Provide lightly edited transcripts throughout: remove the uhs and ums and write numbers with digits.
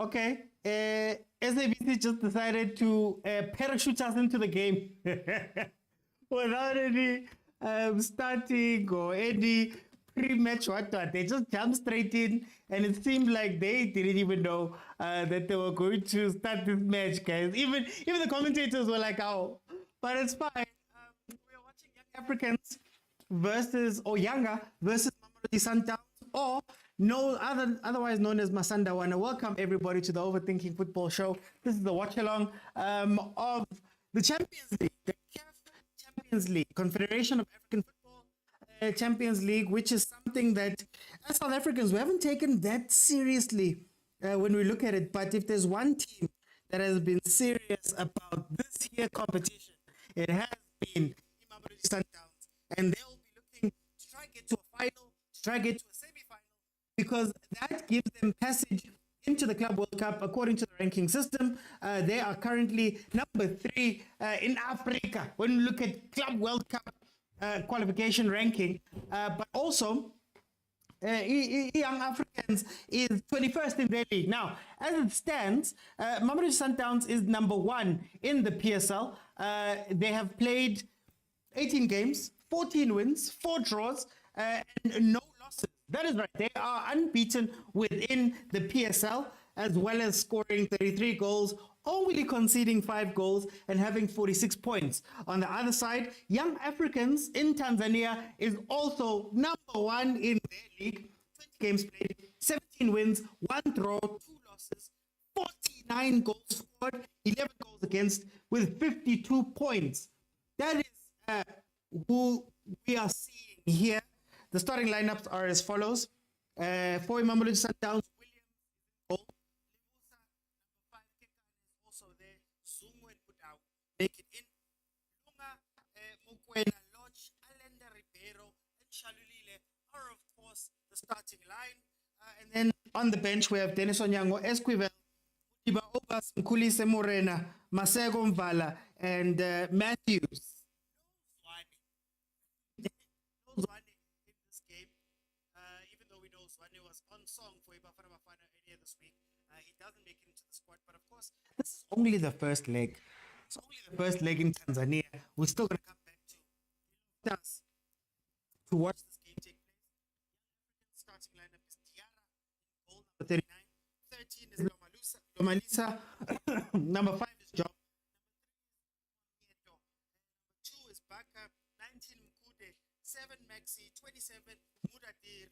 Okay. SABC just decided to parachute us into the game without any starting or any pre-match what. They just jumped straight in, and it seemed like they didn't even know that they were going to start this match, guys. Even the commentators were like, "Oh," but it's fine. We're watching Young Africans versus or Younger versus Mamelodi Sundowns, or otherwise known as Masanda. Wanna welcome everybody to the Overthinking Football Show. This is the watch along of the Champions League, the CAF Champions League, Confederation of African Football Champions League, which is something that as South Africans we haven't taken that seriously when we look at it. But if there's one team that has been serious about this year competition, it has been Mamelodi Sundowns, and they'll be looking to try get to a final, to try get to a semi-final, because that gives them passage into the Club World Cup according to the ranking system. They are currently number 3 in Africa when we look at Club World Cup qualification ranking, but also Young Africans is 21st in their league. Now, as it stands, Mamelodi Sundowns is number 1 in the PSL. They have played 18 games, 14 wins, 4 draws, and no losses. That is right. They are unbeaten within the PSL, as well as scoring 33 goals, only conceding 5 goals, and having 46 points. On the other side, Young Africans in Tanzania is also number 1 in their league. 20 games played, 17 wins, 1 draw, 2 losses, 49 goals scored, 11 goals against, with 52 points. That is who we are seeing here. The starting lineups are as follows. For Mamelodi Sundowns, Williams, goal. Libusa, number 5, Kekana is also there. Zungu and Budau make it in. Lunga, Mokwena, Lodge, Allende Ribeiro, and Shalulile are, of course, the starting line. And then on the bench, we have Dennis Onyango, Esquivel, Udiba Obas, Mkulise Morena, Masego Mvala, and Matthews. Zwane in this game, even though we know Zwane was on song for bafana earlier this week, he doesn't make it into the squad. But of course, this is only the first leg. It's only the first leg in Tanzania. We're still going to come back to us to watch this game take place. The starting lineup is Tiara, goal number 39. 13 is Lomalisa. Number 5 is Job. Number 2 is Baka. 19 Mkude. 7 Maxi, 27 Mudadir,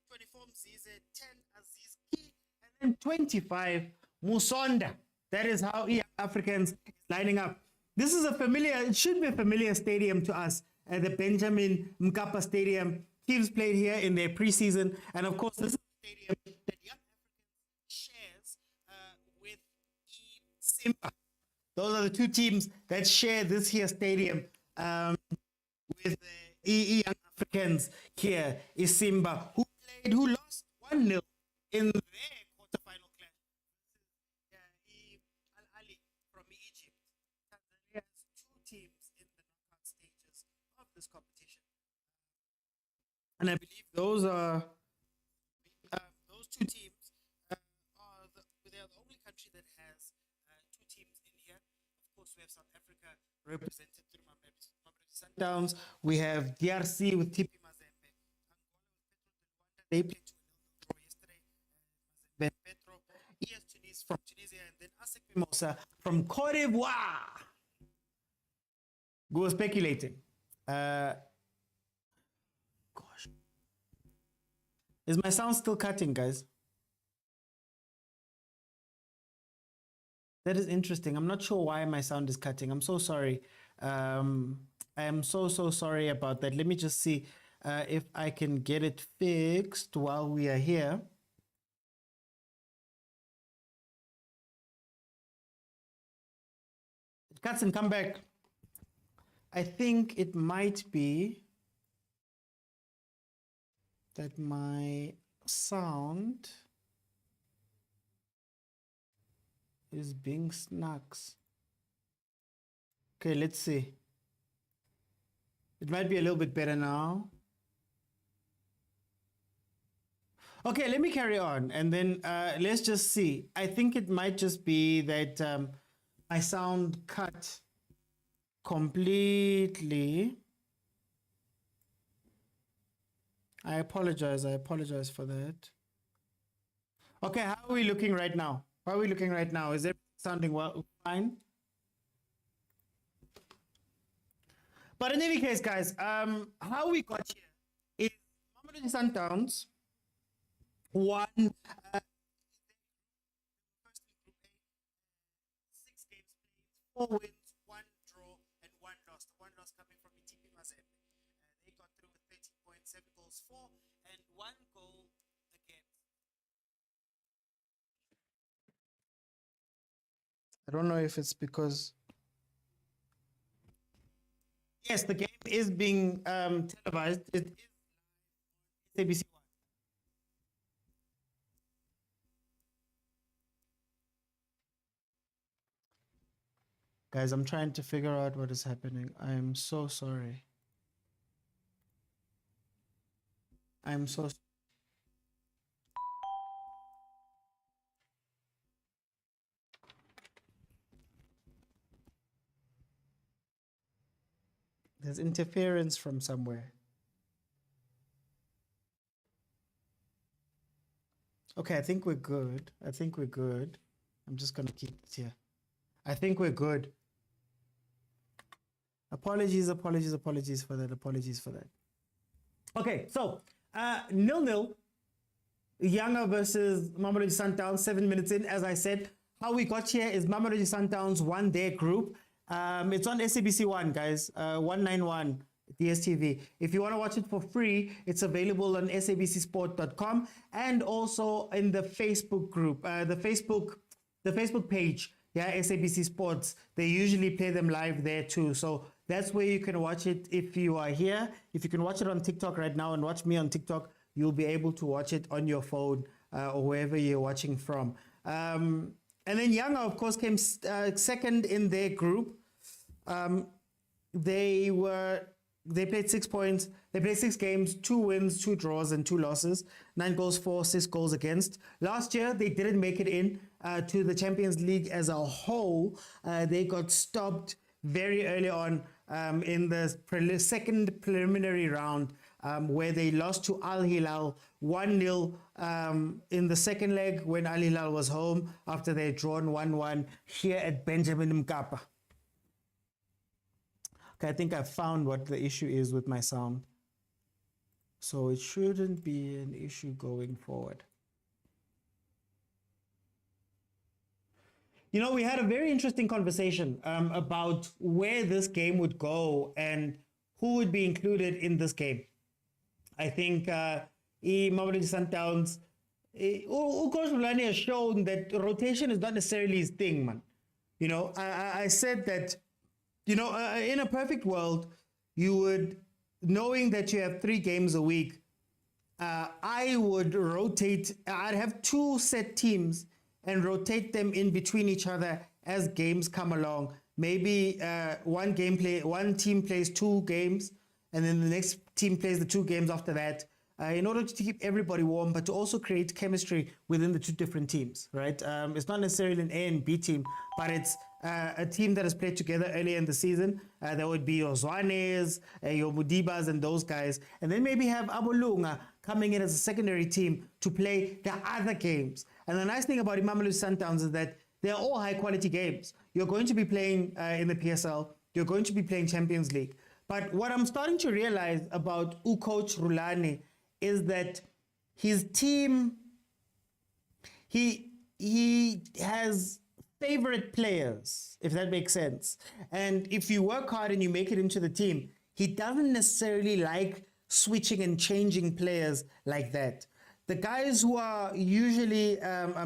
24 Mzize, 10 Aziz Ki, and then 25 Musonda. That is how Young Africans is lining up. This is it should be a familiar stadium to us, the Benjamin Mkapa Stadium. Teams played here in their preseason, and of course, this is a stadium that Young Africans shares with Simba. Those are the two teams that share this here stadium with Young Africans. Here is Simba, who lost 1-0 in their quarterfinal clash. Ahly from Egypt. Tanzania has 2 teams in the knockout stages of this competition, and I believe those are those 2 teams they are the only country that has 2 teams in here. Of course, we have South Africa represented through Mamelodi Sundowns. We have DRC with TP Mazembe. Angola with Petro de Luanda. They played 2-0 draw yesterday. Mazembe Petro. ES Tunis from Tunisia, and then ASEC Mimosa from Cote d'Ivoire. Go speculating. Gosh. Is my sound still cutting, guys? That is interesting. I'm not sure why my sound is cutting. I'm so sorry. I am so sorry about that. Let me just see if I can get it fixed while we are here. It cuts and come back. I think it might be that my sound is being snacks. Okay, let's see. It might be a little bit better now. Okay, let me carry on, and then let's just see. I think it might just be that my sound cut completely. I apologize. I apologize for that. Okay, how are we looking right now? How are we looking right now? Is it sounding well? Fine. But in any case, guys, how we got here is Mamelodi Sundowns won first in Group A, 6 games played, 4 wins, 1 draw, and 1 loss. The 1 loss coming from Mazembe. They got through with 30 points, 7 goals for, and 1 goal against. I don't know if it's because. Yes, the game is being televised. It is ABC One. Guys, I'm trying to figure out what is happening. I am so sorry. I'm so. There's interference from somewhere. Okay, I think we're good. I think we're good. I'm just going to keep it here. I think we're good. Apologies for that. Apologies for that. Okay, so 0-0. Yanga versus Mamelodi Sundowns, 7 minutes in. As I said, how we got here is Mamelodi Sundowns won their group. It's on SABC One, guys. 191 DSTV. If you want to watch it for free, it's available on sabcsport.com and also in the Facebook group, the Facebook page. Yeah, SABC Sports. They usually play them live there too. So that's where you can watch it if you are here. If you can watch it on TikTok right now and watch me on TikTok, you'll be able to watch it on your phone or wherever you're watching from. And then Yanga, of course, came second in their group. They played 6 points. They played 6 games, 2 wins, 2 draws, and 2 losses. 9 goals for, 6 goals against. Last year, they didn't make it in to the Champions League as a whole. They got stopped very early on in the second preliminary round, where they lost to Al Hilal 1-0 in the second leg when Al Hilal was home after they had drawn 1-1 here at Benjamin Mkapa. Okay, I think I found what the issue is with my sound. So it shouldn't be an issue going forward. You know, we had a very interesting conversation about where this game would go and who would be included in this game. I think Mamelodi Sundowns, Coach Rulani has shown that rotation is not necessarily his thing, man. You know, I said that, you know, in a perfect world, you would, knowing that you have 3 games a week, I would rotate. I'd have 2 set teams and rotate them in between each other as games come along. Maybe one team plays 2 games, and then the next team plays the 2 games after that, in order to keep everybody warm, but to also create chemistry within the 2 different teams, right? It's not necessarily an A and B team, but it's a team that has played together earlier in the season. There would be your Zwanes, your Mudibas, and those guys. And then maybe have Abolunga coming in as a secondary team to play the other games. And the nice thing about Mamelodi Sundowns is that they're all high-quality games. You're going to be playing in the PSL. You're going to be playing Champions League. But what I'm starting to realize about Coach Rulani is that his team, he has favorite players, if that makes sense. And if you work hard and you make it into the team, he doesn't necessarily like switching and changing players like that. The guys who are usually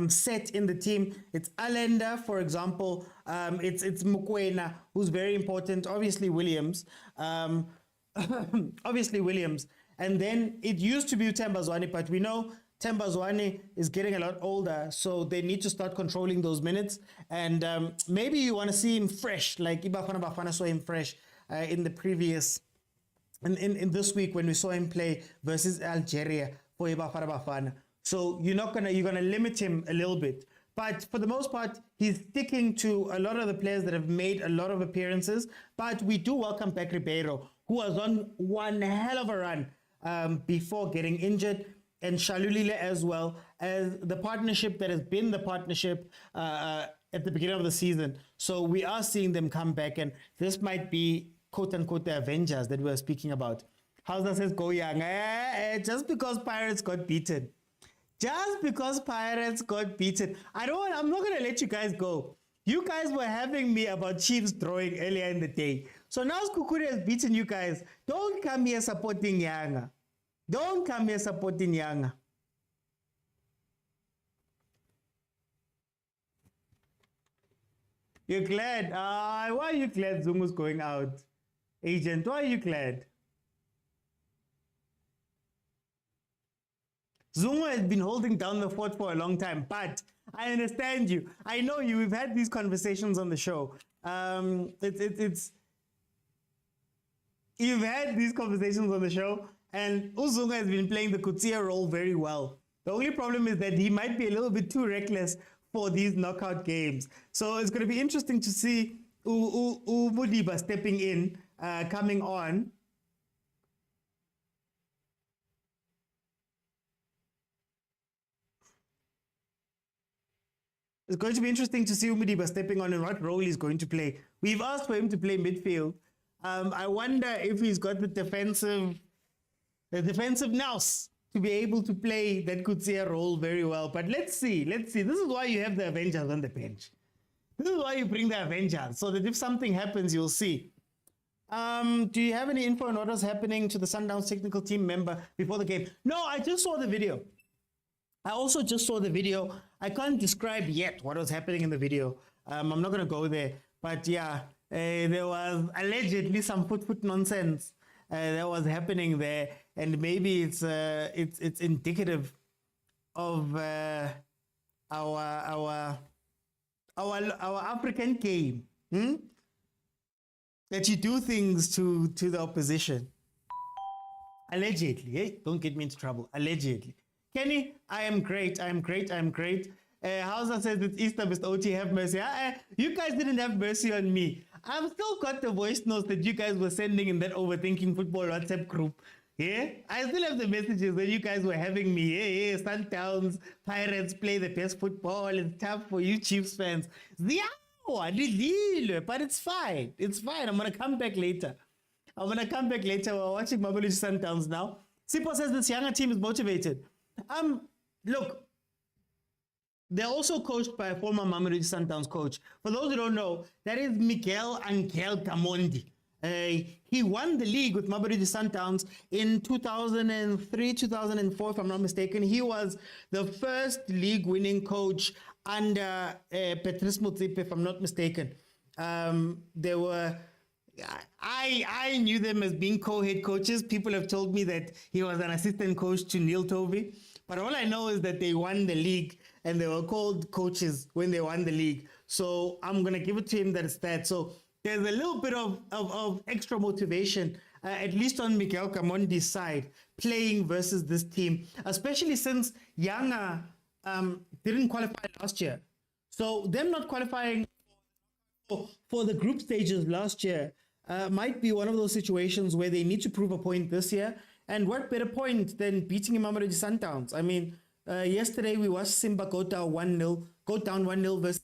set in the team, it's Alenda, for example, it's Mokwena, who's very important, obviously Williams, obviously Williams, and then it used to be Themba Zwane, but we know Themba Zwane is getting a lot older, so they need to start controlling those minutes, and maybe you want to see him fresh, like Bafana saw him fresh in the previous, in this week when we saw him play versus Algeria for Bafana. So you're gonna limit him a little bit. But for the most part, he's sticking to a lot of the players that have made a lot of appearances. But we do welcome back Ribeiro, who was on one hell of a run before getting injured, and Shalulile as well, as the partnership that has been the partnership at the beginning of the season. So we are seeing them come back, and this might be quote-unquote the Avengers that we were speaking about. Howza says, go young. Just because Pirates got beaten. Just because Pirates got beaten. I'm not going to let you guys go. You guys were having me about Chiefs drawing earlier in the day. So now Skukuri has beaten you guys. Don't come here supporting Yanga. Don't come here supporting Yanga. You're glad? Why are you glad Zungu's going out? Agent, why are you glad? Zungu has been holding down the fort for a long time, but I understand you. I know you. We've had these conversations on the show. You've had these conversations on the show, and Uzungu has been playing the Kutsia role very well. The only problem is that he might be a little bit too reckless for these knockout games. So it's going to be interesting to see Mudiba stepping in, coming on. It's going to be interesting to see Umudiba stepping on and what role he's going to play. We've asked for him to play midfield. I wonder if he's got the defensive nous to be able to play that Kutsia role very well. But let's see. This is why you have the Avengers on the bench. This is why you bring the Avengers, so that if something happens, you'll see. Do you have any info on what was happening to the Sundowns technical team member before the game? No, I just saw the video. I also just saw the video. I can't describe yet what was happening in the video. I'm not going to go there. But yeah, there was allegedly some foot nonsense that was happening there. And maybe it's indicative of our African game. That you do things to the opposition. Allegedly. Hey, don't get me into trouble. Allegedly. Kenny, I am great. Hausa says it's Easter, Mr. OT, have mercy. You guys didn't have mercy on me. I've still got the voice notes that you guys were sending in that Overthinking Football WhatsApp group. Yeah, I still have the messages that you guys were having me. Yeah, Sundowns, Pirates play the best football. It's tough for you Chiefs fans. But it's fine. It's fine. I'm going to come back later. We're watching Mamelodi Sundowns now. Sipo says this younger team is motivated. Look, they're also coached by a former Mamelodi Sundowns coach. For those who don't know, that is Miguel Angel Gamondi. He won the league with Mamelodi Sundowns in 2003, 2004, if I'm not mistaken. He was the first league-winning coach under Patrice Motsepe, if I'm not mistaken. They were... I knew them as being co-head coaches. People have told me that he was an assistant coach to Neil Tovey. But all I know is that they won the league and they were called coaches when they won the league. So I'm going to give it to him that it's that. So there's a little bit of extra motivation, at least on Miguel Gamondi's side, playing versus this team, especially since Yanga didn't qualify last year. So them not qualifying for the group stages last year might be one of those situations where they need to prove a point this year. And what better point than beating Mamelodi Sundowns? I mean, yesterday we watched Simba go down 1-0 versus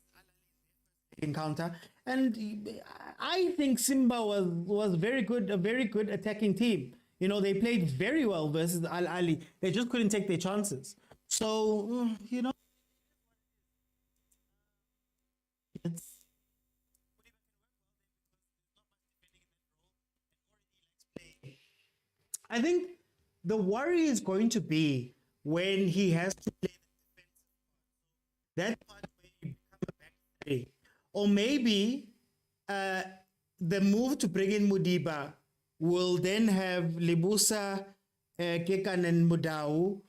encounter. And I think Simba was very good, a very good attacking team. You know, they played very well versus Ahly. They just couldn't take their chances. So, you know, I think the worry is going to be when he has to play the defensive part. That part where you become a back three. Or maybe the move to bring in Mudiba will then have Libusa, Kekan and Mudau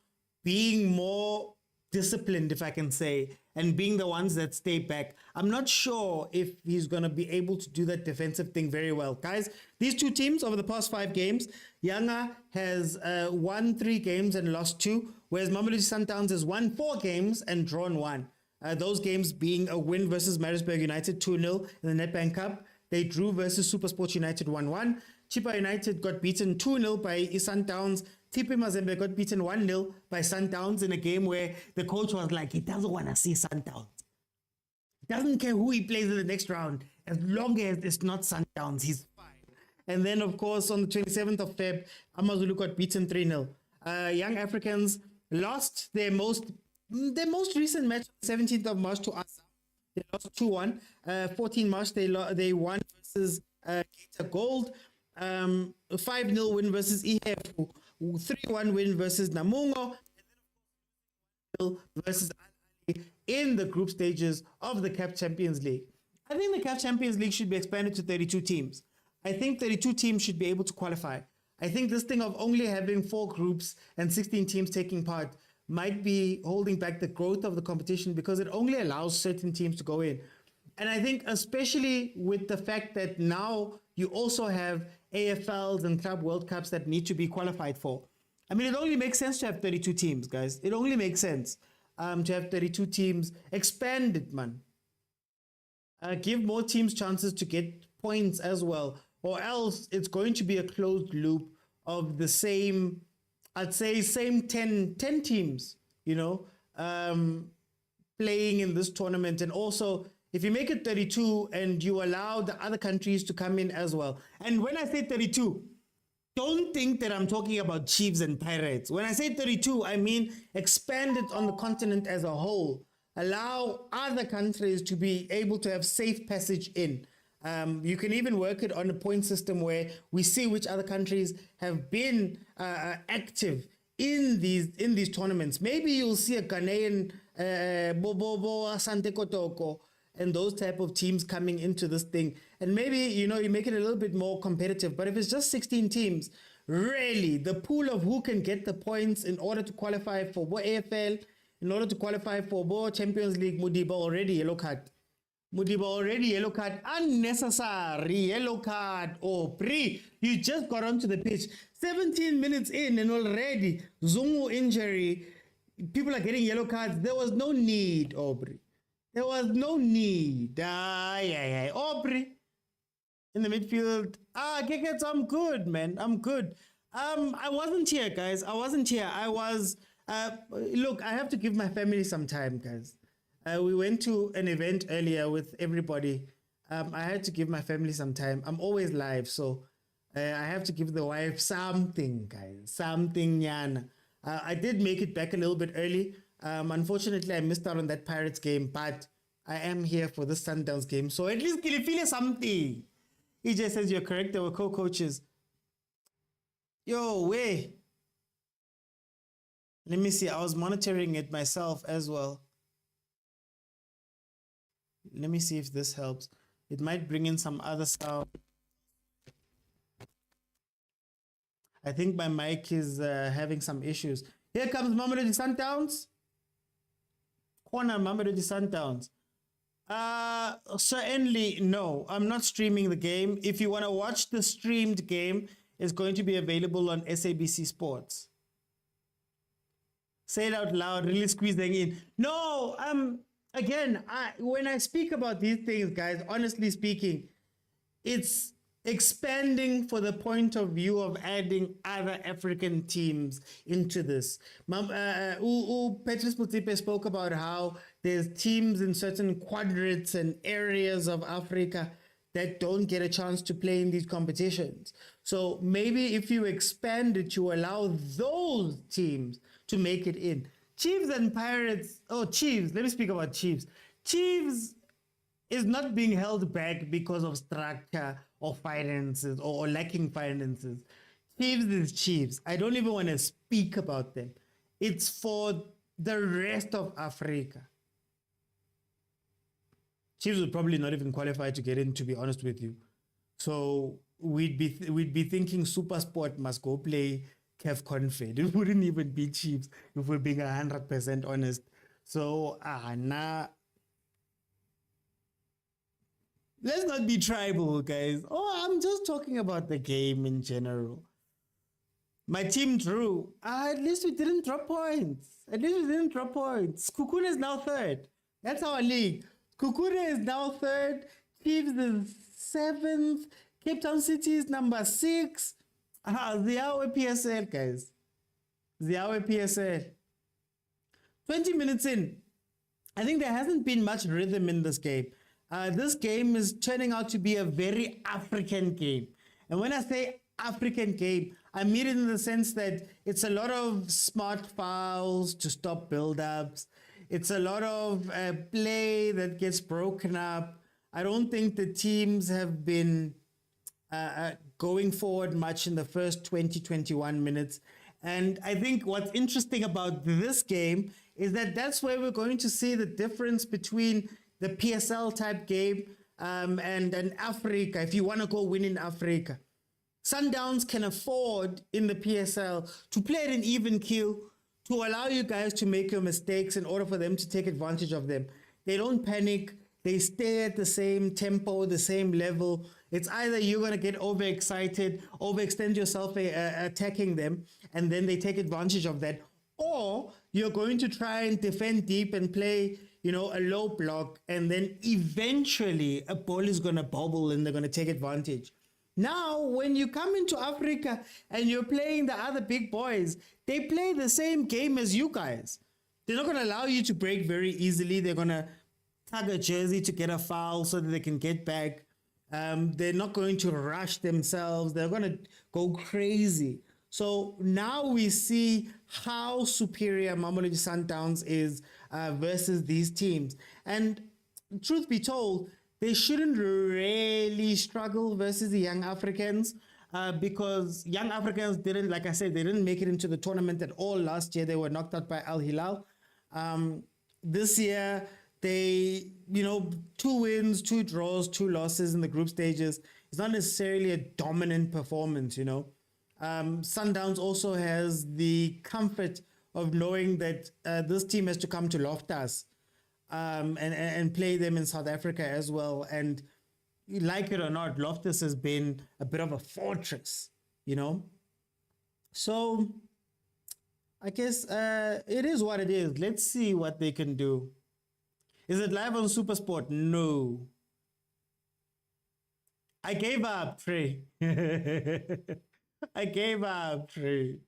being more disciplined, if I can say, and being the ones that stay back. I'm not sure if he's going to be able to do that defensive thing very well. Guys, these two teams over the past 5 games, Yanga has won 3 games and lost 2, whereas Mamelodi Sundowns has won 4 games and drawn 1. Those games being a win versus Maritzburg United 2-0 in the Nedbank Cup. They drew versus Supersport United 1-1. Chippa United got beaten 2-0 by Sundowns. TP Mazembe got beaten 1-0 by Sundowns in a game where the coach was like, he doesn't want to see Sundowns. He doesn't care who he plays in the next round. As long as it's not Sundowns, he's fine. And then, of course, on the 27th of Feb, Amazulu got beaten 3-0. Young Africans lost their most recent match on 17th of March to us. They lost 2-1. 14 March, they won versus Gator Gold. 5-0 win versus EHF. 3-1 win versus Namungo. And then versus Ahly in the group stages of the CAF Champions League. I think the CAF Champions League should be expanded to 32 teams. I think 32 teams should be able to qualify. I think this thing of only having 4 groups and 16 teams taking part might be holding back the growth of the competition because it only allows certain teams to go in. And I think especially with the fact that now you also have AFLs and Club World Cups that need to be qualified for. I mean, it only makes sense to have 32 teams, guys. It only makes sense to have 32 teams. Expand it, man. Give more teams chances to get points as well. Or else it's going to be a closed loop of the same, I'd say, same 10 teams, you know, playing in this tournament. And also, if you make it 32 and you allow the other countries to come in as well. And when I say 32, don't think that I'm talking about Chiefs and Pirates. When I say 32, I mean expand it on the continent as a whole. Allow other countries to be able to have safe passage in. You can even work it on a point system where we see which other countries have been active in these tournaments. Maybe you'll see a Ghanaian Bobo Asante Kotoko and those type of teams coming into this thing. And maybe, you know, you make it a little bit more competitive. But if it's just 16 teams, really, the pool of who can get the points in order to qualify for AFL, in order to qualify for Champions League, Mudiba already yellow card. Mudiba already yellow card. Unnecessary yellow card. Oh, you just got onto the pitch. 17 minutes in and already Zungu injury. People are getting yellow cards. There was no need, Aubrey. There was no need. Aubrey in the midfield. Kekets, I'm good, man. I'm good. I wasn't here, guys. I wasn't here. I was. Look, I have to give my family some time, guys. We went to an event earlier with everybody. I had to give my family some time. I'm always live, so I have to give the wife something, guys. Something, Yana. I did make it back a little bit early. Unfortunately, I missed out on that Pirates game, but I am here for the Sundowns game. So at least can feel something. He just says you're correct. There were co-coaches. Yo, way. Let me see. I was monitoring it myself as well. Let me see if this helps. It might bring in some other sound. I think my mic is having some issues. Here comes Mamelodi Sundowns. Corner Mamelodi Sundowns. Certainly, no. I'm not streaming the game. If you want to watch the streamed game, it's going to be available on SABC Sports. Say it out loud, really squeezing in. No, again, when I speak about these things, guys, honestly speaking, it's expanding for the point of view of adding other African teams into this. Patrice Motsepe spoke about how there's teams in certain quadrants and areas of Africa that don't get a chance to play in these competitions. So maybe if you expand it, you allow those teams to make it in. Chiefs and Pirates, Chiefs, let me speak about Chiefs. Chiefs is not being held back because of structure or finances or lacking finances. Chiefs is Chiefs. I don't even want to speak about them. It's for the rest of Africa. Chiefs would probably not even qualify to get in, to be honest with you. So we'd be thinking SuperSport must go play CAF Confed. It wouldn't even be Chiefs if we're being 100% honest. So let's not be tribal, guys. I'm just talking about the game in general. My team drew. At least we didn't drop points. At least we didn't drop points. Kukuna is now third. That's our league. Kukuna is now third. Chiefs is seventh. Cape Town City is number 6. Ziawe PSL, guys. Ziawe PSL. 20 minutes in. I think there hasn't been much rhythm in this game. This game is turning out to be a very African game. And when I say African game, I mean it in the sense that it's a lot of smart fouls to stop build-ups. It's a lot of play that gets broken up. I don't think the teams have been going forward much in the first 20-21 minutes. And I think what's interesting about this game is that that's where we're going to see the difference between the PSL type game and an Africa, if you want to go win in Africa. Sundowns can afford in the PSL to play at an even keel, to allow you guys to make your mistakes in order for them to take advantage of them. They don't panic. They stay at the same tempo, the same level. It's either you're going to get overexcited, overextend yourself attacking them, and then they take advantage of that, or you're going to try and defend deep and play, you know, a low block, and then eventually a ball is going to bobble and they're going to take advantage. Now, when you come into Africa and you're playing the other big boys, they play the same game as you guys. They're not going to allow you to break very easily. They're going to tug a jersey to get a foul so that they can get back. They're not going to rush themselves. They're going to go crazy. So now we see how superior Mamelodi Sundowns is versus these teams. And truth be told, they shouldn't really struggle versus the Young Africans because Young Africans didn't, like I said, they didn't make it into the tournament at all last year. They were knocked out by Al Hilal. This year, they, you know, 2 wins, 2 draws, 2 losses in the group stages. It's not necessarily a dominant performance, you know. Sundowns also has the comfort of knowing that this team has to come to Loftus and play them in South Africa as well. And like it or not, Loftus has been a bit of a fortress, you know. So I guess it is what it is. Let's see what they can do. Is it live on SuperSport? No. I gave up, Trey. I gave up, Trey.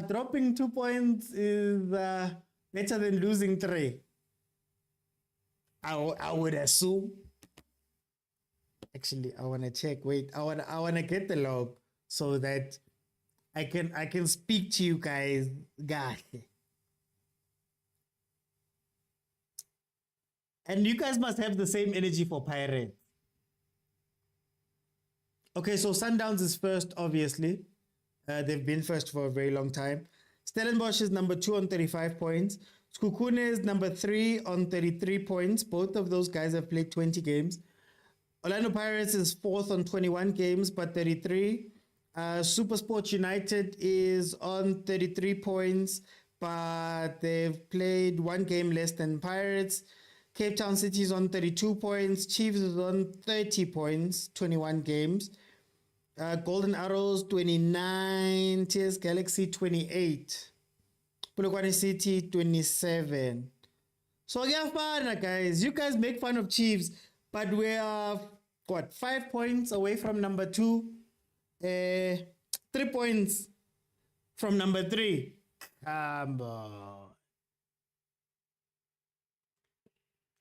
Dropping 2 points is better than losing 3. I would assume. Actually, I want to check. Wait, I want to get the log so that I can speak to you guys. And you guys must have the same energy for Pirates. Okay, so Sundowns is first, obviously. They've been first for a very long time. Stellenbosch is number 2 on 35 points. Skukune is number 3 on 33 points. Both of those guys have played 20 games. Orlando Pirates is 4th on 21 games, but 33. Supersport United is on 33 points, but they've played 1 game less than Pirates. Cape Town City is on 32 points. Chiefs is on 30 points, 21 games. Golden Arrows, 29. TS Galaxy, 28. Polokwane City, 27. So yeah, fun, guys. You guys make fun of Chiefs, but we are, 5 points away from number 2. 3 points from number 3. Come on.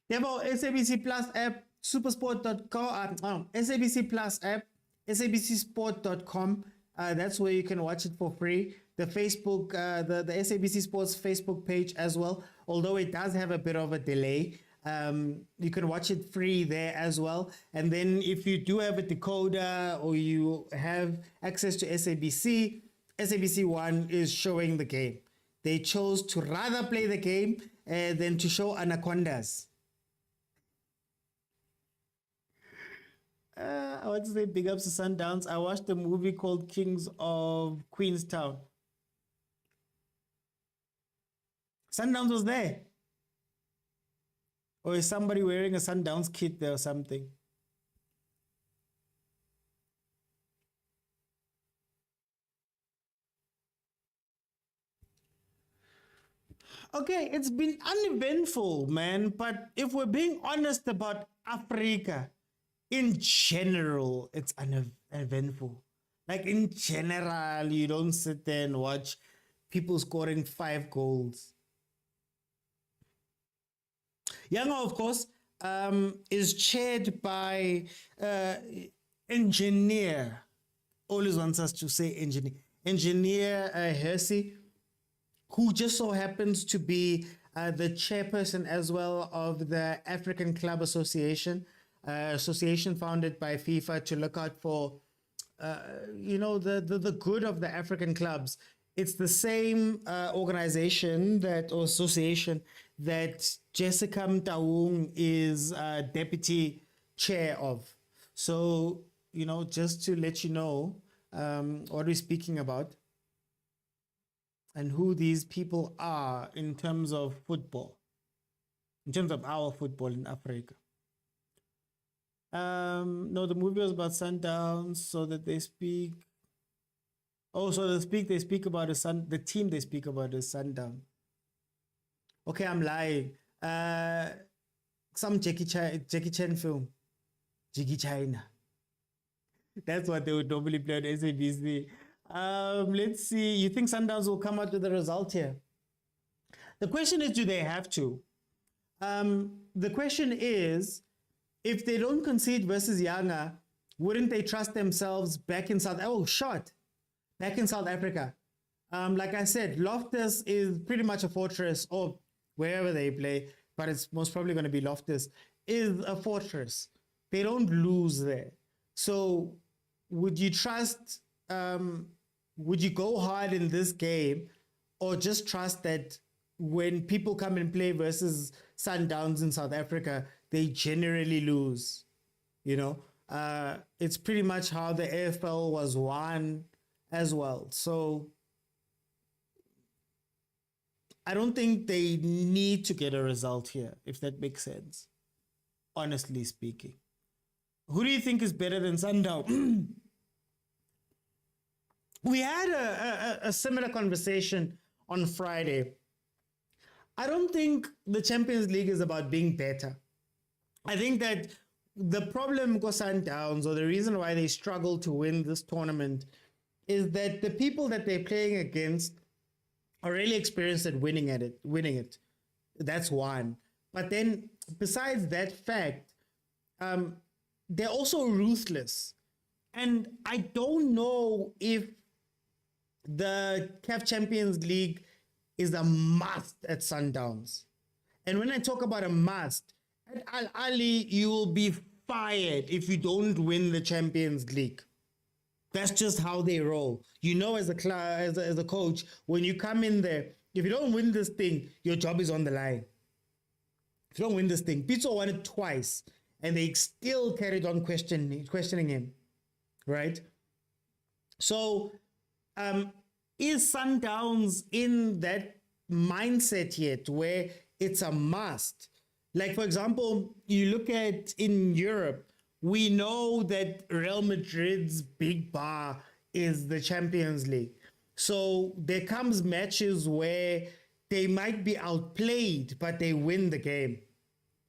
You have our SABC Plus app, supersport.com, SABC Plus app, sabcsport.com. That's where you can watch it for free. The Facebook, the SABC Sports Facebook page as well, although it does have a bit of a delay. You can watch it free there as well. And then if you do have a decoder or you have access to SABC, SABC One is showing the game. They chose to rather play the game than to show anacondas. I want to say big ups to Sundowns. I watched a movie called Kings of Queenstown. Sundowns was there. Or is somebody wearing a Sundowns kit there or something? Okay, it's been uneventful, man. But if we're being honest about Africa, in general, it's uneventful. Like in general, you don't sit there and watch people scoring 5 goals. Younger, of course, is chaired by engineer. Always wants us to say engineer. Engineer Hersey, who just so happens to be the chairperson as well of the African Club Association, association founded by FIFA to look out for, the good of the African clubs. It's the same organization or association that Jessica Mtaung is deputy chair of. So, just to let you know what we're speaking about and who these people are in terms of football, in terms of our football in Africa. No, the movie was about Sundowns, so that they speak. Oh, so they speak about the team they speak about is Sundown. Okay, I'm lying. Some Jackie Chan film. Jiggy China. That's what they would normally play on SABC. Let's see. You think Sundowns will come out with a result here? The question is, do they have to? The question is, if they don't concede versus Yanga, wouldn't they trust themselves back in South Africa? Like I said, Loftus is pretty much a fortress, or wherever they play, but it's most probably going to be Loftus, is a fortress. They don't lose there. So would you trust, would you go hard in this game, or just trust that when people come and play versus Sundowns in South Africa, they generally lose? It's pretty much how the AFL was won as well. So I don't think they need to get a result here, if that makes sense, honestly speaking. Who do you think is better than Sundown? We had a similar conversation on Friday. I don't think the Champions League is about being better. I think that the problem with Sundowns, or the reason why they struggle to win this tournament, is that the people that they're playing against are really experienced at winning it. That's one. But then, besides that fact, they're also ruthless. And I don't know if the CAF Champions League is a must at Sundowns. And when I talk about a must, at Ahly, you will be fired if you don't win the Champions League. That's just how they roll. As a coach, when you come in there, if you don't win this thing, your job is on the line. If you don't win this thing, Pitso won it twice, and they still carried on questioning him, right? So, is Sundowns in that mindset yet where it's a must? Like, for example, you look at in Europe, we know that Real Madrid's big bar is the Champions League. So there comes matches where they might be outplayed, but they win the game.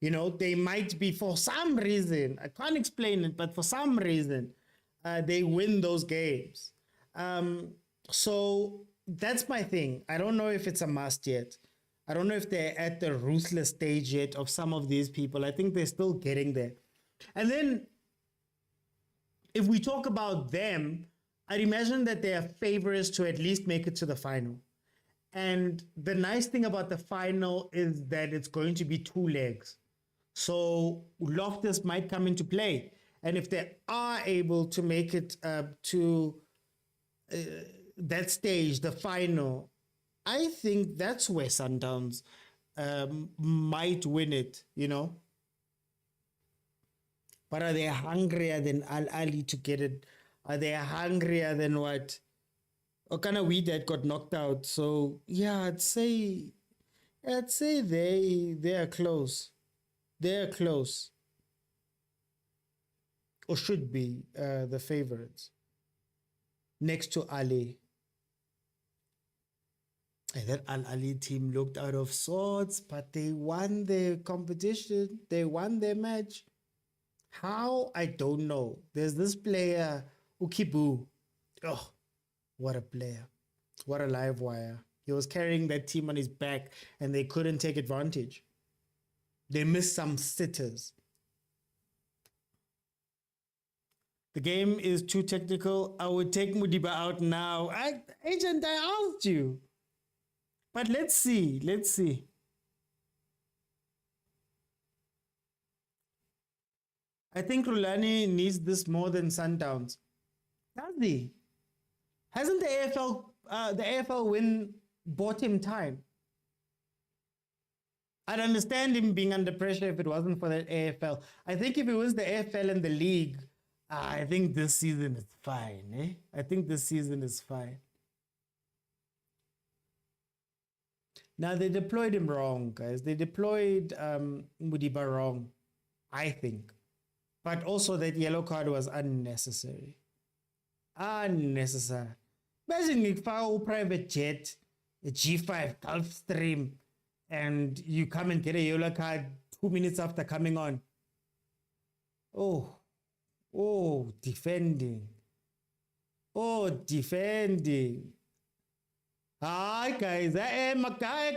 They might be, for some reason, I can't explain it, but for some reason, they win those games. So that's my thing. I don't know if it's a must yet. I don't know if they're at the ruthless stage yet of some of these people. I think they're still getting there. And then, if we talk about them, I'd imagine that they are favorites to at least make it to the final. And the nice thing about the final is that it's going to be 2 legs. So Loftus might come into play. And if they are able to make it to that stage, the final, I think that's where Sundowns might win it, But are they hungrier than Ahly to get it? Are they hungrier than what? Okana that got knocked out. So yeah, I'd say they are close. They're close. Or should be the favorites. Next to Ahly. And that Al Ali team looked out of sorts, but they won their competition. They won their match. How? I don't know. There's this player, Ukibu. Oh, what a player. What a live wire. He was carrying that team on his back and they couldn't take advantage. They missed some sitters. The game is too technical. I would take Mudiba out now. Agent, I asked you. But let's see. Let's see. I think Rulani needs this more than Sundowns. Does he? Hasn't the AFL win bought him time? I'd understand him being under pressure if it wasn't for the AFL. I think if it was the AFL and the league, I think this season is fine. I think this season is fine. Now, they deployed him wrong, guys. They deployed Mudiba wrong, I think. But also that yellow card was unnecessary. Unnecessary. Imagine if a private jet, a G5 Gulfstream, and you come and get a yellow card 2 minutes after coming on. Oh, defending. Oh, defending. Hi, guys.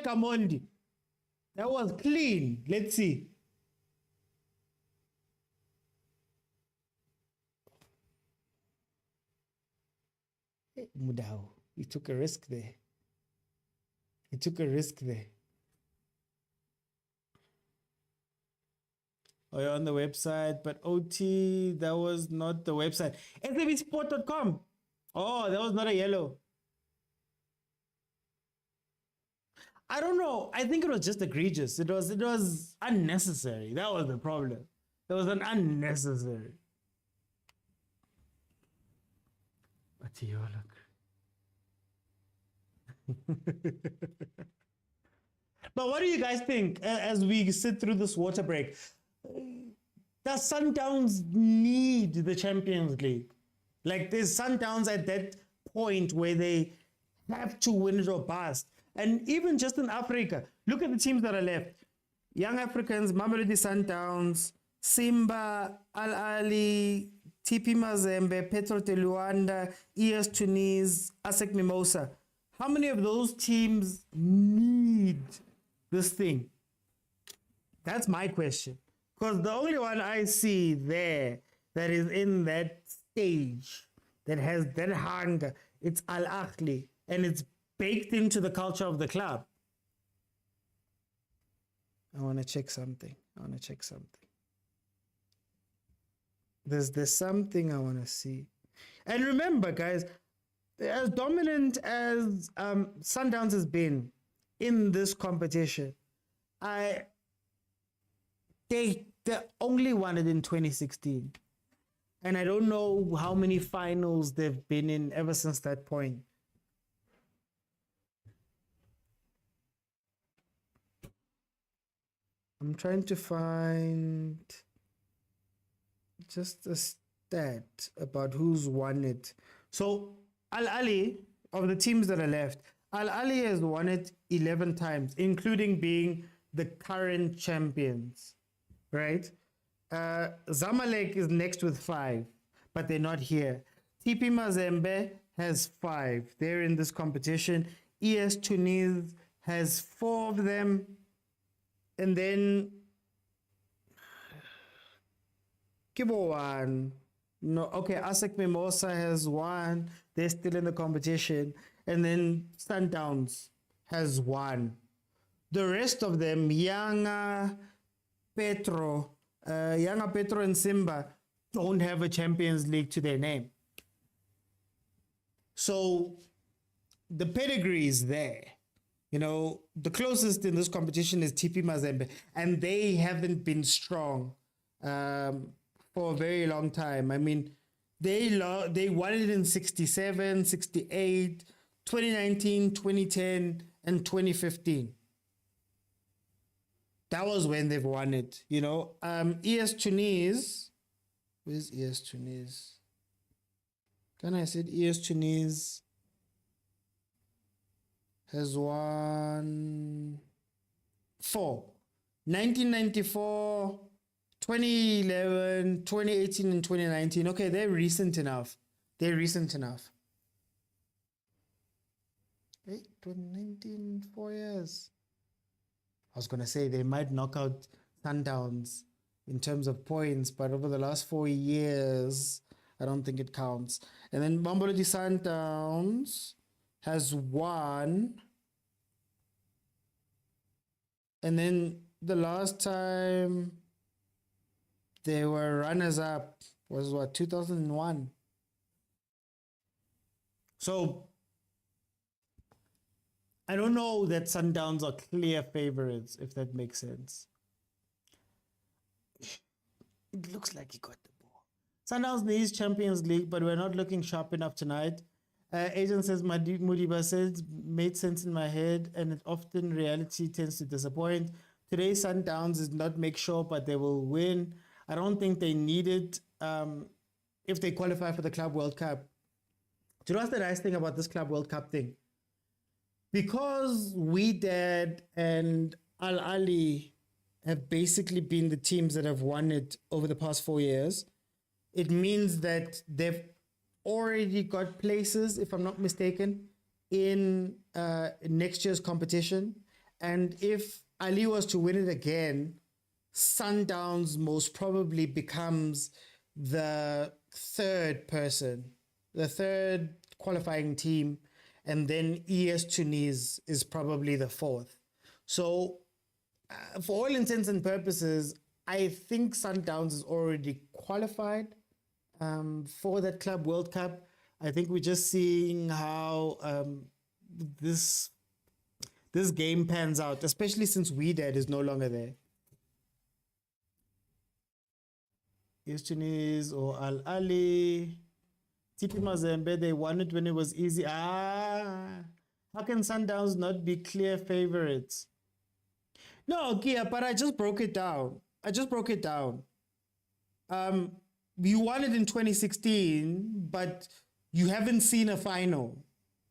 Come on. That was clean. Let's see. Mudau, he took a risk there. He took a risk there. Oh, you're on the website, but OT, that was not the website. SAFsport.com. Oh, that was not a yellow. I don't know. I think it was just egregious. It was unnecessary. That was the problem. That was an unnecessary. But you look. But what do you guys think as we sit through this water break? Does Sundowns need the Champions League? Like, there's Sundowns at that point where they have to win it or bust. And even just in Africa, look at the teams that are left. Young Africans, Mamelodi Sundowns, Simba, Al Ahly, TP Mazembe, Petro de Luanda, ES Tunis, ASEC Mimosa. How many of those teams need this thing? That's my question. Because the only one I see there that is in that stage, that has that hunger, it's Al Ahly. And it's baked into the culture of the club. I want to check something. There's something I want to see. And remember, guys, as dominant as Sundowns has been in this competition, they only won it in 2016. And I don't know how many finals they've been in ever since that point. I'm trying to find just a stat about who's won it. So Al Ahly, of the teams that are left, Al Ahly has won it 11 times, including being the current champions, right? Zamalek is next with 5, but they're not here. TP Mazembe has 5. They're in this competition. ES Tunis has 4 of them. And then Kibo one. No, okay, ASEC Mimosa has 1. They're still in the competition. And then Sundowns has 1. The rest of them, Yanga, Petro and Simba, don't have a Champions League to their name. So the pedigree is there. You know, the closest in this competition is TP Mazembe, and they haven't been strong for a very long time. I mean, they won it in 67, 68, 2019, 2010, and 2015. That was when they've won it, you know. ES Tunis, where's ES Tunis? Can I said ES Tunis? has won 4. 1994, 2011, 2018, and 2019. Okay, they're recent enough. They're recent enough. 2019, 4 years. I was going to say they might knock out Sundowns in terms of points, but over the last 4 years, I don't think it counts. And then Mamelodi Sundowns has won. And then the last time they were runners-up was what, 2001? So I don't know that Sundowns are clear favorites, if that makes sense. It looks like he got the ball. Sundowns needs Champions League, but we're not looking sharp enough tonight. Agent says, Mudiba says, made sense in my head, and it often reality tends to disappoint. Today, Sundowns is not make sure, but they will win. I don't think they need it if they qualify for the Club World Cup. Do you know what's the nice thing about this Club World Cup thing? Because Wydad and Ahly have basically been the teams that have won it over the past 4 years, it means that they've already got places, if I'm not mistaken, in next year's competition. And if Ahly was to win it again, Sundowns most probably becomes the third qualifying team, and then ES Tunis is probably the fourth. So for all intents and purposes, I think Sundowns is already qualified for that Club World Cup. I think we're just seeing how this game pans out, especially since Wydad is no longer there. ES Tunis or Ahly. TP Mazembe, they won it when it was easy. How can Sundowns not be clear favorites? No, Kia, but I just broke it down. You won it in 2016, but you haven't seen a final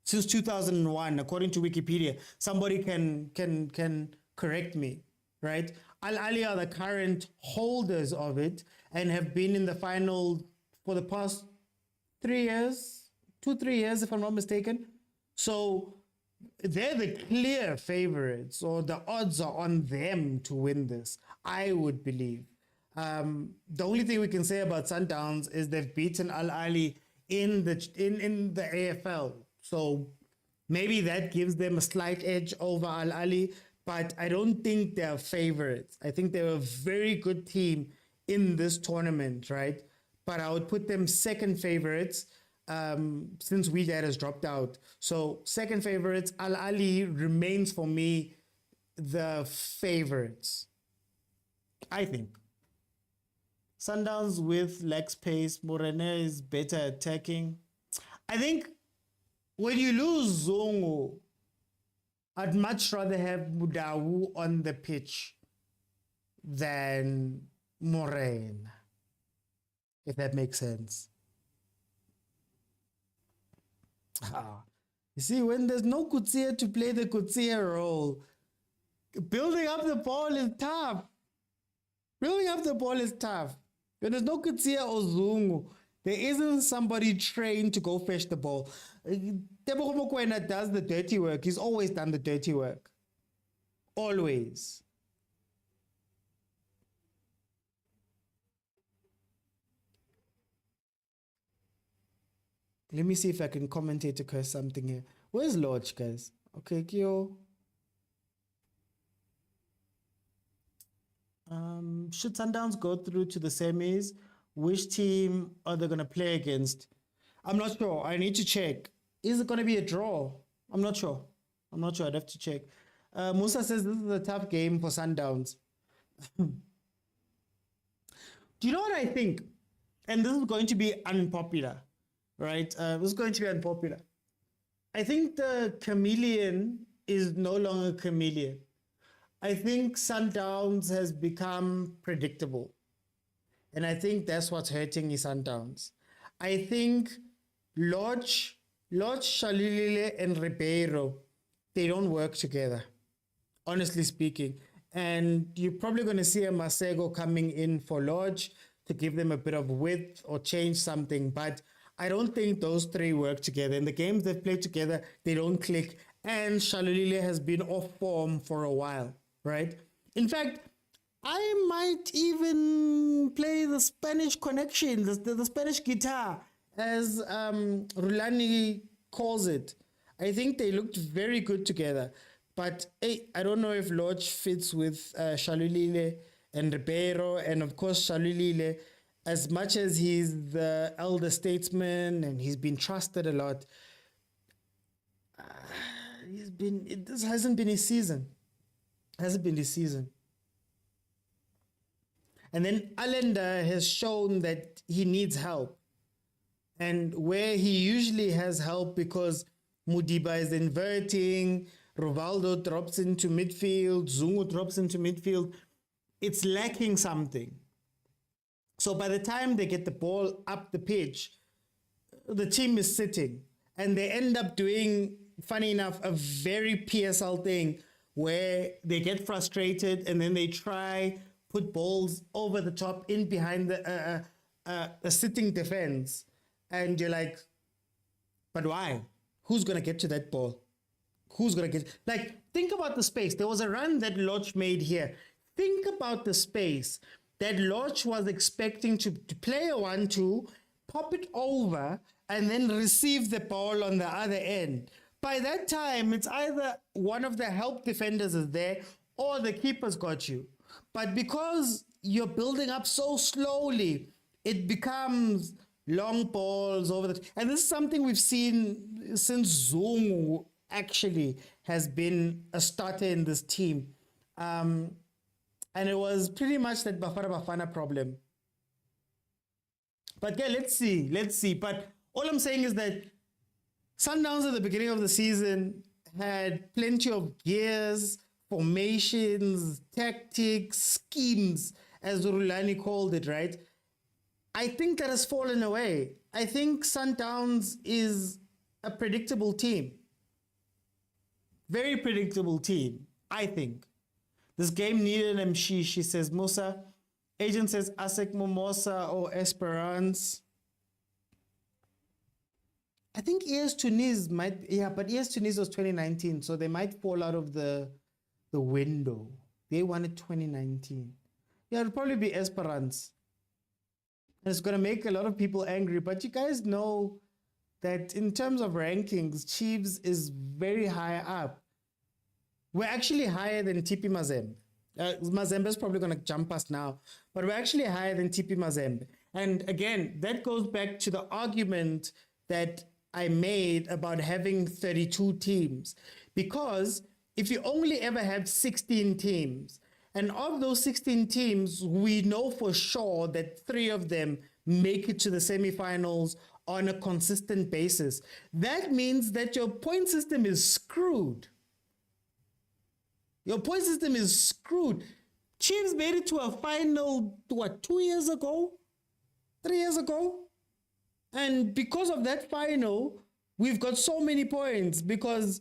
since 2001, according to Wikipedia. Somebody can correct me, right? Ahly are the current holders of it and have been in the final for the past 3 years, 2-3 years, if I'm not mistaken. So they're the clear favorites, or the odds are on them to win this, I would believe. The only thing we can say about Sundowns is they've beaten Ahly in the AFL. So maybe that gives them a slight edge over Ahly, but I don't think they're favorites. I think they're a very good team in this tournament, right? But I would put them second favorites since Wydad has dropped out. So second favorites, Ahly remains for me the favorites, I think. Sundowns with leg space, Morene is better attacking. I think when you lose Zongo, I'd much rather have Mudawu on the pitch than Morena, if that makes sense. You see, when there's no Kutsia to play the Kutsia role, building up the ball is tough. When there's no Kutsia or Zungu, there isn't somebody trained to go fetch the ball. Tebogo Mokwena does the dirty work. He's always done the dirty work. Always. Let me see if I can commentate to curse something here. Where's Lodge, guys? Okay, Kyo. Should Sundowns go through to the semis? Which team are they going to play against? I'm not sure. I need to check. Is it going to be a draw? I'm not sure. I'd have to check. Musa says this is a tough game for Sundowns. Do you know what I think? And this is going to be unpopular, right? This is going to be unpopular. I think the chameleon is no longer chameleon. I think Sundowns has become predictable. And I think that's what's hurting his Sundowns. I think Lodge, Shalilile, and Ribeiro they don't work together, honestly speaking. And you're probably going to see a Masego coming in for Lodge to give them a bit of width or change something. But I don't think those three work together. In the games they've played together, they don't click. And Shalulile has been off form for a while, right? In fact, I might even play the Spanish connection, the Spanish guitar, as Rulani calls it. I think they looked very good together. But hey, I don't know if Lodge fits with Shalulile and Ribeiro. And of course, Shalulile, as much as he's the elder statesman and he's been trusted a lot, this hasn't been his season. Hasn't been his season. And then Allender has shown that he needs help. And where he usually has help because Mudiba is inverting, Rivaldo drops into midfield, Zungu drops into midfield, it's lacking something. So by the time they get the ball up the pitch, the team is sitting. And they end up doing, funny enough, a very PSL thing where they get frustrated and then they try put balls over the top in behind the sitting defense. And you're like, but why? Who's going to get to that ball? Who's going to get... Like, think about the space. There was a run that Lodge made here. Think about the space that Lodge was expecting to play a 1-2, pop it over, and then receive the ball on the other end. By that time, it's either one of the help defenders is there or the keeper's got you. But because you're building up so slowly, it becomes long balls over the... And this is something we've seen since Zungu actually has been a starter in this team. And it was pretty much that Bafana problem. But yeah, let's see. But all I'm saying is that Sundowns at the beginning of the season had plenty of gears, formations, tactics, schemes, as Rulani called it, right? I think that has fallen away. I think Sundowns is a predictable team. Very predictable team, I think. This game needed an Mshishi, says Musa. Agent says Asek Momosa or Esperance. I think ES Tunis might, yeah, but ES Tunis was 2019, so they might fall out of the window. They wanted 2019. Yeah, it'll probably be Esperance. And it's going to make a lot of people angry, but you guys know that in terms of rankings, Chiefs is very high up. We're actually higher than TP Mazembe. Mazembe is probably going to jump us now, but we're actually higher than TP Mazembe. And again, that goes back to the argument that I made about having 32 teams. Because if you only ever have 16 teams, and of those 16 teams, we know for sure that 3 of them make it to the semifinals on a consistent basis. That means that your point system is screwed. Your point system is screwed. Chiefs made it to a final, 2 years ago? 3 years ago? And because of that final, we've got so many points because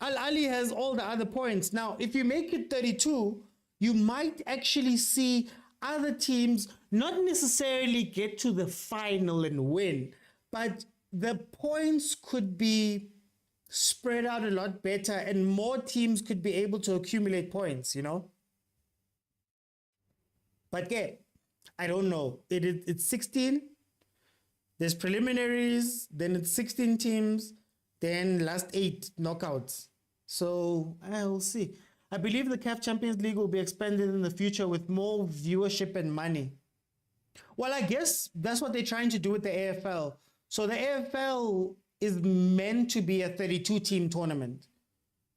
Ahly has all the other points. Now, if you make it 32, you might actually see other teams not necessarily get to the final and win, but the points could be spread out a lot better and more teams could be able to accumulate points, you know? But yeah, I don't know. It's 16. There's preliminaries, then it's 16 teams, then last 8 knockouts. So I'll see. I believe the CAF Champions League will be expanded in the future with more viewership and money. Well, I guess that's what they're trying to do with the AFL. So the AFL is meant to be a 32-team tournament.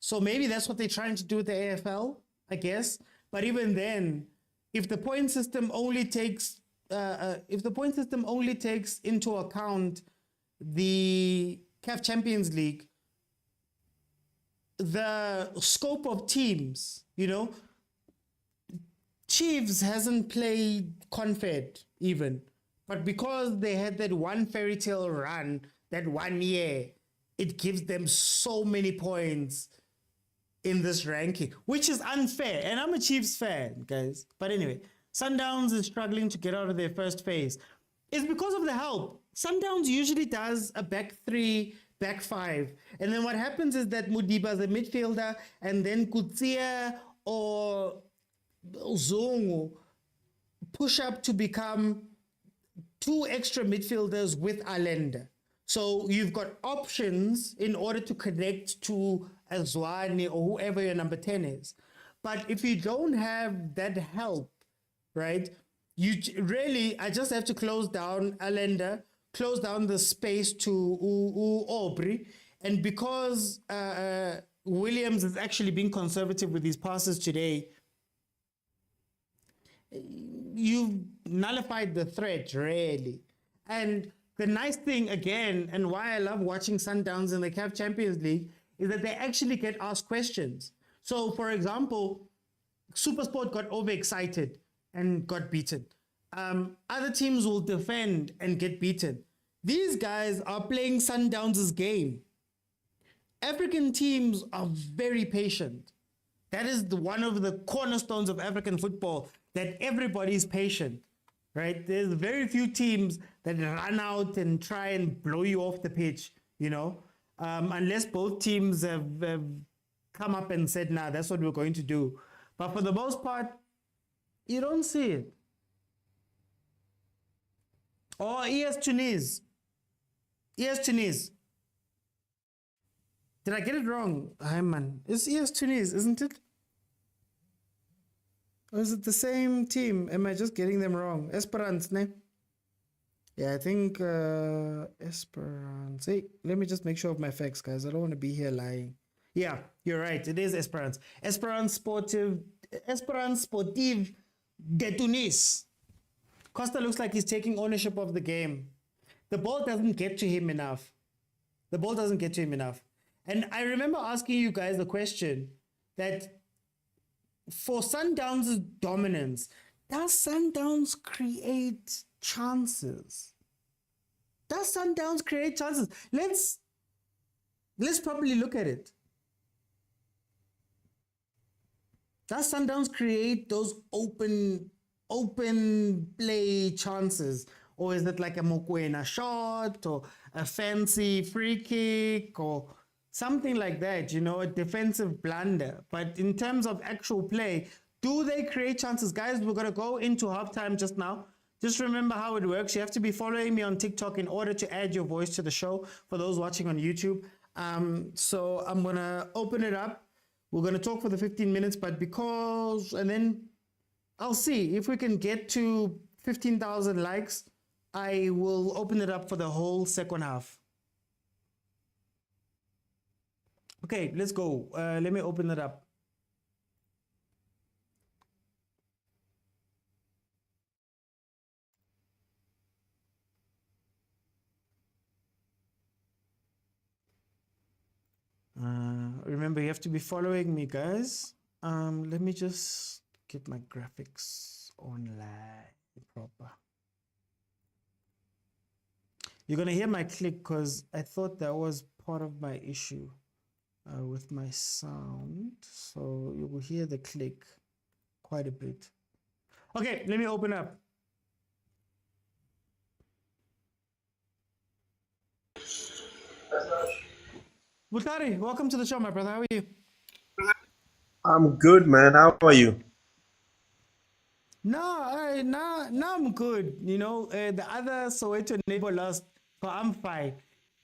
So maybe that's what they're trying to do with the AFL, I guess. But even then, if the point system only takes into account the CAF Champions League, the scope of teams, you know, Chiefs hasn't played Confed even, but because they had that one fairy tale run that 1 year, it gives them so many points in this ranking, which is unfair. And I'm a Chiefs fan, guys. But anyway, Sundowns is struggling to get out of their first phase. It's because of the help. Sundowns usually does a back three, back five. And then what happens is that Mudiba is a midfielder, and then Kutsia or Zongo push up to become two extra midfielders with Allende. So you've got options in order to connect to a Tshwane or whoever your number 10 is. But if you don't have that help, right, you really, I just have to close down Allende, close down the space to Aubrey. And because Williams is actually being conservative with his passes today, you've nullified the threat, really. And the nice thing, again, and why I love watching Sundowns in the CAF Champions League, is that they actually get asked questions. So, for example, Supersport got overexcited and got beaten. Other teams will defend and get beaten. These guys are playing Sundowns' game. African teams are very patient. That is one of the cornerstones of African football, that everybody is patient, right? There's very few teams that run out and try and blow you off the pitch, you know, unless both teams have come up and said, nah, that's what we're going to do. But for the most part, you don't see it. Or ES Tunis. ES Tunis. Did I get it wrong? Hi, man. It's ES Tunis, isn't it? Or is it the same team? Am I just getting them wrong? Esperance, ne? Yeah, I think Esperance. Hey, let me just make sure of my facts, guys. I don't want to be here lying. Yeah, you're right. It is Esperance. Esperance Sportive de Tunis. Costa looks like he's taking ownership of the game. The ball doesn't get to him enough. The ball doesn't get to him enough. And I remember asking you guys the question that for Sundowns' dominance, does Sundowns create chances? Does Sundowns create chances? Let's properly look at it. Does Sundowns create those open play chances? Or is it like a mokwena shot or a fancy free kick or something like that, you know, a defensive blunder? But in terms of actual play, do they create chances? Guys, we're going to go into halftime just now. Just remember how it works. You have to be following me on TikTok in order to add your voice to the show for those watching on YouTube. So I'm going to open it up. We're going to talk for the 15 minutes, but and then I'll see if we can get to 15,000 likes. I will open it up for the whole second half. Okay, let's go. Let me open it up. Remember, you have to be following me, guys. Let me just get my graphics online proper. You're going to hear my click because I thought that was part of my issue with my sound. So you will hear the click quite a bit. Okay, let me open up. Butari, welcome to the show, my brother. How are you? I'm good, man. How are you? No, I'm good. You know, the other Soweto neighbor lost, so I'm fine.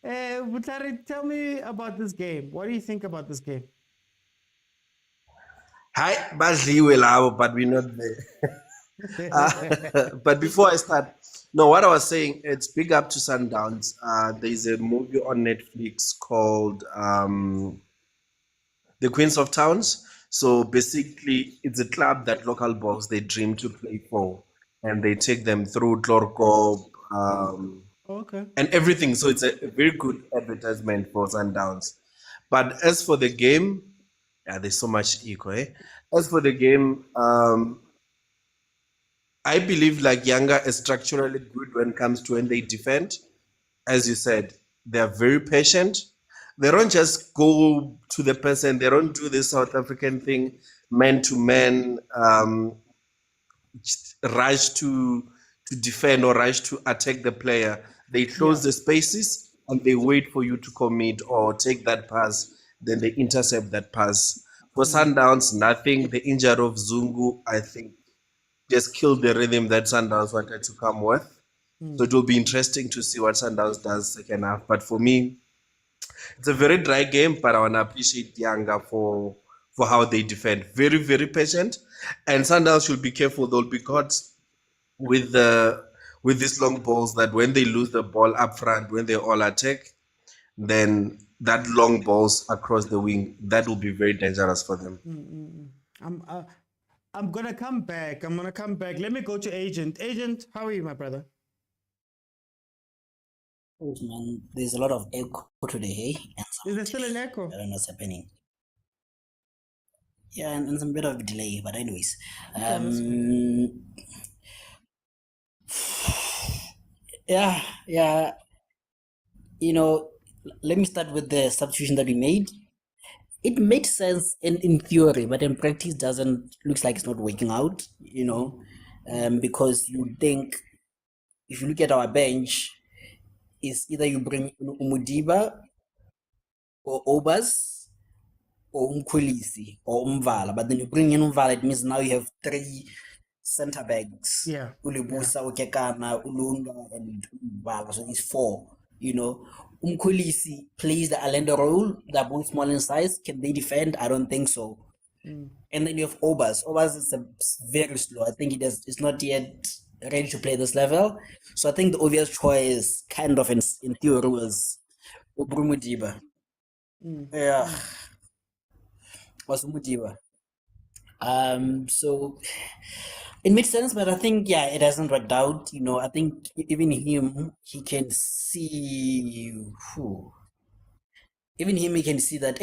Butari, tell me about this game. What do you think about this game? Hi, badliwe labo, but we're not there. But before I start, no, what I was saying, it's big up to Sundowns. There's a movie on Netflix called The Queens of Towns. So basically, it's a club that local boys they dream to play for, and they take them through Clorco Okay. and everything. So it's a very good advertisement for Sundowns. But as for the game, yeah, there's so much ego. As for the game, I believe like Yanga is structurally good when it comes to when they defend. As you said, they are very patient. They don't just go to the person. They don't do this South African thing, man to man, rush to defend or rush to attack the player. They close the spaces and they wait for you to commit or take that pass. Then they intercept that pass. For Sundowns, nothing. The injury of Zungu, I think, just killed the rhythm that Sundowns wanted to come with. So it will be interesting to see what Sundowns does second half. But for me, it's a very dry game, but I want to appreciate Yanga for how they defend. Very, very patient. And Sundowns should be careful. They'll be caught with these long balls that when they lose the ball up front, when they all attack, then that long balls across the wing, that will be very dangerous for them. I'm gonna come back. Let me go to Agent. Agent, how are you, my brother? Oh, man, there's a lot of echo today, hey? Is there still an echo? I don't know what's happening. Yeah, and some bit of delay, but anyways. Yeah. You know, let me start with the substitution that we made. It made sense in theory, but in practice looks like it's not working out, you know, because you think, if you look at our bench, is either you bring Umudiba or Obas or Umkhulisi or Umvala, but then you bring in Umvala, it means now you have 3 center backs. Yeah. Ulibusa, Ukekana, Ulunda, and Umvala. So it's 4, you know. Umkhulisi plays the Allende role. They're both small in size. Can they defend? I don't think so. And then you have Obas. Obas is very slow. I think it's not yet ready to play this level. So I think the obvious choice, kind of in theory, was Umudiba. Yeah, was Umudiba. So it makes sense, but I think it hasn't worked out. You know, I think even him, he can see. Even him, he can see that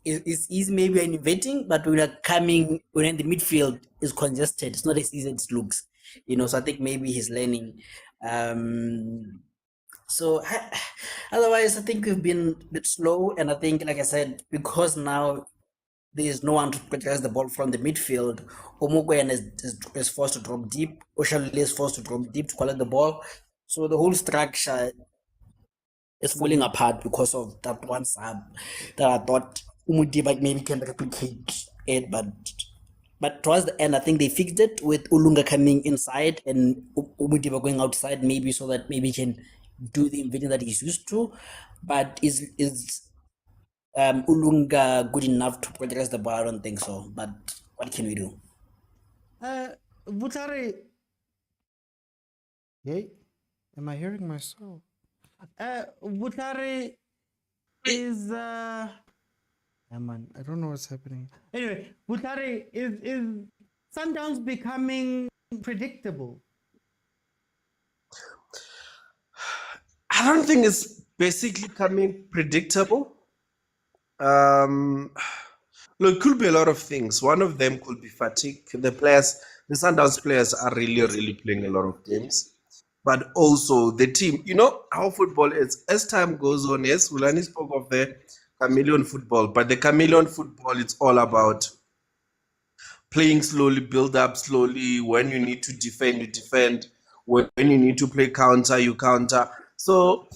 it's maybe innovating, but when in the midfield is congested, it's not as easy as it looks. You know, so I think maybe he's learning. So otherwise, I think we've been a bit slow, and I think, like I said, because now there is no one to protect the ball from the midfield, Mokwena is forced to drop deep, Oshalile is forced to drop deep to collect the ball. So the whole structure is falling apart because of that one sub that I thought Umudiba maybe can replicate it, but towards the end, I think they fixed it with Ulunga coming inside and Umudiba going outside, maybe so that maybe he can do the invading that he's used to. But is Ulunga good enough to progress the ball? I don't think so. But what can we do? Butare. Hey, am I hearing myself? Butare is man, I don't know what's happening. Anyway, Butare, is Sundowns becoming predictable? I don't think it's basically coming predictable. Look, it could be a lot of things. One of them could be fatigue. The Sundowns players are really playing a lot of games. But also the team, you know how football is. As time goes on, yes, Rulani spoke of the chameleon football, but the chameleon football, it's all about playing slowly, build up slowly. When you need to defend, you defend. When you need to play counter, you counter. So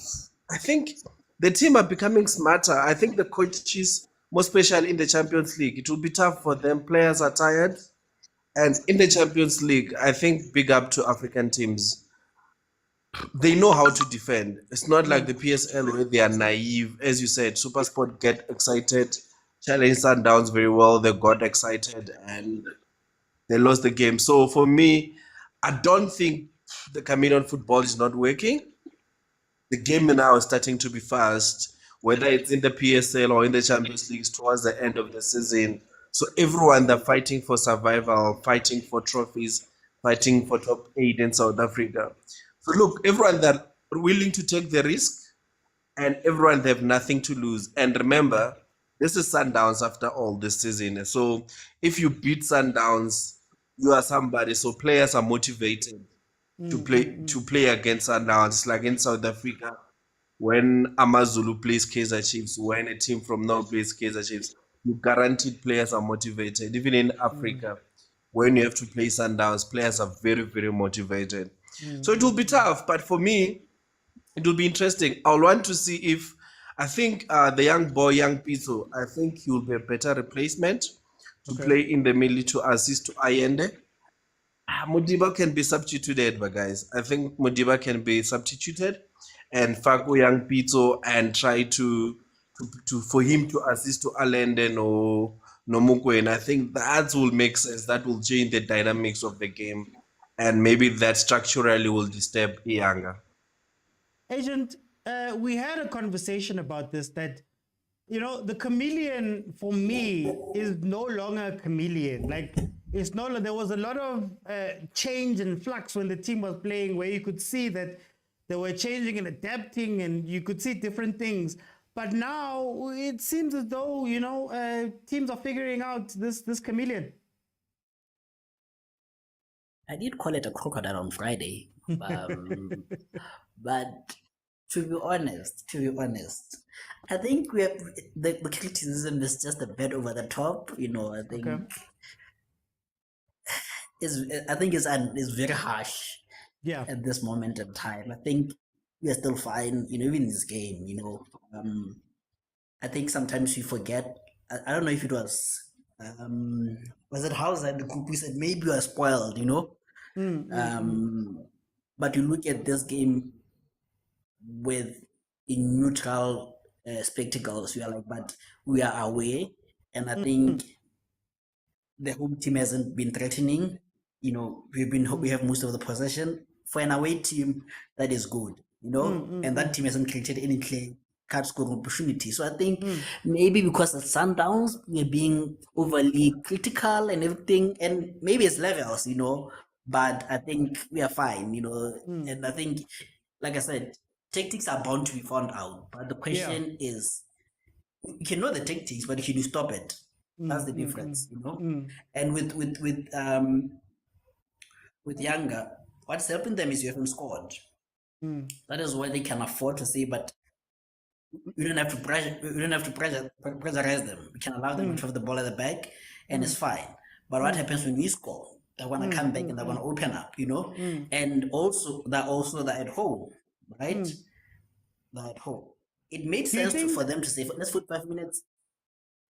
I think the team are becoming smarter. I think the coaches, more especially in the Champions League, it will be tough for them. Players are tired. And in the Champions League, I think big up to African teams. They know how to defend. It's not like the PSL where they are naive. As you said, Supersport get excited, challenge Sundowns very well. They got excited and they lost the game. So for me, I don't think the chameleon football is not working. The game now is starting to be fast, whether it's in the PSL or in the Champions League towards the end of the season. So everyone, they're fighting for survival, fighting for trophies, fighting for top 8 in South Africa. So look, everyone, they're willing to take the risk, and everyone, they have nothing to lose. And remember, this is Sundowns after all this season. So if you beat Sundowns, you are somebody. So players are motivated to play against Sundowns. Like in South Africa, when Amazulu plays Kaizer Chiefs, when a team from now plays Kaizer Chiefs, you guaranteed players are motivated. Even in Africa, when you have to play Sundowns, players are very, very motivated. So it will be tough, but for me, it will be interesting. I'll want to see if I think the young boy, young Pitso, I think he will be a better replacement to play in the middle to assist to Allende. Modiba can be substituted, but guys, I think Modiba can be substituted and Faku young Pitso and try to for him to assist to Allende no Mokwena. I think that will make sense. That will change the dynamics of the game, and maybe that structurally will disturb Iyanga. Agent, we had a conversation about this that, the chameleon for me is no longer a chameleon. Like, it's no, there was a lot of change and flux when the team was playing, where you could see that they were changing and adapting, and you could see different things. But now it seems as though, teams are figuring out this chameleon. I did call it a crocodile on Friday, but to be honest, I think we have the criticism is just a bit over the top. I think it's very harsh. Yeah. At this moment in time, I think we are still fine. Even in this game, I think sometimes we forget. I don't know if it was it Hausa in the group who said maybe we are spoiled, but you look at this game with in neutral spectacles, we are like, but we are away, and I think the home team hasn't been threatening. We have most of the possession for an away team. That is good, and that team hasn't created any clear cut scoring opportunity. So I think maybe because of Sundowns, we're being overly critical and everything, and maybe it's levels, but I think we are fine, and I think, like I said, tactics are bound to be found out. But the question is, you can know the tactics, but can you stop it? That's the difference, And with Younger, what's helping them is you haven't scored. That is why they can afford to say, but we don't have to pressurize them. We can allow them to have the ball at the back, and it's fine. But what happens when we score? They want to come back and they want to open up, And also they're at home, right? They're at home. It made sense for them to say, let's put 5 minutes.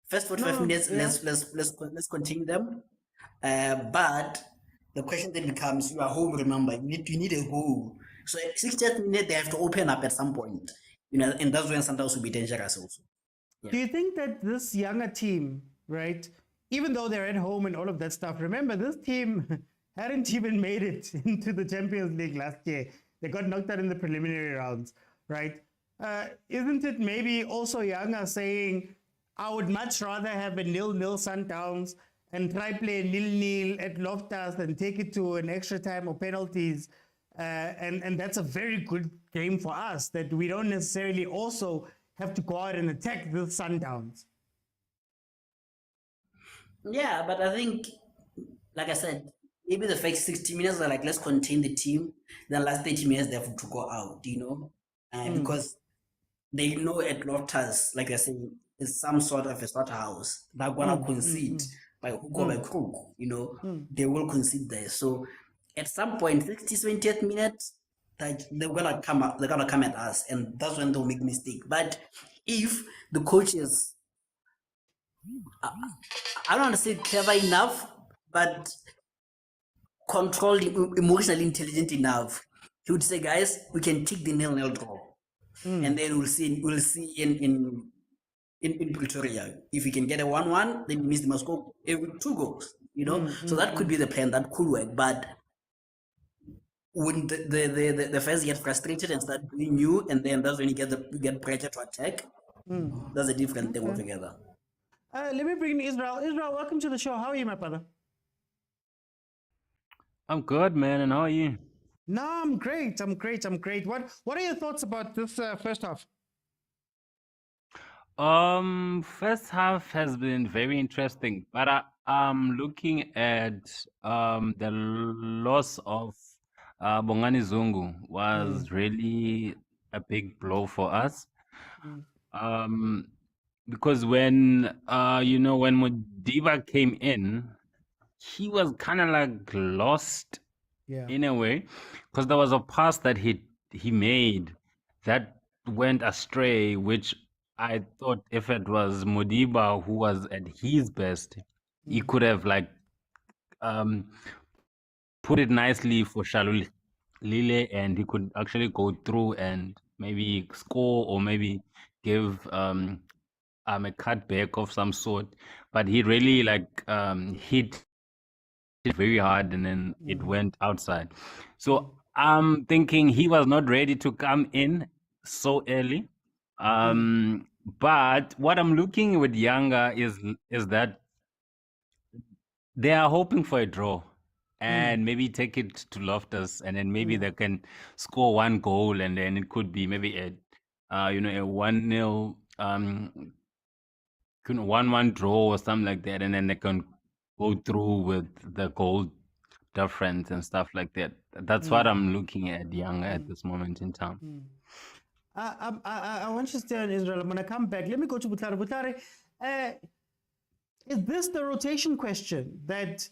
First 45 minutes, let's continue them. But the question then becomes, you are home, remember, you need a goal. So at 60th minute, they have to open up at some point. And that's when Sundowns will be dangerous also. Yeah. Do you think that this younger team, right, even though they're at home and all of that stuff, remember, this team hadn't even made it into the Champions League last year. They got knocked out in the preliminary rounds, right? Isn't it maybe also Younger saying, I would much rather have a 0-0 Sundowns and try play a 0-0 at Loftus and take it to an extra time or penalties? And that's a very good game for us, that we don't necessarily also have to go out and attack the Sundowns. Yeah, but I think, like I said, maybe the first 60 minutes are like, let's contain the team. Then last 30 minutes they have to go out, because they know at Loftus, like I said, it's some sort of a slaughterhouse. They're gonna concede by hook or by crook, they will concede there. So at some point, 60th, 20th minute, they're gonna come at us, and that's when they'll make mistake. But if the coach is, I don't want to say clever enough, but controlled, emotionally intelligent enough, he would say, guys, we can take the 0-0 draw, and then we'll see in Pretoria. If we can get a 1-1, then it means they must go every 2 goals. So that could be the plan. That could work, but when the fans get frustrated and start doing you, and then that's when you get pressure to attack. That's a different thing altogether. Let me bring in Israel. Israel, welcome to the show. How are you, my brother? I'm good, man. And how are you? No, I'm great. What are your thoughts about this first half? First half has been very interesting, but I'm looking at the loss of Bongani Zungu was really a big blow for us. Mm. Um, because when when Modiba came in, he was kind of like lost Yeah. in a way, because there was a pass that he made that went astray, which I thought if it was Modiba who was at his best, he Mm. could have like um put it nicely for Shalul Lile, and he could actually go through and maybe score or maybe give a cutback of some sort. But he really like hit it very hard and then it Mm. went outside. Mm. So I'm thinking he was not ready to come in so early. Mm. But what I'm looking with Younger is that they are hoping for a draw Mm. and maybe take it to Loftus, and then maybe Yeah. they can score one goal, and then it could be maybe a a 1-0 1-1 draw or something like that, and then they can go through with the goal difference and stuff like that. That's what Mm. I'm looking at Younger at this moment in time. Mm. I want to stay on Israel. I'm going to come back. Let me go to Butlare. Butlare, is this the rotation question that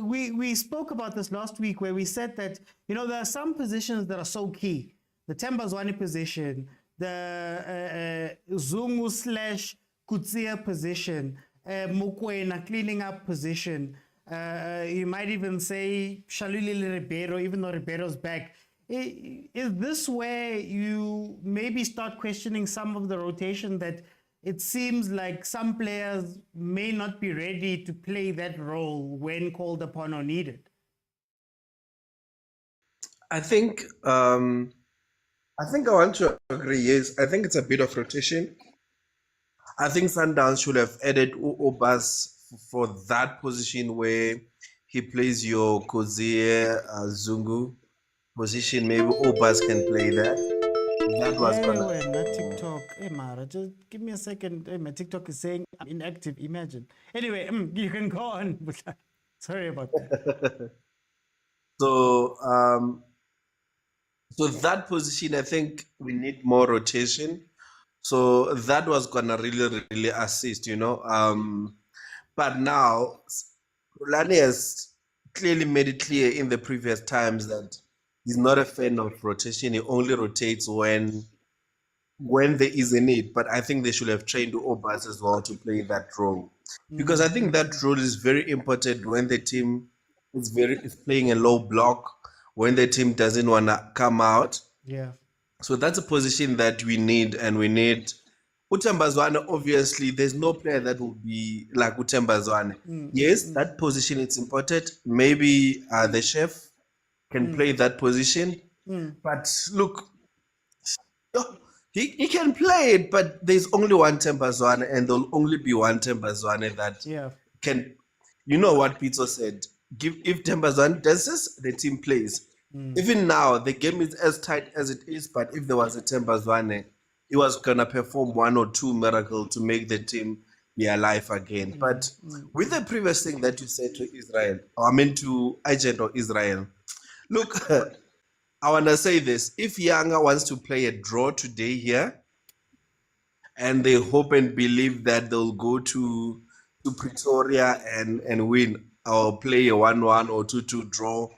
we spoke about this last week, where we said that, there are some positions that are so key. The Tembazwane position, the Zungu / Kutsia position, Mokwena cleaning up position. You might even say Shalulile Ribeiro, even though Ribeiro's back. Is this where you maybe start questioning some of the rotation, that it seems like some players may not be ready to play that role when called upon or needed? I think I want to agree. Yes, I think it's a bit of rotation. I think Sundowns should have added Obas for that position where he plays your Kozie Zungu position. Maybe Obas can play that. That was Hey, gonna. when that TikTok, hey Mara, just give me a second. Hey, my TikTok is saying I'm inactive. Imagine. Anyway, you can go on. Sorry about that. So so that position, I think we need more rotation. So that was gonna really assist, But now Rulani has clearly made it clear in the previous times that he's not a fan of rotation. He only rotates when there is a need. But I think they should have trained Obas as well to play that role, because I think that role is very important when the team is playing a low block, when the team doesn't want to come out. Yeah. So that's a position that we need, and we need Utembazwane. Obviously, there's no player that will be like Utembazwane. Yes, that position is important. Maybe the chef can play that position. But look, he can play it, but there's only one Tembazwane, and there'll only be one Tembazwane that Yeah. can. You know what Pitso said? If Tembazwane dances, the team plays. Even now, the game is as tight as it is, but if there was a Tembazwane, he was gonna perform one or two miracles to make the team be alive again. But with the previous thing that you said to Israel, to Agent or Israel, look, I wanna say this: if Yanga wants to play a draw today here, and they hope and believe that they'll go to Pretoria and win, or play a 1-1 or 2-2 draw.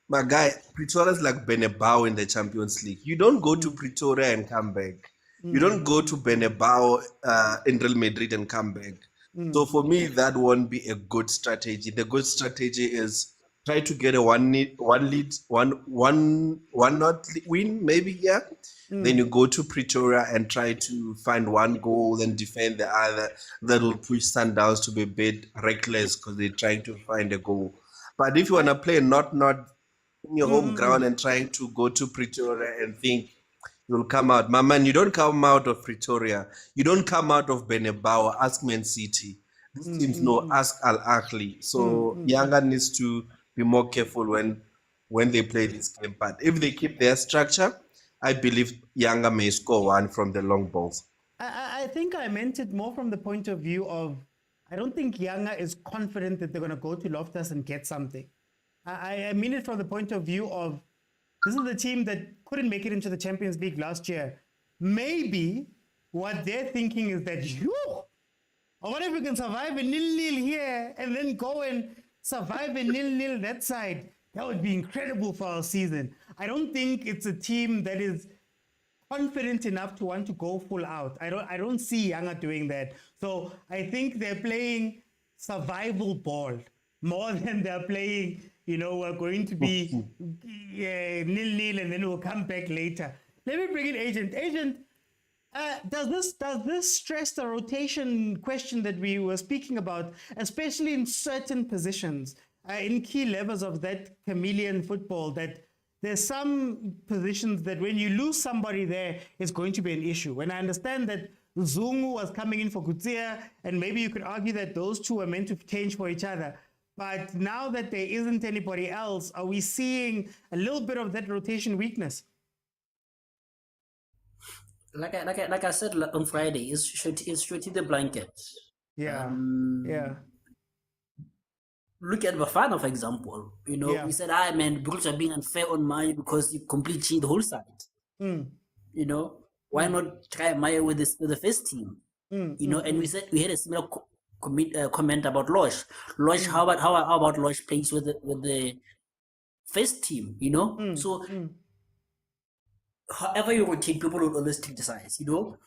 My guy, Pretoria is like Benebao in the Champions League. You don't go to Pretoria and come back. You don't go to Benebao in Real Madrid and come back. So for me, that won't be a good strategy. The good strategy is try to get a one not win, maybe, yeah. Then you go to Pretoria and try to find one goal and defend the other. That will push Sundowns to be a bit reckless because they're trying to find a goal. But if you want to play not in your home ground and trying to go to Pretoria and think you'll come out, my man, you don't come out of Pretoria. You don't come out of Benebao. Ask Man City. These teams know. Ask Al Ahly. So Yanga needs to be more careful when they play this game. But if they keep their structure, I believe Yanga may score one from the long balls. I think I meant it more from the point of view of, I don't think Yanga is confident that they're going to go to Loftus and get something. I mean it from the point of view of, This is the team that couldn't make it into the Champions League last year. Maybe what they're thinking is that, what if we can survive a 0-0 here and then go and survive a 0-0 that side? That would be incredible for our season. I don't think it's a team that is confident enough to want to go full out. I don't see Yanga doing that. So I think they're playing survival ball more than they're playing, we're going to be 0-0 and then we'll come back later. Let me bring in Agent. Agent, does this stress the rotation question that we were speaking about, especially in certain positions, in key levels of that chameleon football, that there's some positions that when you lose somebody there, it's going to be an issue. And I understand that Zungu was coming in for Kutsia, and maybe you could argue that those two were meant to change for each other. But now that there isn't anybody else, are we seeing a little bit of that rotation weakness? Like I said on Friday, it's shooting the blanket. Yeah. Look at Bafana, for example. We said, man, Bruce are being unfair on Maya because you completely the whole side. Why not try Maya with the first team? And we said we had a similar comment about Losh. Losh, how about Losh plays with the first team? So however you rotate, people will always criticize. You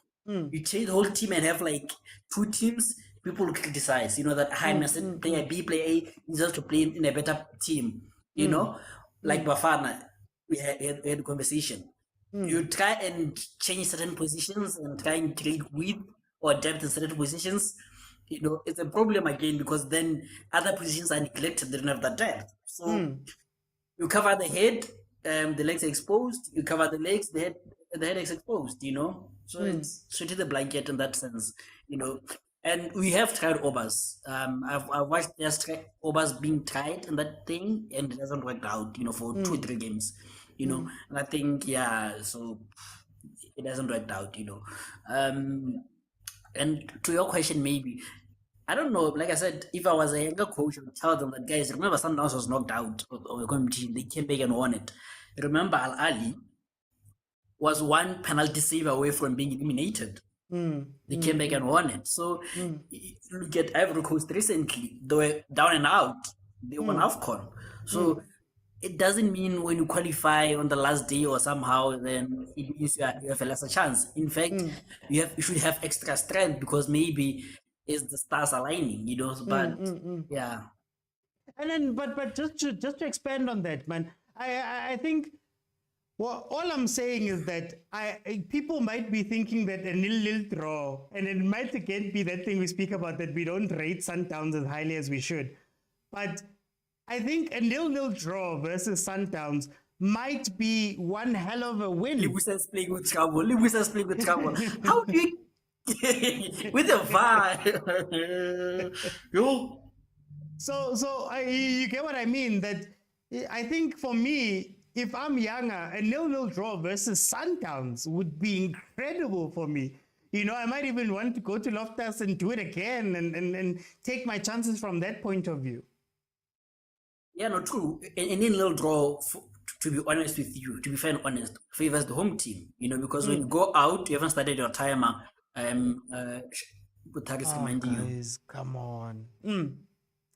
change the whole team and have like two teams. People will criticize, that player B, player A deserves to play in a better team, like Bafana, we had a conversation. You try and change certain positions and try and create width or depth in certain positions, it's a problem again because then other positions are neglected, they don't have that depth. So you cover the head, the legs are exposed, you cover the legs, the head is exposed, So it's shooting the blanket in that sense, And we have tried Obas. I've watched Obas being tried in that thing, and it hasn't worked out, for 2-3 games, And I think, so it hasn't worked out, And to your question, maybe, I don't know, like I said, if I was a younger coach, I would tell them that, guys, remember Sundowns was knocked out of the competition. They came back and won it. Remember, Ahly was one penalty save away from being eliminated. They came back and won it. So look at Ivory Coast recently. They were down and out. They won AFCON. So it doesn't mean when you qualify on the last day or somehow, then it means you have a lesser chance. In fact, you should have extra strength because maybe it's the stars aligning, But yeah. And then, but just to expand on that, man, I think. Well, all I'm saying is that people might be thinking that a 0-0 draw, and it might again be that thing we speak about, that we don't rate Sundowns as highly as we should. But I think a 0-0 draw versus Sundowns might be one hell of a win. Libusa's playing with trouble. How do you with the vibe? Yo. So you get what I mean? That I think for me, if I'm younger, a 0-0 draw versus Sundowns would be incredible for me. I might even want to go to Loftus and do it again and take my chances from that point of view. Yeah, no, true. A 0-0 draw, to be honest with you, to be fair and honest, favors the home team, because when you go out, you haven't started your timer. Reminding you. Come on.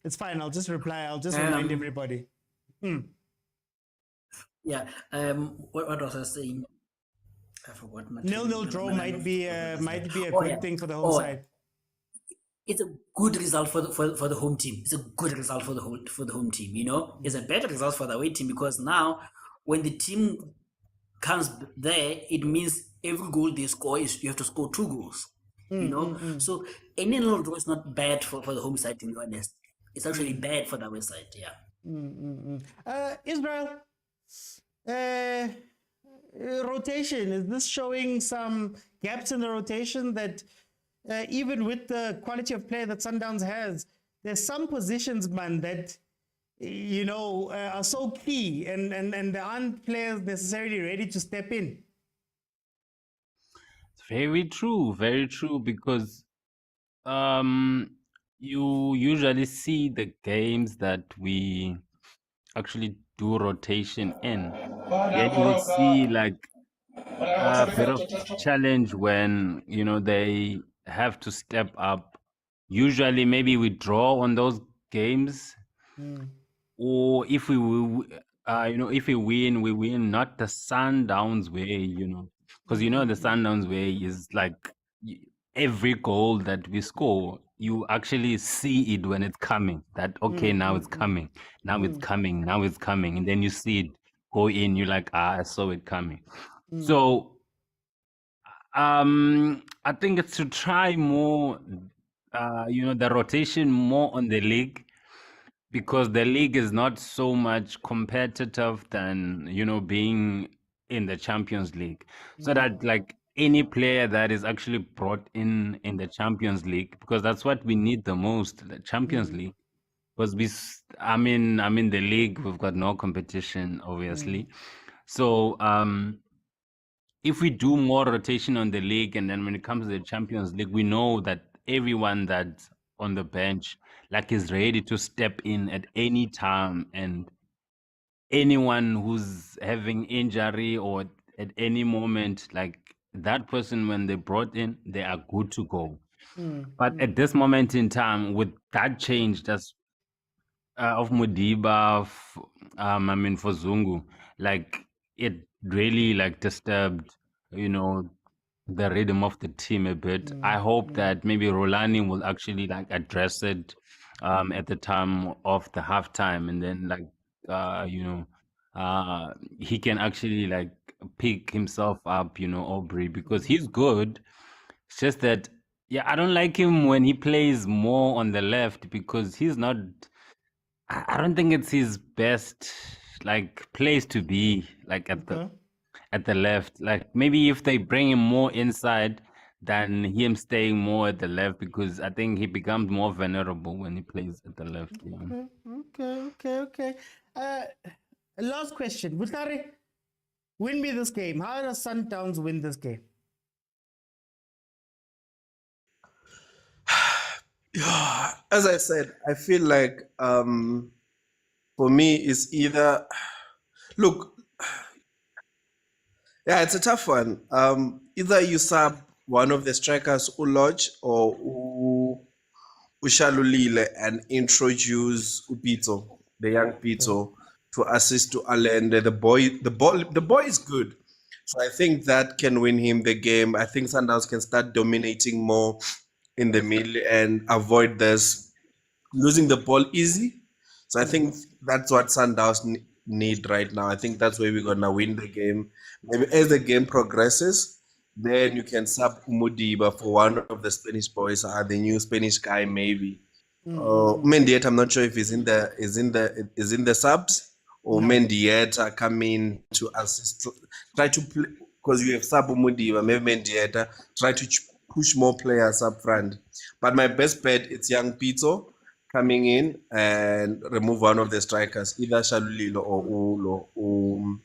It's fine. I'll just reply. I'll just remind everybody. Yeah. What was I saying? I forgot. 0-0 draw might be a good thing for the home side. It's a good result for the home team. It's a good result for the home team. It's a better result for the away team because now when the team comes there, it means every goal they score is you have to score 2 goals. So any 0-0 draw is not bad for the home side. To be honest, it's actually bad for the away side. Yeah. Israel. Rotation, is this showing some gaps in the rotation that even with the quality of play that Sundowns has, there's some positions, man, that are so key and there aren't players necessarily ready to step in? Very true, because you usually see the games that we actually do rotation in. then you would see like a bit of challenge when they have to step up. Usually, maybe we draw on those games, or if if we win not the Sundowns way, because the Sundowns way is like every goal that we score, you actually see it when it's coming. That okay, now it's coming, now it's coming, now it's coming, and then you see it go in. You're like, I saw it coming. So I think it's to try more, the rotation more on the league, because the league is not so much competitive than being in the Champions League. So that like any player that is actually brought in the Champions League, because that's what we need the most, the Champions League. Because I'm in the league, we've got no competition, obviously. So if we do more rotation on the league, and then when it comes to the Champions League, we know that everyone that's on the bench like is ready to step in at any time, and anyone who's having injury or at any moment, like that person, when they brought in, they are good to go. But at this moment in time, with that change that's of Mudiba, for Zungu, like it really like disturbed, the rhythm of the team a bit. I hope that maybe Rulani will actually like address it at the time of the halftime, and then like he can actually like pick himself up, Aubrey, because he's good. It's just that I don't like him when he plays more on the left, because he's not. I don't think it's his best like place to be, like at the left. Like maybe if they bring him more inside than him staying more at the left, because I think he becomes more vulnerable when he plays at the left. Okay. Last question. Butari, win me this game. How does Sundowns win this game? As I said, I feel like for me it's either look, it's a tough one. Either you sub one of the strikers, Ulodge or Ushalulile, and introduce Upito, the young Pitso, to assist to Allen. The boy is good. So I think that can win him the game. I think Sundowns can start dominating more in the middle and avoid this losing the ball easy. So I think that's what Sundowns need right now. I think that's where we're gonna win the game. Maybe as the game progresses, then you can sub Umudiba for one of the Spanish boys, the new Spanish guy maybe. Mendieta, I'm not sure if he's in the subs, or Mendieta come in to assist, try to play, because you have sub Umudiba, maybe Mendieta try to push more players up front. But my best bet, it's young Pitso coming in and remove one of the strikers, either Shalulilo or Ulo.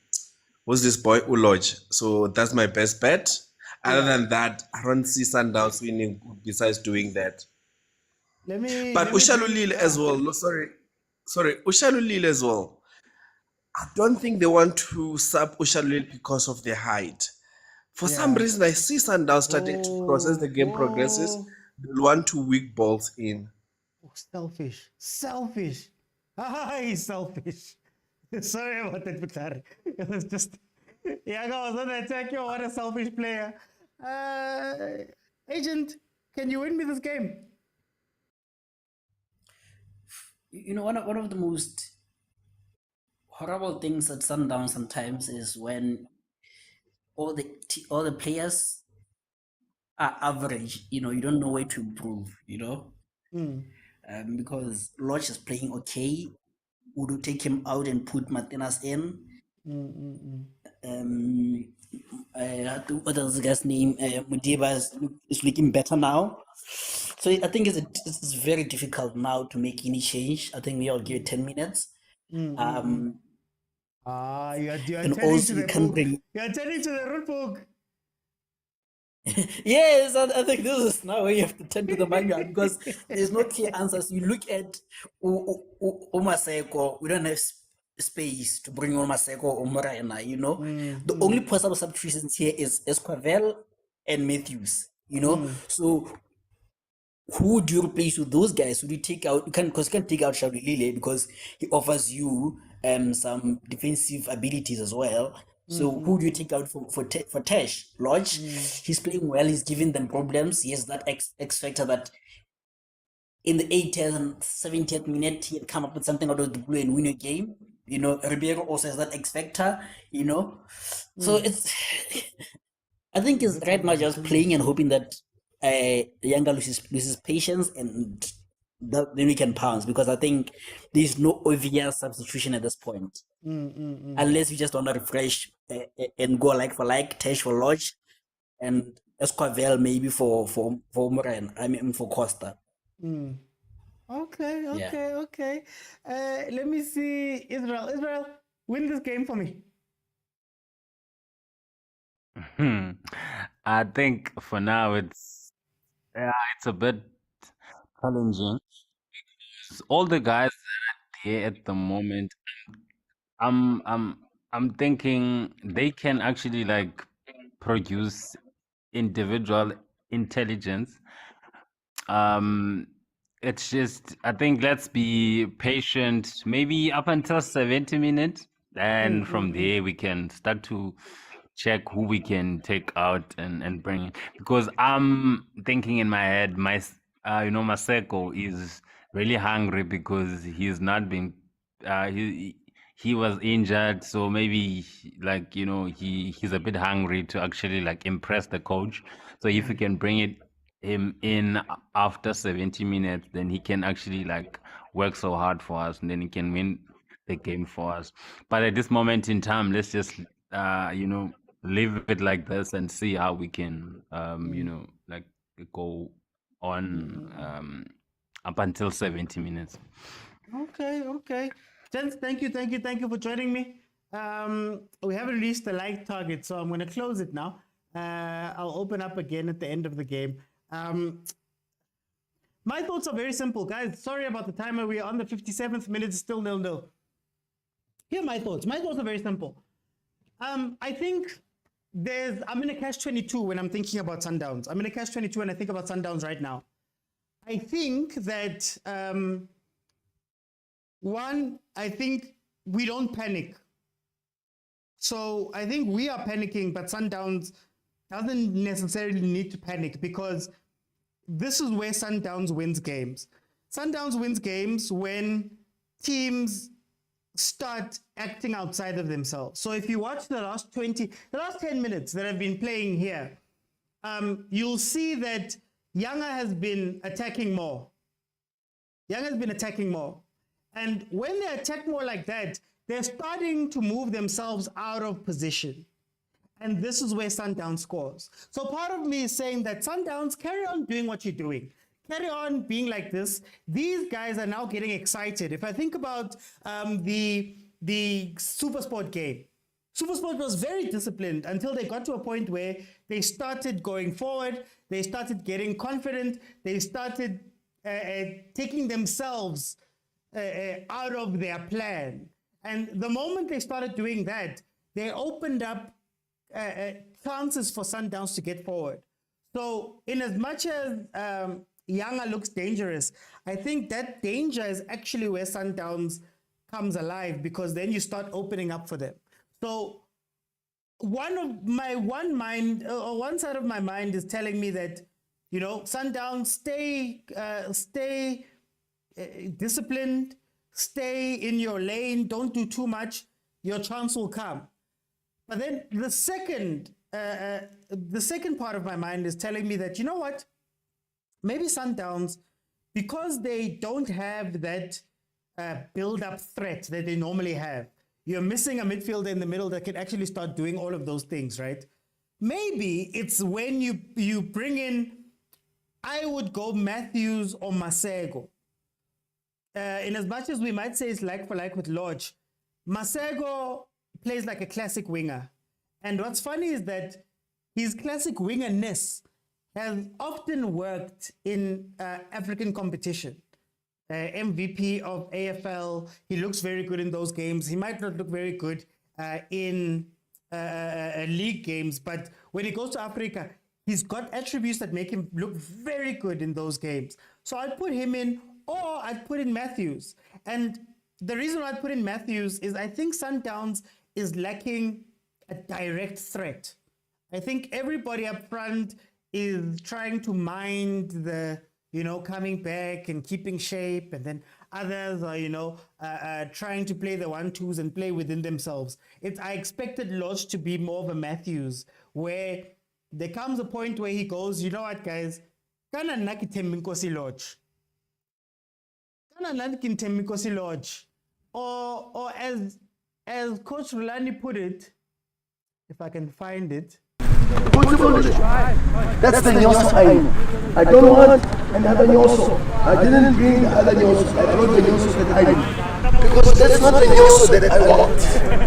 What's this boy? Ulodge. So that's my best bet. Other than that, I don't see Sundowns winning besides doing that. But Ushalulile as well. No, sorry. Ushalulile as well. I don't think they want to sub Ushalulile because of their height. For some reason, I see Sundowns starting to cross as the game progresses. They'll want to weak balls in. Selfish. He's selfish. Sorry about that, Butari. It was just, I was on the attack. What a selfish player. Agent, can you win me this game? One of the most horrible things at Sundown sometimes is when all the players are average. You don't know where to improve. Because Lodge is playing okay. Would you take him out and put Martinez in? What is the guy's name? Mudiba is looking better now. So I think it's very difficult now to make any change. I think we all give it 10 minutes. You're And turning also to you the can't book. bring. You're turning to the rule book. Yes, I think this is now where you have to turn to the manga, because there's no clear answers. You look at Umaseko, we don't have space to bring on Maseko or Morena, you know. The only possible substitutions here is Esquivel and Matthews, you know. So who do you replace with those guys? Would you take out? Because you can take out Shaulilile because he offers you some defensive abilities as well. So who do you take out for Tesh? Lodge, he's playing well. He's giving them problems. He has that X factor that in the 80th and 70th minute he'd come up with something out of the blue and win a game. You know, Ribeiro also has that X factor. You know, so it's. I think it's right now just playing and hoping that Yanga loses patience and then we can pounce, because I think there's no obvious substitution at this point. Unless you just want to refresh and go like for like, Tesh for Lodge and Esquivel maybe for Moran, I mean for Costa. Okay. Let me see. Israel, win this game for me. I think for now it's a bit challenging. All the guys that are here at the moment, I'm thinking they can actually like produce individual intelligence. It's just, I think let's be patient, maybe up until 70 minutes, and from there we can start to check who we can take out and bring in. Because I'm thinking in my head, Maseko is really hungry because he's not been, he was injured, so maybe he's a bit hungry to actually like impress the coach. So if we can bring him in after 70 minutes, then he can actually like work so hard for us, and then he can win the game for us. But at this moment in time, let's just leave it like this and see how we can like go on up until 70 minutes. Okay. Gents, thank you for joining me. We haven't reached the like target, so I'm going to close it now. I'll open up again at the end of the game. My thoughts are very simple, guys. Sorry about the timer. We are on the 57th minute, it's still 0-0. Here are my thoughts. My thoughts are very simple. I think I'm in a catch-22 when I'm thinking about Sundowns. I'm in a catch-22 when I think about Sundowns right now. I think that, I think we don't panic. So I think we are panicking, but Sundowns doesn't necessarily need to panic, because this is where Sundowns wins games. Sundowns wins games when teams start acting outside of themselves. So if you watch the last 10 minutes that I've been playing here, you'll see that Yanga has been attacking more. And when they attack more like that, they're starting to move themselves out of position. And this is where Sundowns scores. So part of me is saying that Sundowns, carry on doing what you're doing. Carry on being like this. These guys are now getting excited. If I think about the Supersport game, Supersport was very disciplined until they got to a point where they started going forward. They started getting confident. They started taking themselves out of their plan. And the moment they started doing that, they opened up chances for Sundowns to get forward. So in as much as Yanga looks dangerous, I think that danger is actually where Sundowns comes alive, because then you start opening up for them. So one side of my mind is telling me that, Sundowns, stay disciplined, stay in your lane, don't do too much, your chance will come. But then the second part of my mind is telling me that, you know what, maybe Sundowns, because they don't have that build-up threat that they normally have, you're missing a midfielder in the middle that can actually start doing all of those things, right? Maybe it's when you bring in, I would go Matthews or Masego. In as much as we might say it's like for like with Lodge, Masego plays like a classic winger. And what's funny is that his classic wingerness has often worked in African competition. MVP of AFL. He looks very good in those games. He might not look very good in league games, but when he goes to Africa, he's got attributes that make him look very good in those games. So I'd put him in, or I'd put in Matthews. And the reason why I'd put in Matthews is I think Sundowns is lacking a direct threat. I think everybody up front is trying to mind the, coming back and keeping shape, and then others are, trying to play the 1-2s and play within themselves. I expected Lodge to be more of a Matthews, where there comes a point where he goes, you know what, guys, kana nakitembi Nkosi Lodge, kana nakitembi Nkosi Lodge, or as Coach Rulani put it, if I can find it. That's the Nyoso I don't want another Nyoso. I didn't bring the other Nyosos. I brought the Nyosos that I need. Because that's not the Nyoso that I want.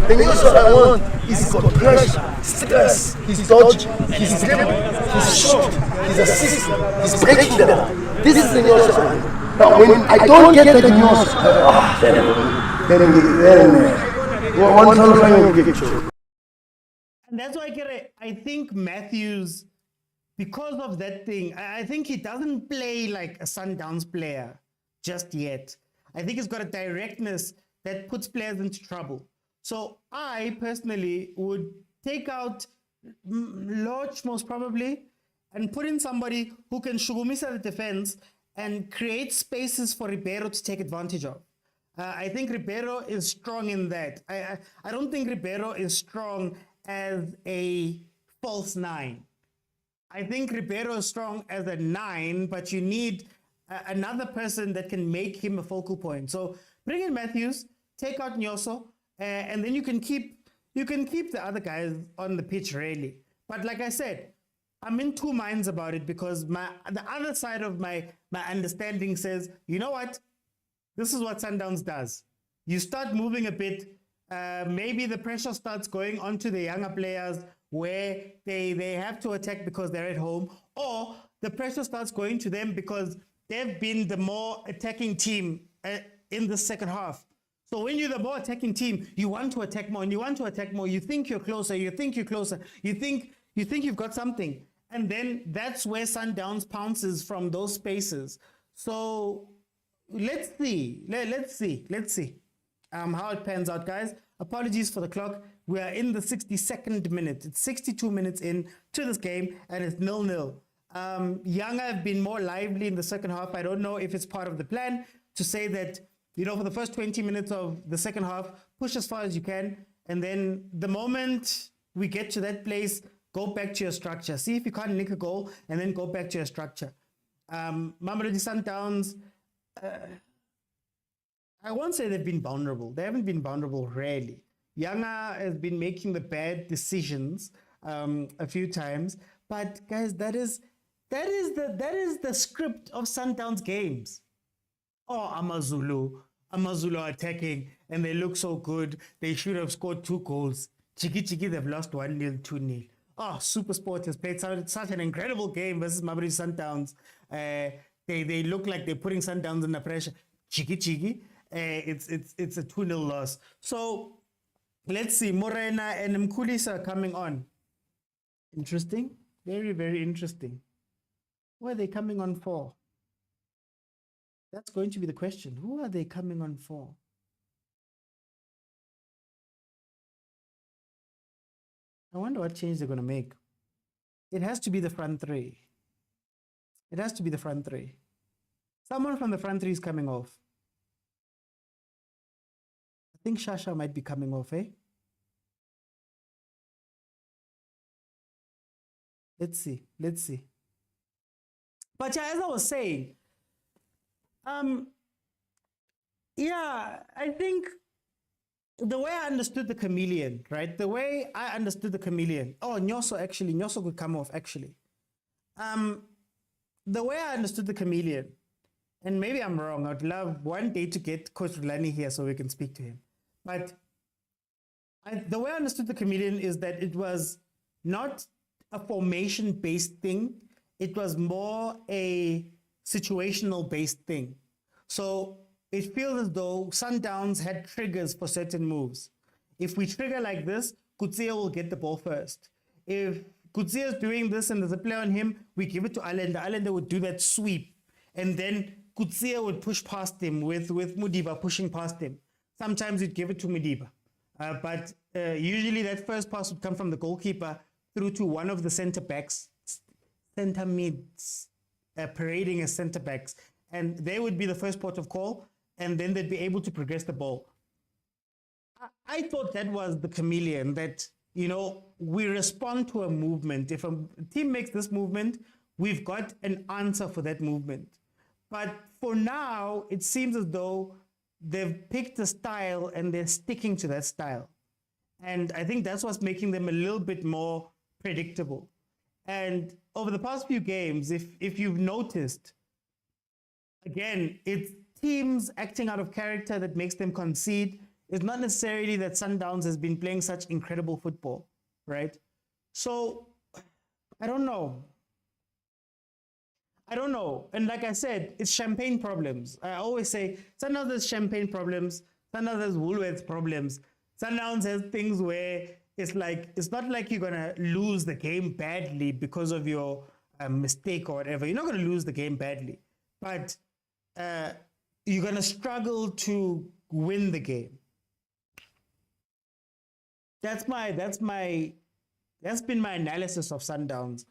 The Nyoso I want is got pressure, stress, he's dodgy, he's dribble, he's short, he's assist, he's breaking the line. This is the Nyoso I want. Now when I don't get the Nyoso, then one time will get you. And that's why I think Matthews, because of that thing, I think he doesn't play like a Sundowns player just yet. I think he's got a directness that puts players into trouble. So I personally would take out Lodge most probably and put in somebody who can shugumisa the defense and create spaces for Ribeiro to take advantage of. I think Ribeiro is strong in that. I don't think Ribeiro is strong as a false 9. I think Ribeiro is strong as a 9, but you need another person that can make him a focal point. So bring in Matthews, take out Nyoso, and then you can keep the other guys on the pitch really. But like I said, I'm in two minds about it, because the other side of my understanding says, you know what? This is what Sundowns does. You start moving a bit. Maybe the pressure starts going onto the younger players where they have to attack because they're at home, or the pressure starts going to them because they've been the more attacking team in the second half. So when you're the more attacking team, you want to attack more, and you want to attack more. You think you're closer, you think you've got something. And then that's where Sundowns pounces from those spaces. So let's see how it pans out, guys. Apologies for the clock. We are in the 62nd minute. It's 62 minutes in to this game, and it's 0-0. Yanga have been more lively in the second half. I don't know if it's part of the plan to say that, for the first 20 minutes of the second half, push as far as you can, and then the moment we get to that place, go back to your structure. See if you can't nick a goal, and then go back to your structure. Mamelodi Sundowns, I won't say they've been vulnerable. They haven't been vulnerable, really. Yanga has been making the bad decisions a few times, but guys, that is the script of Sundowns games. Oh, Amazulu are attacking, and they look so good. They should have scored 2 goals. Chiki, they've lost 1-0, 2-0. Oh, Supersport has played such an incredible game versus Mamelodi Sundowns. They look like they're putting Sundowns under pressure. Chiki. It's a 2-0 loss. So let's see. Morena and Mkulis are coming on. Interesting. Very, very interesting. What are they coming on for? That's going to be the question. Who are they coming on for? I wonder what change they're going to make. It has to be the front three. Someone from the front three is coming off. I think Shasha might be coming off, eh? Let's see. But yeah, as I was saying, I think the way I understood the chameleon, right? The way I understood the chameleon. Oh, Nyoso could come off, actually. The way I understood the chameleon, and maybe I'm wrong, I'd love one day to get Coach Rulani here so we can speak to him. But the way I understood the chameleon is that it was not a formation-based thing. It was more a situational-based thing. So it feels as though Sundowns had triggers for certain moves. If we trigger like this, Kutsia will get the ball first. If Kutsia is doing this and there's a play on him, we give it to Allende. Allende would do that sweep. And then Kutsia would push past him with Mudiba pushing past him. Sometimes we'd give it to Mudiba. But usually that first pass would come from the goalkeeper through to one of the center backs, center mids, parading as center backs. And they would be the first port of call, and then they'd be able to progress the ball. I thought that was the chameleon, that, you know, we respond to a movement. If a team makes this movement, we've got an answer for that movement. But for now, it seems as though they've picked a style and they're sticking to that style. And I think that's what's making them a little bit more predictable. And over the past few games, if you've noticed, again, it's teams acting out of character that makes them concede. It's not necessarily that Sundowns has been playing such incredible football, right? So, I don't know. And like I said, it's champagne problems. I always say, Sundowns has champagne problems. Sundowns has Woolworths problems. Sundowns has things where it's like, it's not like you're going to lose the game badly because of your mistake or whatever. You're not going to lose the game badly. But you're going to struggle to win the game. That's been my analysis of Sundowns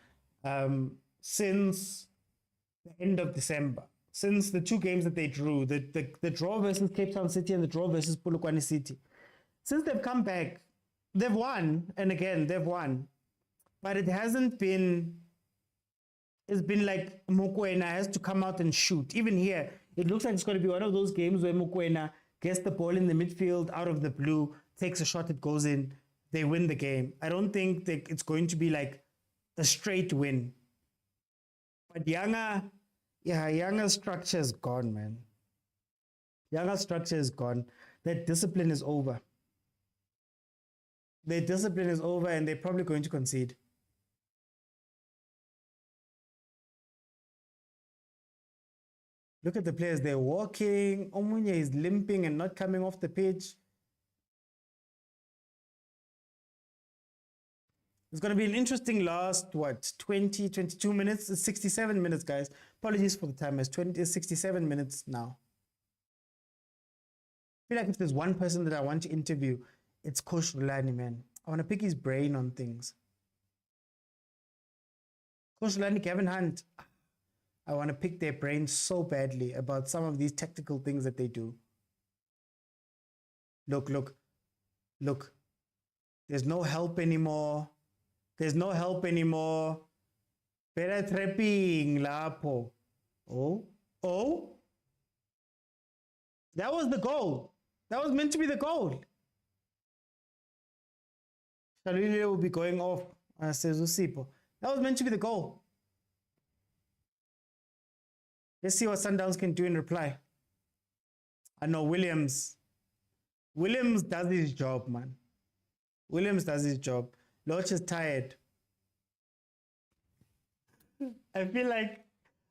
since the end of December, since the two games that they drew, the draw versus Cape Town City and the draw versus Polokwane City. Since they've come back, they've won, and again, they've won. But it hasn't been, it's been like Mokwena has to come out and shoot. Even here, it looks like it's going to be one of those games where Mokwena gets the ball in the midfield out of the blue, takes a shot, it goes in, they win the game. I don't think that it's going to be like a straight win. But Yanga's structure is gone, man. Yanga's structure is gone. That discipline is over. Their discipline is over and they're probably going to concede. Look at the players. They're walking. Omunya is limping and not coming off the pitch. It's going to be an interesting last, 20, 22 minutes? It's 67 minutes, guys. Apologies for the time. It's 67 minutes now. I feel like if there's one person that I want to interview, it's Coach Rulani, man. I want to pick his brain on things. Coach Rulani, Gavin Hunt, I want to pick their brains so badly about some of these tactical things that they do. Look. There's no help anymore. Better trapping, lapo. Oh. That was the goal. That was meant to be the goal. Shalile will be going off, says Usipo. That was meant to be the goal. Let's see what Sundowns can do in reply. I know Williams does his job, man. Williams does his job. Loch is tired. I feel like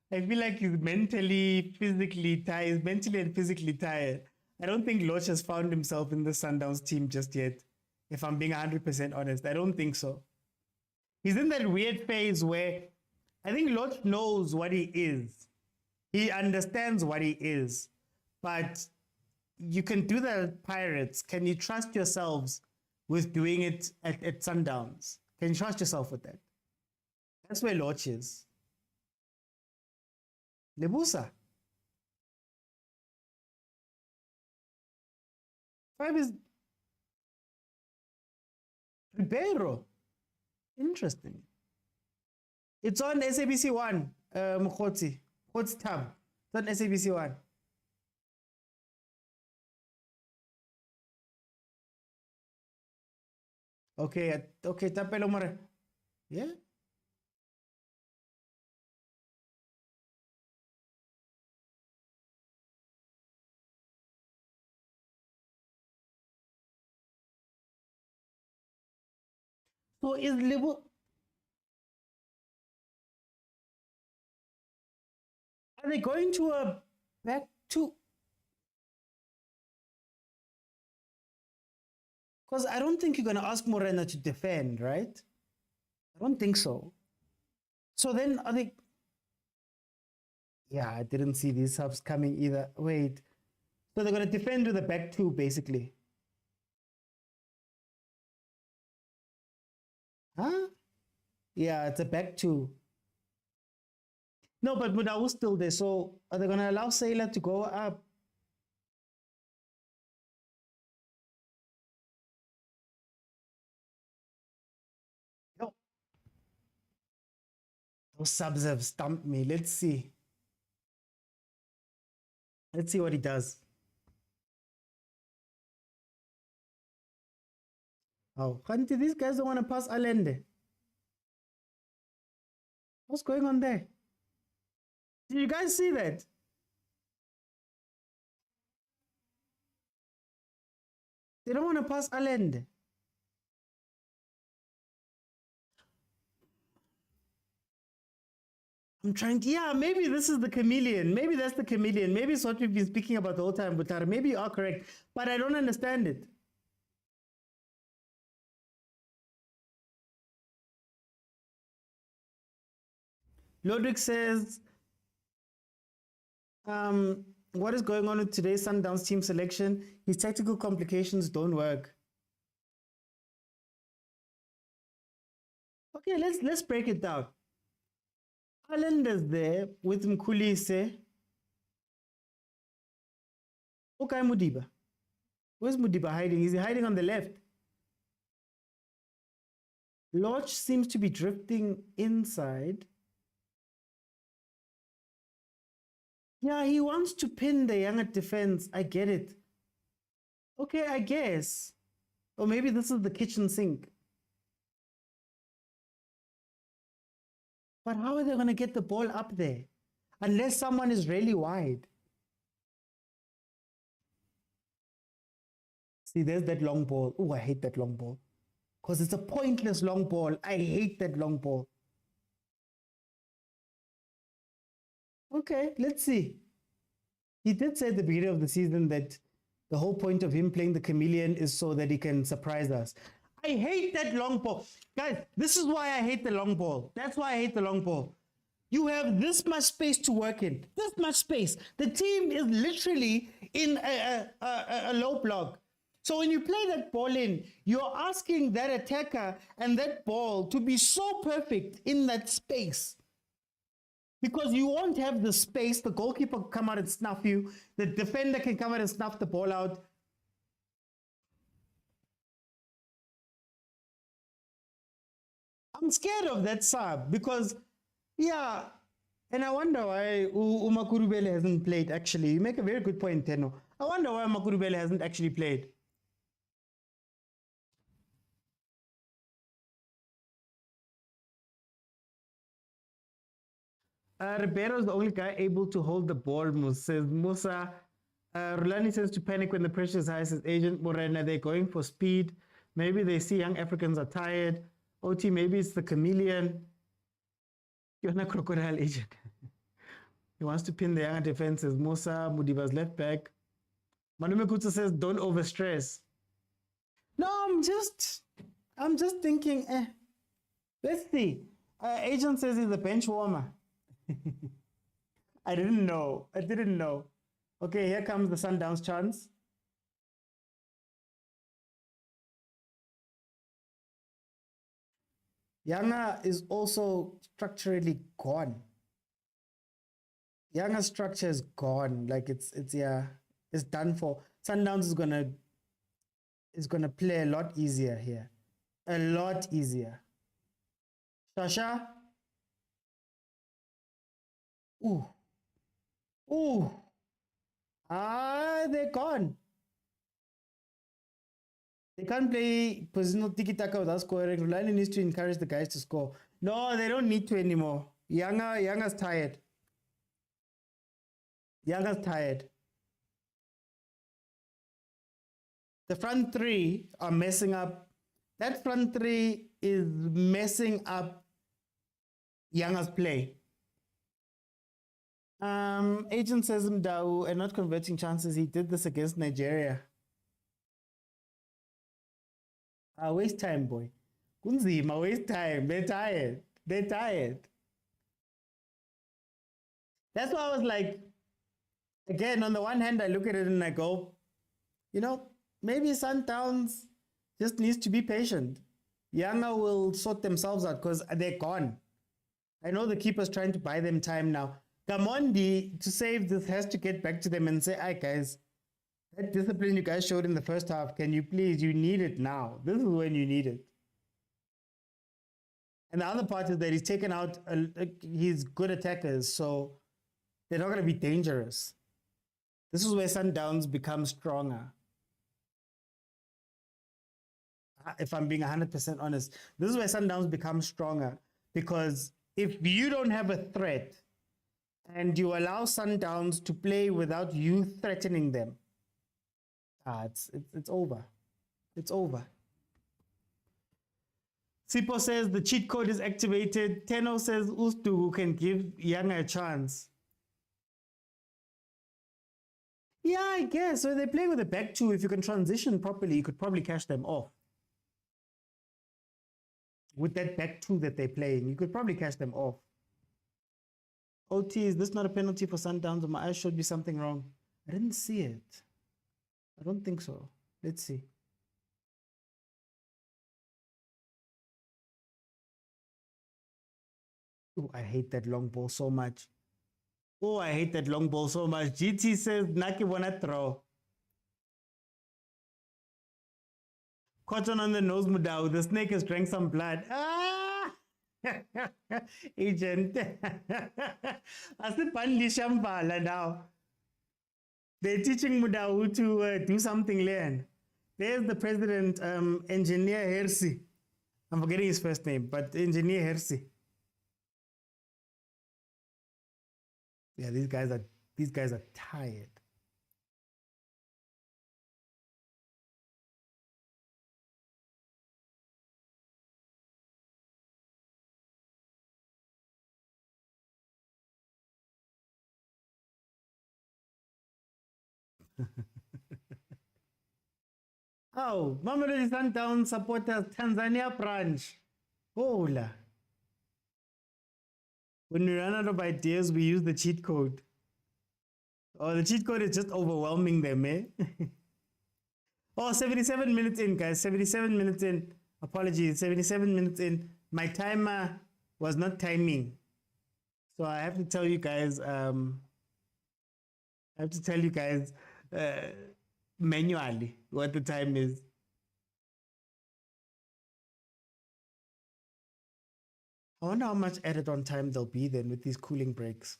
he's mentally, physically tired. He's mentally and physically tired. I don't think Loch has found himself in the Sundowns team just yet. If I'm being 100% honest, I don't think so. He's in that weird phase where I think Loch knows what he is. He understands what he is. But you can do that at Pirates. Can you trust yourselves with doing it at Sundowns? Can you trust yourself with that? That's where Loch is. Lebusa. 5 is Ribeiro. Interesting. It's on SABC 1, Mkhotsi. What's tab? It's on SABC 1. Okay, tapelo more. Yeah. So is Liverpool? Are they going to a back two. Because I don't think you're going to ask Morena to defend, right? I don't think so. So then I think, yeah, I didn't see these subs coming either. Wait. So they're going to defend with the back two, basically. Huh? Yeah, it's a back two. No, but Mudawu's still there. So are they going to allow Sailor to go up? No. Those subs have stumped me. Let's see. Let's see what he does. Oh, Khanti, these guys don't want to pass Allende. What's going on there? Did you guys see that? They don't want to pass Allende. I'm trying to, yeah, maybe this is the chameleon. Maybe that's the chameleon. Maybe it's what we've been speaking about the whole time, Butara. Maybe you are correct, but I don't understand it. Lodrick says, what is going on with today's Sundowns team selection? His technical complications don't work. Okay, let's break it down. Islanders there with Mkhulise. Okay, Mudiba. Where's Mudiba hiding? Is he hiding on the left? Lodge seems to be drifting inside. Yeah, he wants to pin the young at defense. I get it. Okay, I guess. Or maybe this is the kitchen sink. But how are they going to get the ball up there? Unless someone is really wide. See, there's that long ball. Oh, I hate that long ball. Because it's a pointless long ball. I hate that long ball. Okay, let's see. He did say at the beginning of the season that the whole point of him playing the chameleon is so that he can surprise us. I hate that long ball. Guys, this is why I hate the long ball. That's why I hate the long ball. You have this much space to work in. This much space. The team is literally in a low block. So when you play that ball in, you're asking that attacker and that ball to be so perfect in that space. Because you won't have the space. The goalkeeper can come out and snuff you. The defender can come out and snuff the ball out. I'm scared of that sub because, yeah, and I wonder why Umakurubele hasn't played actually. You make a very good point, Teno. I wonder why Umakurubele hasn't actually played. Ribeiro is the only guy able to hold the ball, says Musa. Rulani says to panic when the pressure is high, says Agent Morena. They're going for speed. Maybe they see young Africans are tired. OT, maybe it's the chameleon. You're not crocodile agent. He wants to pin the young defenses. Musa, Mudiba's left back. Manume Kutsu says, don't overstress. No, I'm just thinking, let's see. Agent says he's a bench warmer. I didn't know. Okay, here comes the Sundowns chance. Yanga is also structurally gone. Yanga's structure is gone. Like it's done for. Sundowns is gonna play a lot easier here. A lot easier. Shasha. Ooh. They're gone. They can't play positional tiki-taka without scoring. Rulani needs to encourage the guys to score. No, they don't need to anymore. Yanga's tired. The front three are messing up. That front three is messing up Yanga's play. Agent says Mdau and not converting chances. He did this against Nigeria. Waste time, boy. Kunzima, waste time. They're tired. They're tired. That's why I was like, again, on the one hand, I look at it and I go, you know, maybe Sundowns just needs to be patient. Yanga will sort themselves out because they're gone. I know the keeper's trying to buy them time now. Gamondi, to save this, has to get back to them and say, "Hi guys, that discipline you guys showed in the first half, can you please, you need it now. This is when you need it." And the other part is that he's taken out his good attackers, so they're not going to be dangerous. This is where Sundowns become stronger. If I'm being 100% honest, this is where Sundowns become stronger, because if you don't have a threat and you allow Sundowns to play without you threatening them, it's over. It's over. Sipo says the cheat code is activated. Teno says Ustu can give Yanga a chance. Yeah, I guess. So they play with a back two. If you can transition properly, you could probably catch them off. With that back two that they're playing, you could probably catch them off. OT, is this not a penalty for Sundowns? Or my eyes showed me something wrong. I didn't see it. I don't think so. Let's see. Oh, I hate that long ball so much. Oh, I hate that long ball so much. GT says, Naki wanna throw. Cotton on the nose, Mudau. The snake has drank some blood. Ah! Agent. I said, Panli Shambhala now. They're teaching Mudau to do something, Leon. There's the president, Engineer Hersi. I'm forgetting his first name, but Engineer Hersi. Yeah, these guys are tired. Oh, Mamelodi Sundowns supporters, Tanzania branch. Hola. When we run out of ideas, we use the cheat code. Oh, the cheat code is just overwhelming them, eh? Oh, 77 minutes in, guys. 77 minutes in. Apologies. 77 minutes in. My timer was not timing. So I have to tell you guys, manually what the time is. I wonder how much added on time there'll be then with these cooling breaks.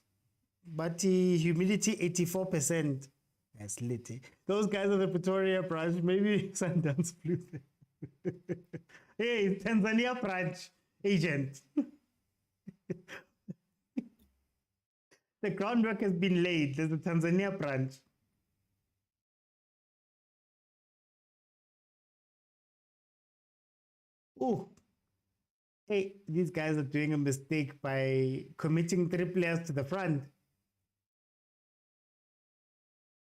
But humidity 84%. That's lit. Those guys at the Pretoria branch, maybe Sundowns flew there. Hey, Tanzania branch agent. The groundwork has been laid. There's a Tanzania branch. Oh, hey, these guys are doing a mistake by committing 3 players to the front.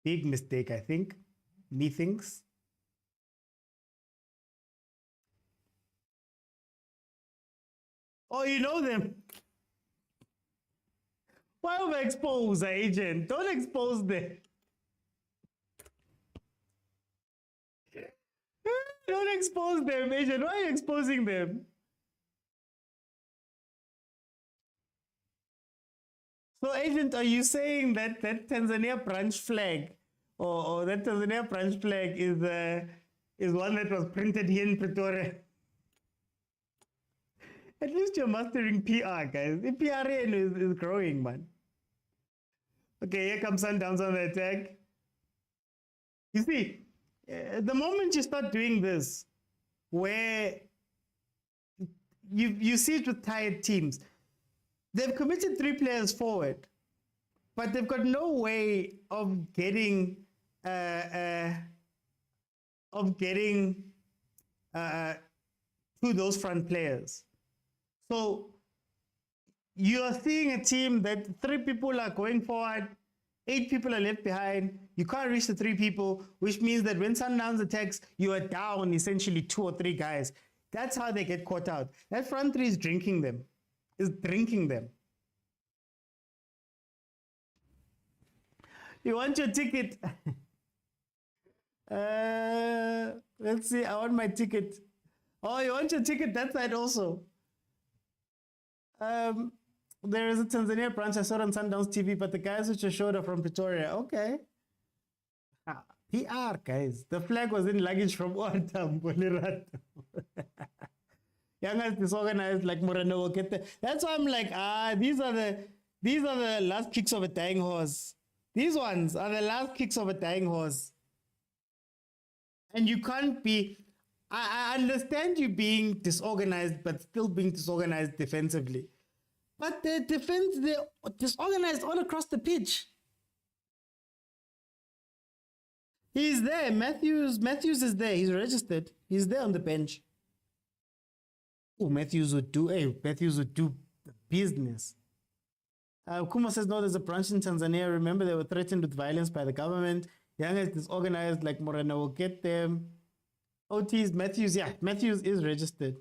Big mistake, I think. Methinks. Oh, you know them. Why overexpose, agent? Don't expose them. Don't expose them, agent. Why are you exposing them? So, agent, are you saying that that Tanzania branch flag, or that Tanzania branch flag is one that was printed here in Pretoria? At least you're mastering PR, guys. The PRN is growing, man. Okay, here comes Sundowns on the attack. You see, the moment you start doing this, where you see it with tired teams, they've committed 3 players forward, but they've got no way of getting to those front players. So you're seeing a team that 3 people are going forward, 8 people are left behind. You can't reach the 3 people, which means that when Sundowns attacks, you are down essentially 2 or 3 guys. That's how they get caught out. That front 3 is drinking them. You want your ticket? Let's see. I want my ticket. Oh, you want your ticket that side also? There is a Tanzania branch. I saw it on Sundowns TV, but the guys which are showed are from Pretoria. Okay. PR, guys. The flag was in luggage from Otam, Bolirato. Young guys disorganized like Moreno. That's why I'm like, these are the last kicks of a dying horse. These ones are the last kicks of a dying horse. And you can't be, I understand you being disorganized, but still being disorganized defensively. But the defense, they're disorganized all across the pitch. He's there. Matthews is there. He's registered. He's there on the bench. Oh, Matthews would do business. Kuma says, no, there's a branch in Tanzania. Remember, they were threatened with violence by the government. Young is disorganized, like Moreno will get them. OT's Matthews, yeah, Matthews is registered.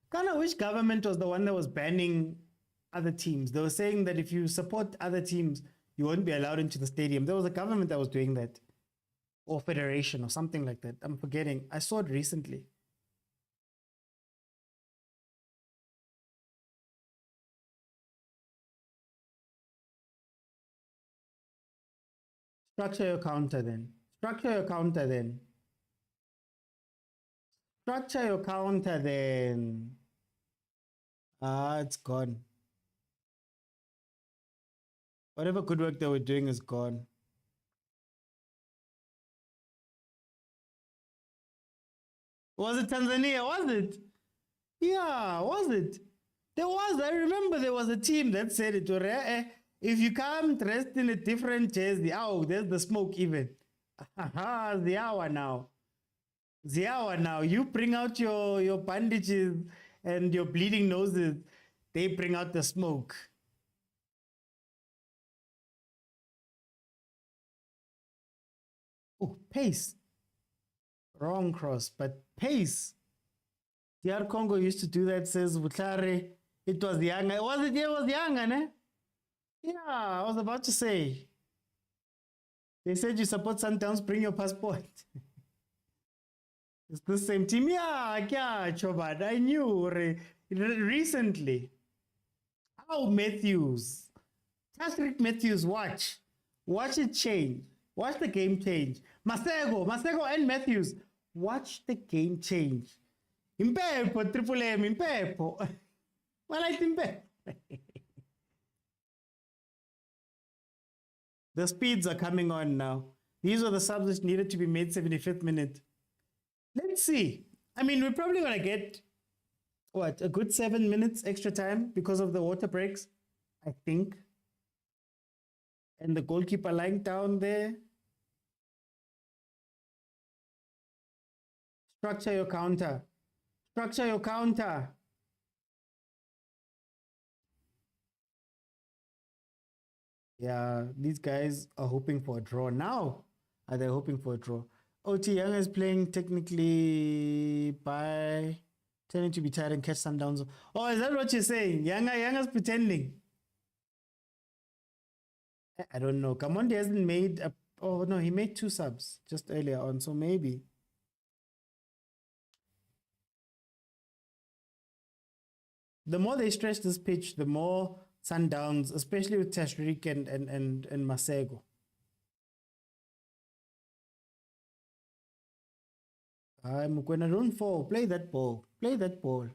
Kind of wish government was the one that was banning other teams. They were saying that if you support other teams, you won't be allowed into the stadium. There was a government that was doing that. Or federation or something like that. I'm forgetting. I saw it recently. Structure your counter then. Structure your counter then. Structure your counter then. It's gone. Whatever good work they were doing is gone. Was it Tanzania? Was it? Yeah, was it? There was. I remember there was a team that said it. If you come dressed in a different jersey, oh, there's the smoke even. The hour now. The hour now. You bring out your bandages and your bleeding noses. They bring out the smoke. Oh, pace. Wrong cross, but pace. DR Congo used to do that, says Butlare. It was Yanga. Was it? Yeah, it was Yanga, ne? Yeah, I was about to say. They said you support Sundowns, bring your passport. It's the same team. Yeah, Chobat. I knew recently. Oh, Matthews. Patrice Matthews, watch. Watch it change. Watch the game change. Masego and Matthews. Watch the game change. Impepo, Triple M, Impepo. Well, I think the speeds are coming on now. These are the subs which needed to be made 75th minute. Let's see. I mean, we're probably going to get, a good 7 minutes extra time because of the water breaks, I think. And the goalkeeper lying down there. Structure your counter. Structure your counter. Yeah, these guys are hoping for a draw now. Are they hoping for a draw? OT Young is playing technically by tending to be tired and catch Sundowns. Oh, is that what you're saying? Younger's pretending. I don't know. Kamondi hasn't made a... Oh, no, he made 2 subs just earlier on, so maybe. The more they stretch this pitch, the more Sundowns, especially with Tashreeq and Masego. Mokwena, don't fall. Play that ball. Play that ball.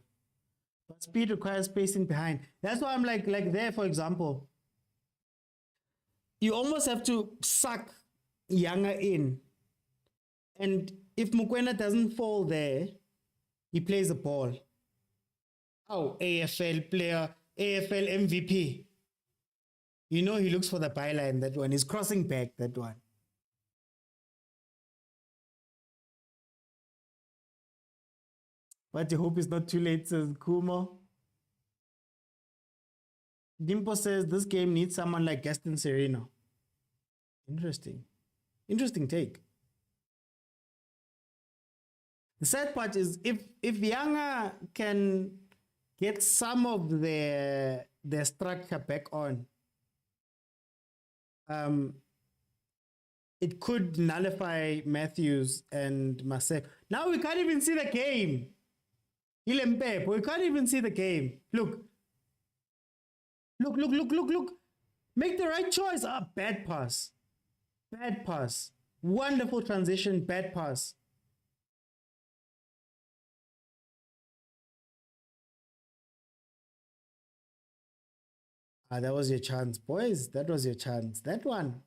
But speed requires spacing behind. That's why I'm like there, for example. You almost have to suck Younger in. And if Mokwena doesn't fall there, he plays the ball. Oh, AFL player, AFL MVP. You know he looks for the byline, that one. He's crossing back, that one. But I hope it's not too late, says Kumo. Dimpo says this game needs someone like Gaston Sereno. Interesting. Interesting take. The sad part is if Yanga can get some of their structure back on, it could nullify Matthews and Motsepe. Now we can't even see the game. Ilempep, we can't even see the game. Look. Make the right choice. Ah, bad pass. Bad pass. Wonderful transition, bad pass. Ah, that was your chance, boys. That was your chance. That one.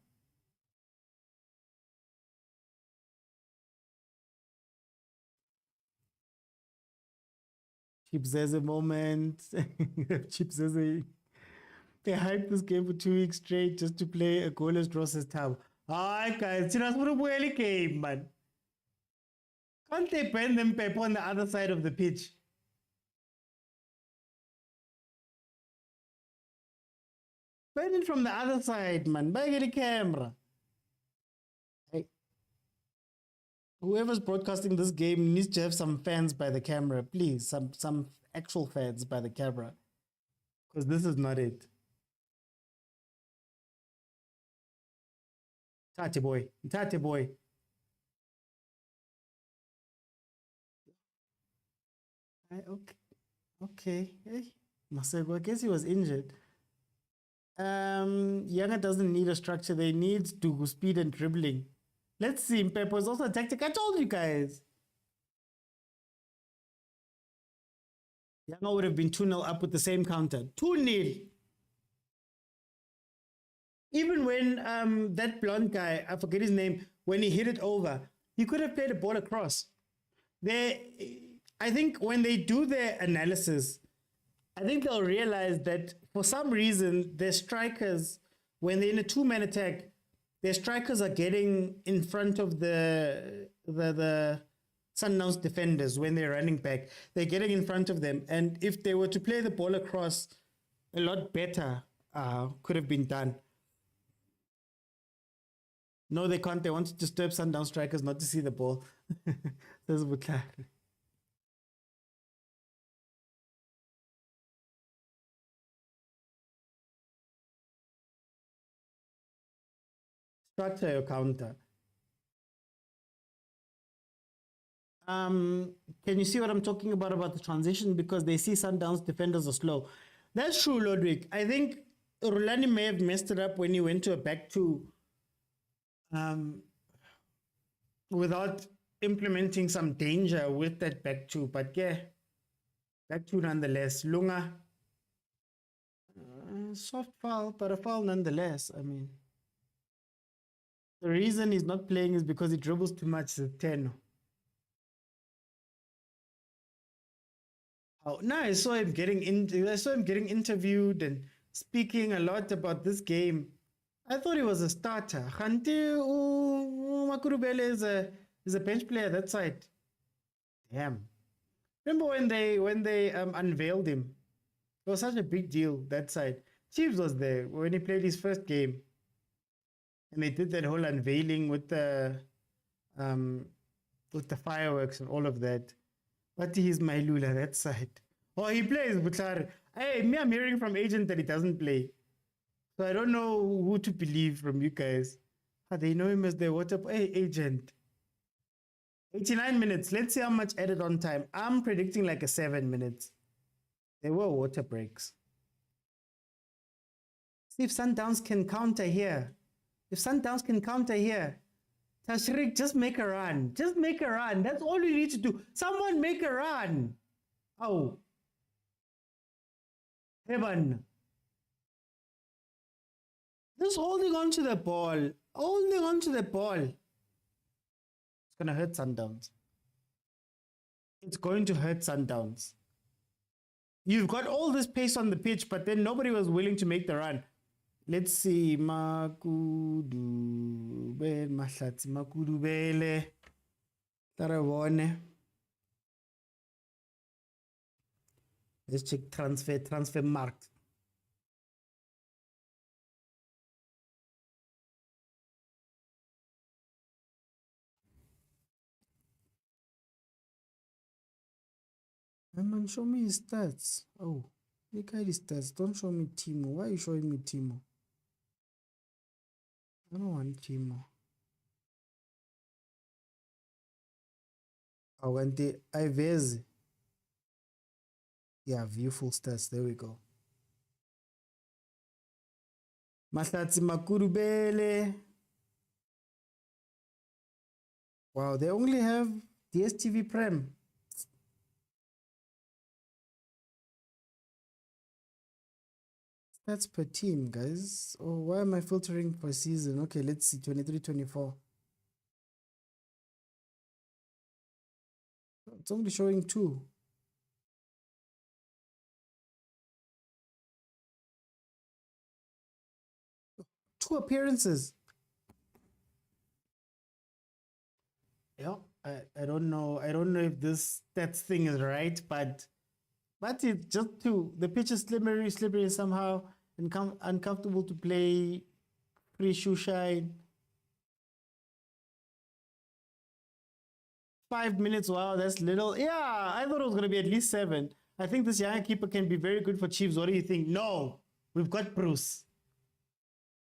Chips has a moment. Chips has a... They hyped this game for 2 weeks straight just to play a goalless draw says Tab. Alright guys, it's not a game, man. Can't they ban them Pep on the other side of the pitch? Ban it from the other side, man. Buy a camera. Hey. Whoever's broadcasting this game needs to have some fans by the camera, please. Some actual fans by the camera. Because this is not it. Tate boy. Okay. Hey, Masego, I guess he was injured. Yanga doesn't need a structure. They need to speed and dribbling. Let's see. Mpepo is also a tactic. I told you guys. Yanga would have been 2-0 up with the same counter. 2-0. Even when that blonde guy, I forget his name, when he hit it over, he could have played a ball across. I think when they do their analysis, I think they'll realize that for some reason, their strikers, when they're in a two-man attack, their strikers are getting in front of the Sundowns defenders when they're running back. They're getting in front of them. And if they were to play the ball across, a lot better could have been done. No, they can't. They want to disturb Sundown strikers not to see the ball. Says Butlar. Structure your counter. Can you see what I'm talking about the transition? Because they see Sundowns defenders are slow. That's true, Lodwick. I think Rulani may have messed it up when he went to a back two without implementing some danger with that back two. But yeah, back two nonetheless. Lunga, soft foul, but a foul nonetheless. I mean, the reason he's not playing is because he dribbles too much. 10. Oh, no, I saw him getting interviewed and speaking a lot about this game. I thought he was a starter. Khante Makurubele is a bench player that side. Damn. Remember when they unveiled him? It was such a big deal that side. Chiefs was there when he played his first game. And they did that whole unveiling with the fireworks and all of that. But he's Mailula, that side. Oh, he plays, Butlar. Hey, me, I'm hearing from agent that he doesn't play. So I don't know who to believe from you guys. They know him as their water. Hey, agent. 89 minutes. Let's see how much added on time. I'm predicting like a 7 minutes. There were water breaks. See if Sundowns can counter here. Tashrik, just make a run. Just make a run. That's all you need to do. Someone make a run. Oh. Heaven. Just holding on to the ball. Holding on to the ball. It's going to hurt Sundowns. It's going to hurt Sundowns. You've got all this pace on the pitch, but then nobody was willing to make the run. Let's see. Makudubele. Tarawone. Let's check transfer market. Man, show me his stats. Oh, look at his stats. Don't show me Timo. Why are you showing me Timo? I don't want Timo. I want the Ivez. Yeah, view full stats. There we go. Mahlatsi Makurubele. Wow, they only have DStv Prem. That's per team, guys. Oh, why am I filtering per season? Okay, let's see. 23-24. It's only showing 2. Two appearances. Yeah, I don't know. I don't know if this stats thing is right, but it's just two. The pitch is slippery somehow, and uncomfortable to play. Free shoe shine. 5 minutes. Wow, that's little. Yeah, I thought it was gonna be at least 7. I think this young keeper can be very good for Chiefs. What do you think? No, we've got Bruce.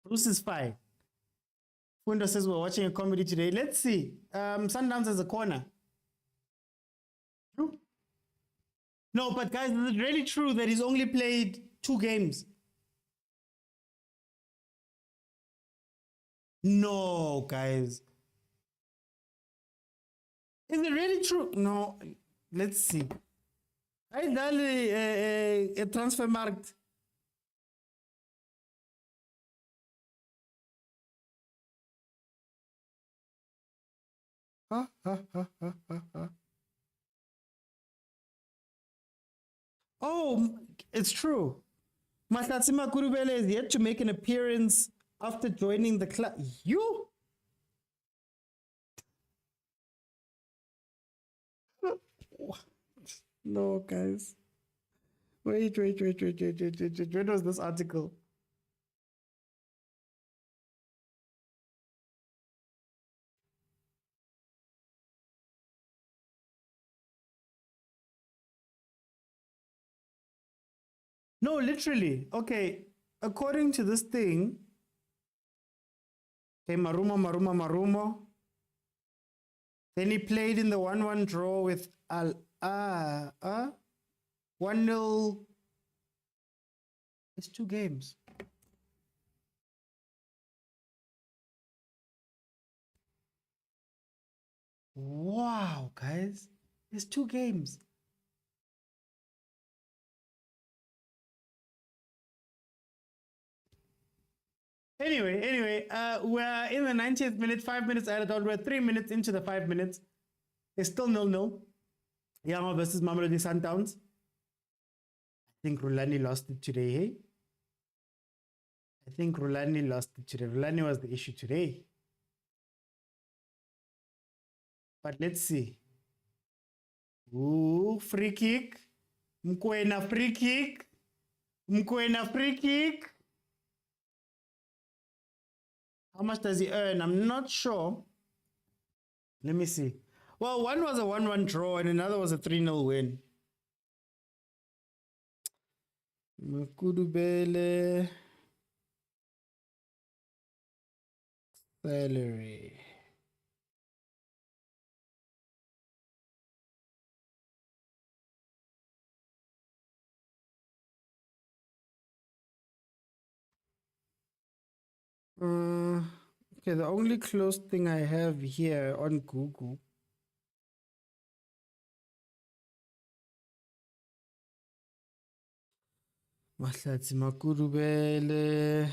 Bruce is fine. Fundo says we're watching a comedy today. Let's see. Sundowns as a corner. True. No, but guys, is it really true that he's only played 2 games? No, guys. Is it really true? No. Let's see. I done a transfer market. Oh, it's true. Mahlatsima Kurubele is yet to make an appearance after joining the club. You? No, guys. Wait. When was this article? No, literally. Okay, according to this thing, okay, Marumo. Then he played in the 1-1 draw with 1-0. It's 2 games. Wow, guys. It's 2 games. Anyway, we're in the 90th minute, 5 minutes added on. We're 3 minutes into the 5 minutes. It's still 0-0. Yama versus Mamelodi Sundowns. I think Rulani lost it today, hey? I think Rulani lost it today. Rulani was the issue today. But let's see. Ooh, free kick. Mokwena free kick. Mokwena free kick. How much does he earn? I'm not sure. Let me see. Well, one was a 1-1 draw and another was a 3-0 win. Makudubele. Salary. Okay, the only close thing I have here on Google. Mahlatsi Makurubele.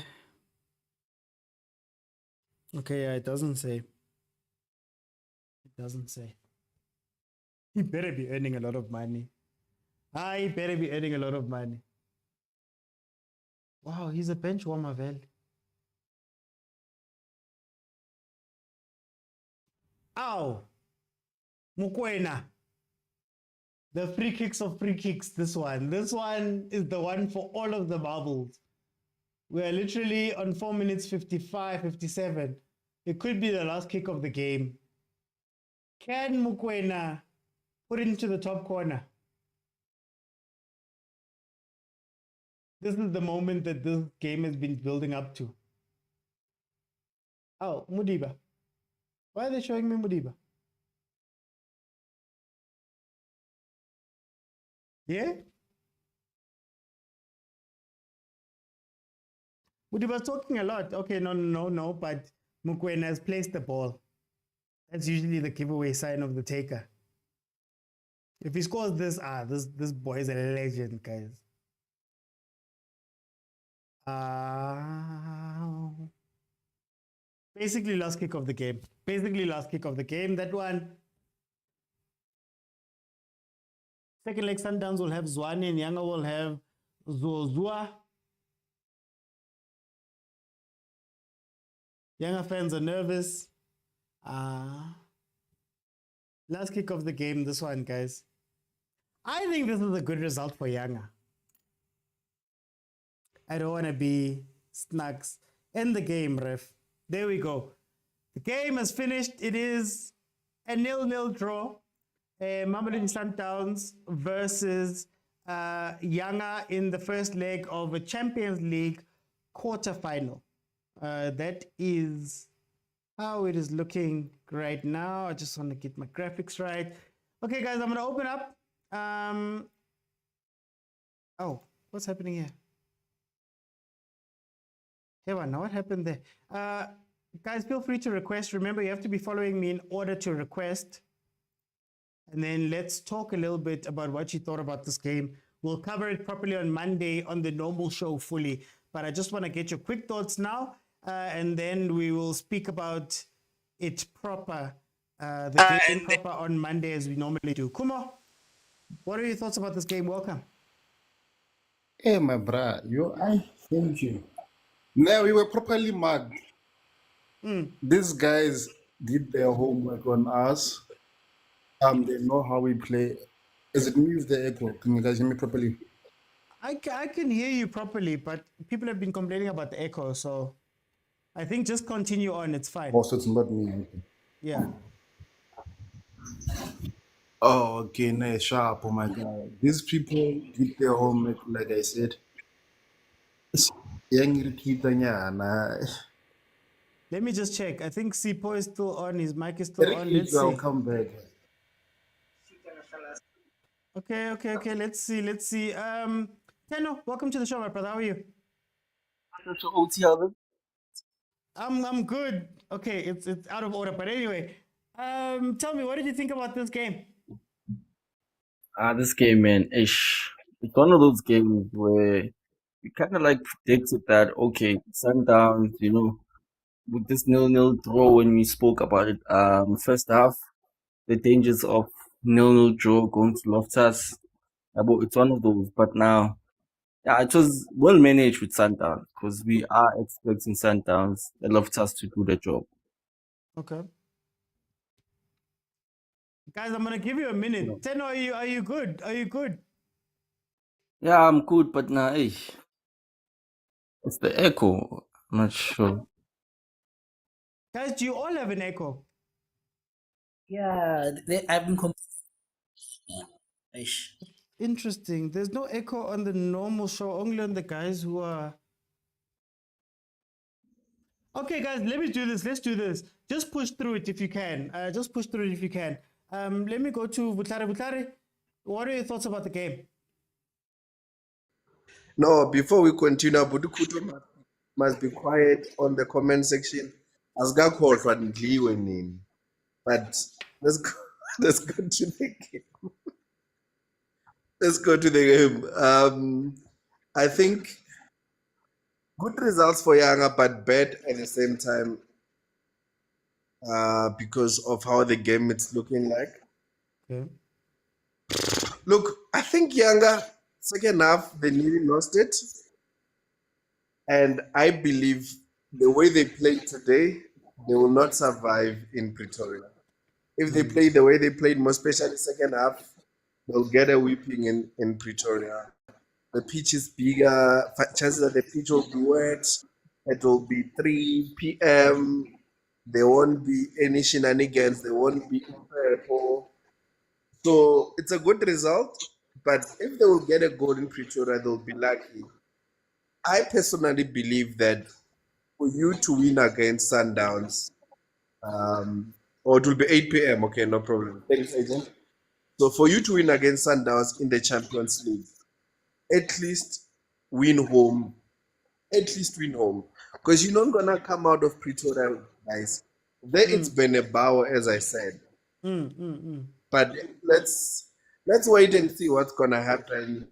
Okay, yeah, it doesn't say. It doesn't say. He better be earning a lot of money. He better be earning a lot of money. Wow, he's a bench warmer, Vel. Ow! Mokwena. The free kicks of free kicks, this one. This one is the one for all of the marbles. We are literally on 4 minutes 55, 57. It could be the last kick of the game. Can Mokwena put it into the top corner? This is the moment that this game has been building up to. Oh, Mudiba. Why are they showing me Mudiba? Yeah? Mudiba's talking a lot. Okay, no, but Mokwena has placed the ball. That's usually the giveaway sign of the taker. If he scores this, this boy is a legend, guys. Basically last kick of the game. That one. Second leg, Sundowns will have Tshwane and Yanga will have Zozua. Yanga fans are nervous. Last kick of the game, this one, guys. I think this is a good result for Yanga. I don't want to be snacks. End the game, ref. There we go. The game has finished. It is a 0-0 draw. Mamelodi Sundowns versus Yanga in the first leg of a Champions League quarterfinal. That is how it is looking right now. I just want to get my graphics right. Okay, guys, I'm going to open up. Oh, what's happening here? Hey, now what happened there? Guys, feel free to request. Remember, you have to be following me in order to request. And then let's talk a little bit about what you thought about this game. We'll cover it properly on Monday on the normal show fully. But I just want to get your quick thoughts now. And then we will speak about it proper, the game proper on Monday as we normally do. Kumo, what are your thoughts about this game? Welcome. Hey, my brother, thank you. Now we were properly mugged. These guys did their homework on us. They know how we play. Is it me with the echo? Can you guys hear me properly? I can hear you properly, but people have been complaining about the echo, so I think just continue on. It's fine. Also, it's not me. Yeah. Oh, okay, nice, sharp. Oh my God. These people did their homework, like I said. Let me just check. I think Sipo is still on. His mic is still on. Let's I'll see. come back. Okay. Let's see. Teno, welcome to the show, my brother. How are you? I'm good. Okay, it's out of order, but anyway, tell me, what did you think about this game? This game, man, it's one of those games where you kind of like predicted that, okay, Sundowns, with this 0-0 draw when we spoke about it, first half, the dangers of 0-0 draw going to Loftus. It's one of those, but now, yeah, it was well managed with Sundowns because we are expecting Sundowns, the Loftus to do the job. Okay. Guys, I'm gonna give you a minute. Teno, are you good? Are you good? Yeah, I'm good, but now, it's the echo. I'm not sure. Guys, do you all have an echo? Yeah, I've been Interesting. There's no echo on the normal show, only on the guys who are... Okay, guys, let me do this. Let's do this. Just push through it if you can. Let me go to Vutlare. Vutlare, what are your thoughts about the game? No, before we continue, Budukuto must be quiet on the comment section. As God called for Ndliwe. But let's go to the game. Let's go to the game. I think good results for Yanga, but bad at the same time because of how the game is looking like. Okay. Look, I think Yanga, second half, they nearly lost it. And I believe the way they played today, they will not survive in Pretoria. If they play the way they played, more especially second half, they'll get a whipping in Pretoria. The pitch is bigger. Chances that the pitch will be wet. It will be 3 p.m. There won't be any shenanigans. There won't be purple. So it's a good result. But if they will get a goal in Pretoria, they'll be lucky. I personally believe that for you to win against Sundowns, or it will be 8 p.m. Okay, no problem. Thanks, agent. So for you to win against Sundowns in the Champions League, at least win home. At least win home. Because you're not gonna come out of Pretoria, guys. There it's been a bow, as I said. But let's wait and see what's gonna happen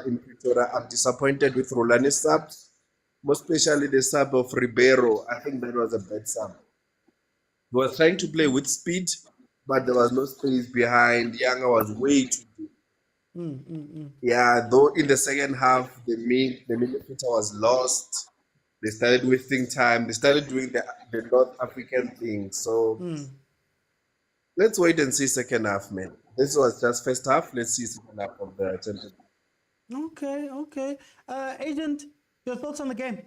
in Pretoria. I'm disappointed with Rulani's subs, most especially the sub of Ribeiro. I think that was a bad sub. He was trying to play with speed, but there was no space behind. Younger was way too deep. Yeah, though in the second half, the midfielder was lost. They started wasting time. They started doing the North African thing. So let's wait and see second half, man. This was just first half. Let's see second half of the Champions League. Okay. Agent, your thoughts on the game?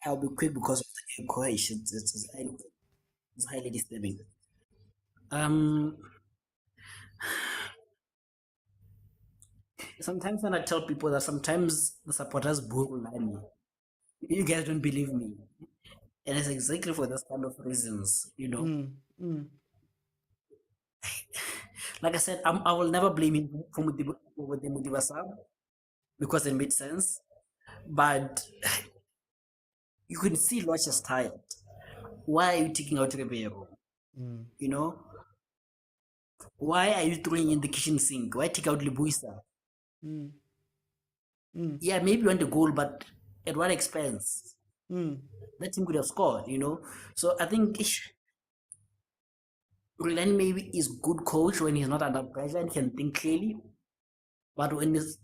I'll be quick because of the equation. It's highly disturbing. Sometimes when I tell people that sometimes the supporters boo Rulani, you guys don't believe me. And it's exactly for this kind of reasons, you know. Like I said, I will never blame him for the Mudiba sub because it made sense. But you can see Lodge is tired. Why are you taking out Ribeiro? You know? Why are you throwing in the kitchen sink? Why take out Libuisa? Yeah, maybe you want a goal, but at what expense? That team could have scored, you know? So I think Rulani maybe is good coach when he's not under pressure and can think clearly. But when he's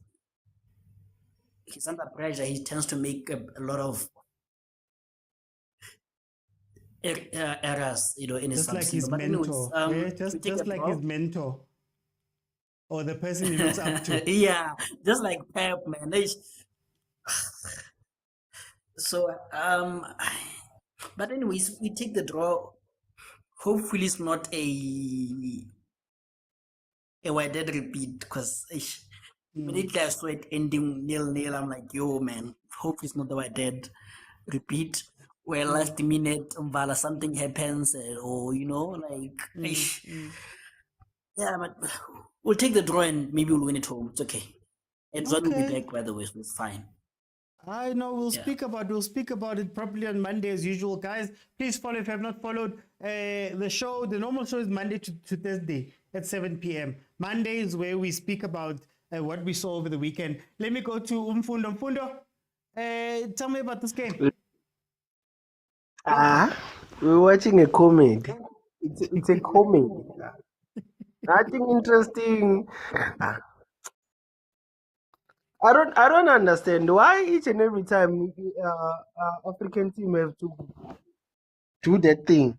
under pressure, he tends to make a lot of errors, you know, in his just like his but mentor. anyways, Just like his mentor. Or the person he looks up to. Yeah, just like Pep, man. So, but anyways, we take the draw. Hopefully, it's not a dead repeat because immediately I saw it ending 0-0. I'm like, yo, man. Hopefully, it's not the dead repeat where last minute something happens, or you know, like, yeah, but we'll take the draw and maybe we'll win it home. It's okay. And John will be back, by the way, so it's fine. I know we'll speak about it properly on Monday as usual, guys. Please follow if you have not followed the show. The normal show is Monday to Thursday at 7 p.m. Monday is where we speak about what we saw over the weekend. Let me go to Umfundo. Umfundo, tell me about this game. We're watching a comedy. It's a comedy. Nothing interesting. I don't understand why each and every time African team have to do that thing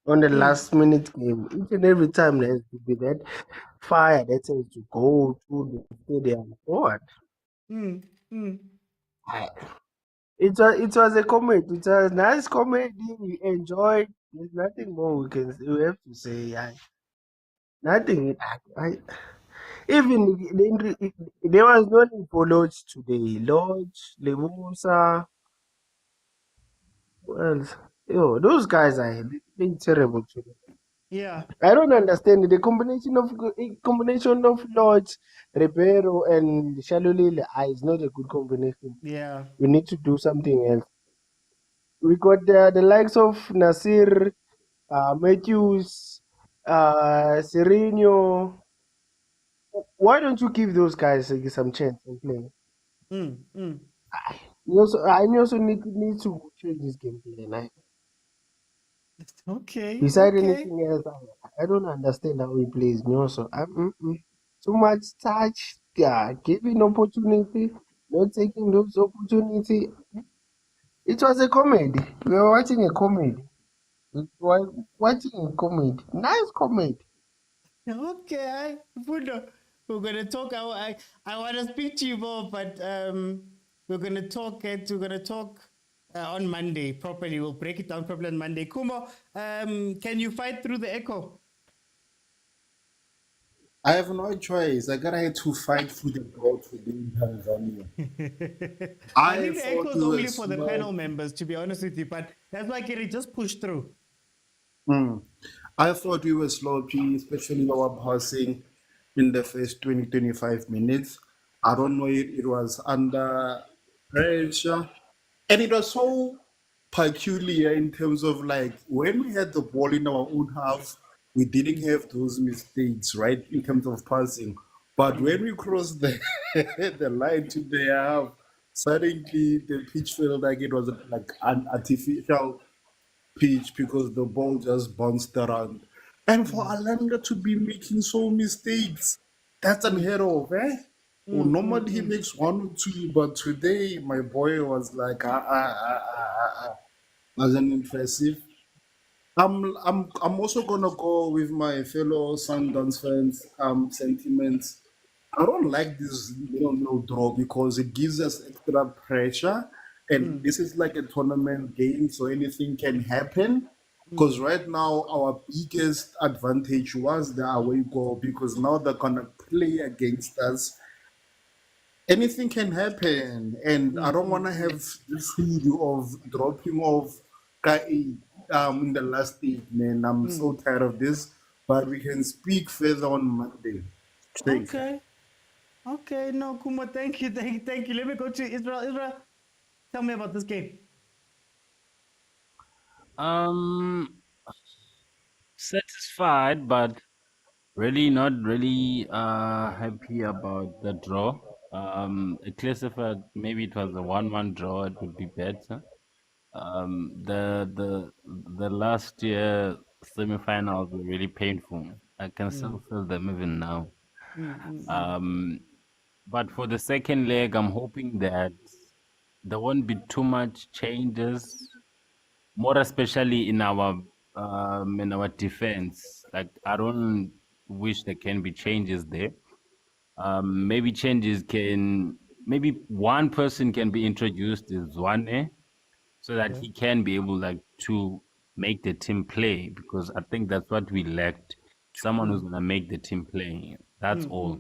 on the last minute game. Each and every time there has to be that fire that has to go to the stadium forward. It was a comedy. It was a nice comedy. We enjoyed. There's nothing more we have to say. Nothing. Even there was no need for Lodge today. Lodge, Lemusa. Well, those guys are being terrible today. Yeah. I don't understand the combination of Lodge, Ribeiro, and Shalulile is not a good combination. Yeah. We need to do something else. We got the likes of Nasir, Matthews, Sereno. Why don't you give those guys some chance in playing? I also need to change this game plan. Okay. Besides anything else, I don't understand how he plays. Also, too much touch, giving opportunity, not taking those opportunity. It was a comedy. We were watching a comedy. We were watching a comedy. Nice comedy. Okay, Fundo, we're gonna talk. I want to speak to you more, but we're gonna talk. On Monday properly. We'll break it down properly on Monday. Kumo, can you fight through the echo? I have no choice. I gotta have to fight through the drought within Tanzania. I I think the echo thought is we were only for the slow. panel members, to be honest with you. But that's why Kiri just push through. I thought we were sloppy, especially our passing in the first 20-25 minutes. I don't know if it was under pressure. And it was so peculiar in terms of like when we had the ball in our own half, we didn't have those mistakes, right? In terms of passing. But when we crossed the the line to their half, suddenly the pitch felt like it was like an artificial pitch because the ball just bounced around. And for Alanga to be making so mistakes, that's unheard of, eh? Well, normally he makes one or two, but today my boy was like, wasn't impressive. I'm also gonna go with my fellow Sundowns fans sentiments. I don't like this little draw because it gives us extra pressure, and this is like a tournament game, so anything can happen. Because right now our biggest advantage was the away goal because now they're gonna play against us. Anything can happen, and I don't want to have this video of dropping off in the last stage, man. I'm so tired of this, but we can speak further on Monday. Thanks. Okay. No, Kumo, thank you. Let me go to Israel. Israel, tell me about this game. Satisfied, but really not really happy about the draw. Classified, maybe it was a 1-1 draw, it would be better. The last year semifinals were really painful. I can still feel them even now. But for the second leg, I'm hoping that there won't be too much changes, more especially in our defense. Like I don't wish there can be changes there. Maybe one person can be introduced as Zwane, so that he can be able like to make the team play, because I think that's what we lacked. Someone who's gonna make the team play. That's all.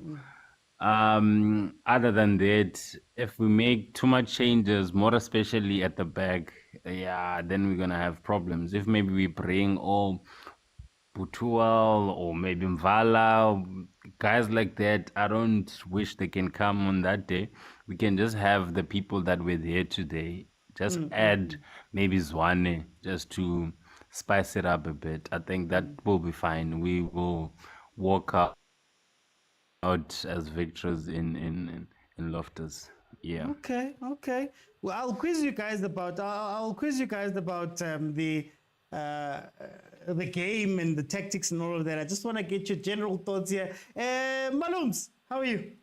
Other than that, if we make too much changes, more especially at the back, yeah, then we're gonna have problems. If maybe we bring all Putual or maybe Mvala, guys like that, I don't wish they can come on that day. We can just have the people that were there today. Just add maybe Zwane just to spice it up a bit. I think that will be fine. We will walk out as victors in Loftus. Yeah. Okay. Well, I'll quiz you guys about the game and the tactics and all of that. I just want to get your general thoughts here. Malums, how are you?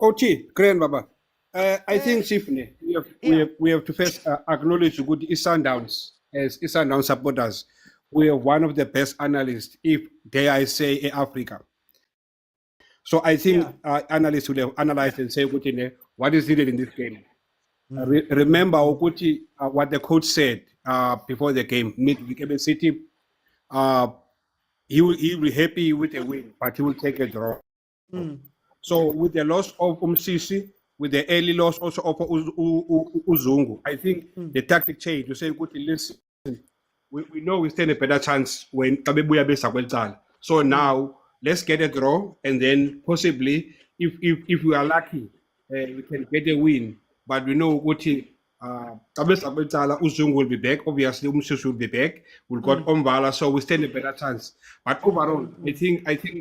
Coachy, Grand Baba. I think, Chiefly, we have to first acknowledge good East Sundowns as East Sundowns supporters. We are one of the best analysts, if dare I say, in Africa. So I think analysts will have analyzed and say, what is needed in this game? Remember, Okuti, what the coach said before the game, Midweek City, he will be happy with a win, but he will take a draw. So with the loss of Umsisi, with the early loss also of Uzungu, I think the tactic change. You say, listen, we know we stand a better chance when Kabebuya Besaweltal. So now let's get a draw, and then possibly, if we are lucky, we can get a win. But we know what Uzungu will be back. Obviously, Umsisi will be back. We've got Umbala, so we stand a better chance. But overall, I think it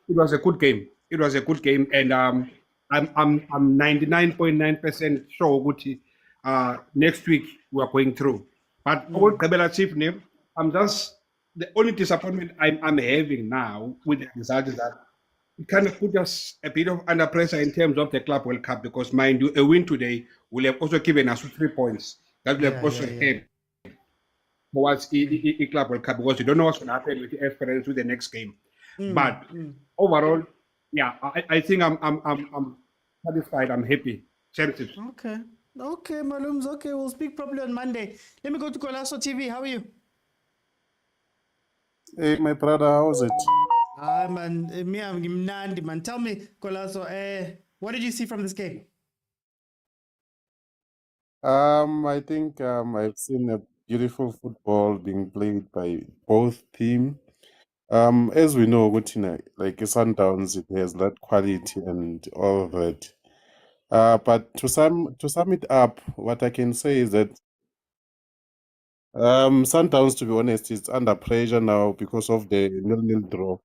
was a good game. It was a good game, and I'm 99.9% sure Guti next week we are going through. But Chief name, I'm just the only disappointment I'm having now with the result is that it kind of put us a bit of under pressure in terms of the Club World Cup, because mind you, a win today will have also given us 3 points. That will have also helped towards the Club World Cup, because you don't know what's going to happen with the Esperance with the next game. But overall, yeah, I think I'm satisfied. I'm happy. Champions. Okay. Okay, Malums. Okay, we'll speak probably on Monday. Let me go to Colasso TV. How are you? Hey, my brother, how's it? Man, me, I'm Nandi, man. Tell me, Colasso, what did you see from this game? I think I've seen a beautiful football being played by both teams. As we know, Gutina, like Sundowns, it has that quality and all of that. But to sum it up, what I can say is that Sundowns, to be honest, is under pressure now because of the 0-0 draw.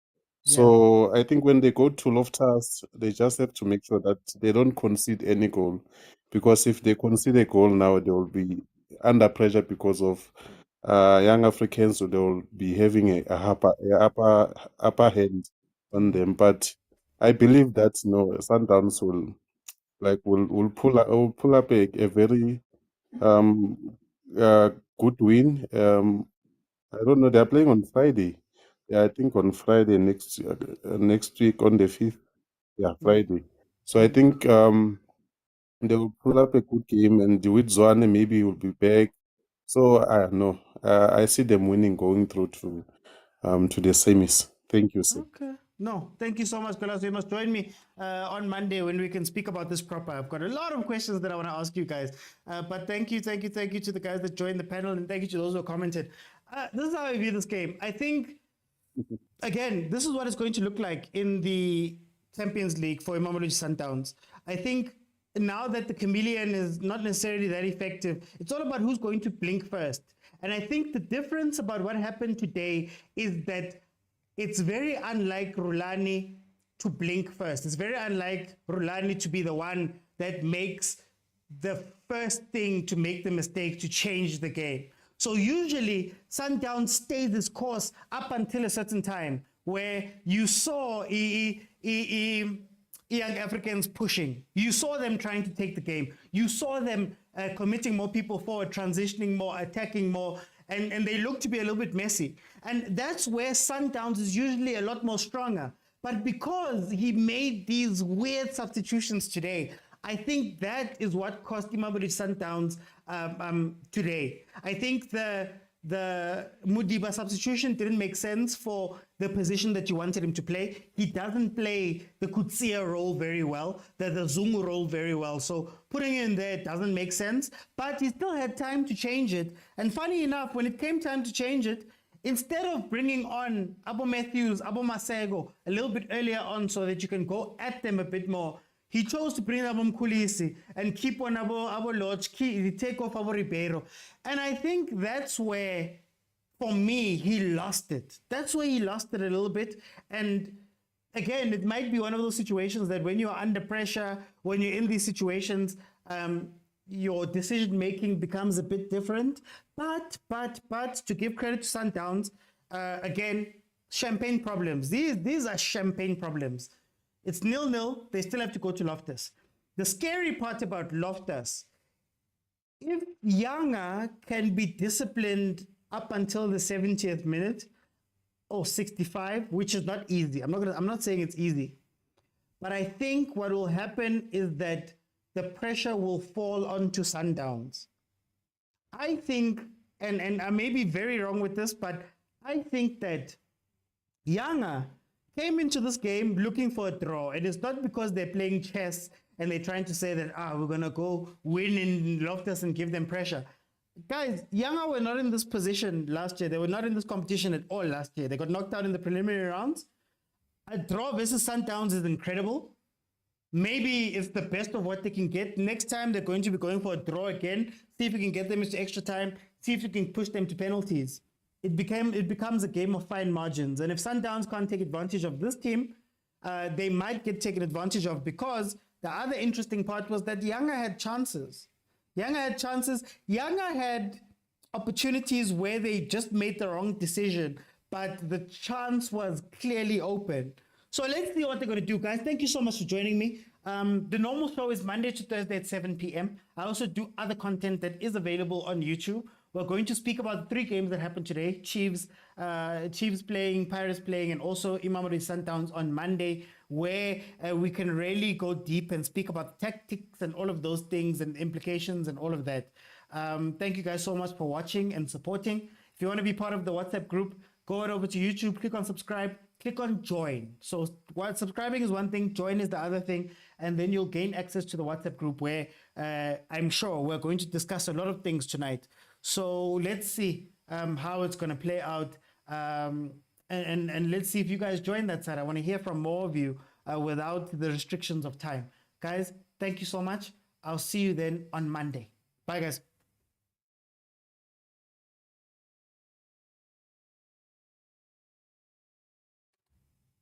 So I think when they go to Loftus, they just have to make sure that they don't concede any goal, because if they concede a goal now, they will be under pressure because of young Africans, so they will be having a upper hand on them. But I believe that Sundowns will pull up a very good win. I don't know. They're playing on Friday. Yeah, I think on Friday next week on the 5th. Yeah, Friday. So I think they will pull up a good game, and with Zwane maybe will be back. So I don't know. I see them winning, going through to the semis. Thank you, sir. Okay. No, thank you so much, Colasso. You must join me on Monday when we can speak about this proper. I've got a lot of questions that I want to ask you guys. But thank you to the guys that joined the panel, and thank you to those who commented. This is how I view this game. I think, again, this is what it's going to look like in the Champions League for Mamelodi Sundowns. I think now that the chameleon is not necessarily that effective, it's all about who's going to blink first. And I think the difference about what happened today is that it's very unlike Rulani to blink first. It's very unlike Rulani to be the one that makes the first thing to make the mistake to change the game. So usually Sundowns stays this course up until a certain time where you saw young Africans pushing. You saw them trying to take the game. You saw them committing more people forward, transitioning more, attacking more, and they look to be a little bit messy. And that's where Sundowns is usually a lot more stronger. But because he made these weird substitutions today, I think that is what cost Mamelodi Sundowns today. I think the Mudiba substitution didn't make sense for the position that you wanted him to play. He doesn't play the Kutsia role very well, the Zungu role very well. So putting him in there doesn't make sense, but he still had time to change it. And funny enough, when it came time to change it, instead of bringing on Abo Matthews, Abo Masego a little bit earlier on so that you can go at them a bit more, he chose to bring Abo Mkulisi and keep on Abo Lodge, take off Abo Ribeiro. And I think that's where, for me, he lost it. That's where he lost it a little bit. And again, it might be one of those situations that when you're under pressure, when you're in these situations, your decision-making becomes a bit different. But to give credit to Sundowns, again, champagne problems. These are champagne problems. It's 0-0. They still have to go to Loftus. The scary part about Loftus, if Yanga can be disciplined up until the 70th minute or 65, which is not easy. I'm not saying it's easy. But I think what will happen is that the pressure will fall onto Sundowns. I think, and I may be very wrong with this, but I think that Yanga came into this game looking for a draw. And it's not because they're playing chess and they're trying to say that, we're going to go win in Loftus and give them pressure. Guys, Yanga were not in this position last year. They were not in this competition at all last year. They got knocked out in the preliminary rounds. A draw versus Sundowns is incredible. Maybe it's the best of what they can get. Next time they're going to be going for a draw again. See if we can get them into extra time. See if we can push them to penalties. It becomes a game of fine margins. And if Sundowns can't take advantage of this team, they might get taken advantage of, because the other interesting part was that Yanga had chances. Yanga had opportunities where they just made the wrong decision, but the chance was clearly open. So let's see what they're going to do, guys. Thank you so much for joining me. The normal show is Monday to Thursday at 7 p.m. I also do other content that is available on YouTube We're going to speak about the 3 games that happened today. Chiefs playing, Pirates playing, and also Mamelodi Sundowns on Monday, where we can really go deep and speak about tactics and all of those things and implications and all of that. Thank you guys so much for watching and supporting. If you want to be part of the WhatsApp group, go over to YouTube, click on subscribe, click on join. So while subscribing is one thing, join is the other thing, and then you'll gain access to the WhatsApp group where I'm sure we're going to discuss a lot of things tonight. So let's see how it's going to play out, and let's see if you guys join that side. I want to hear from more of you without the restrictions of time. Guys, thank you so much. I'll see you then on Monday. Bye, guys.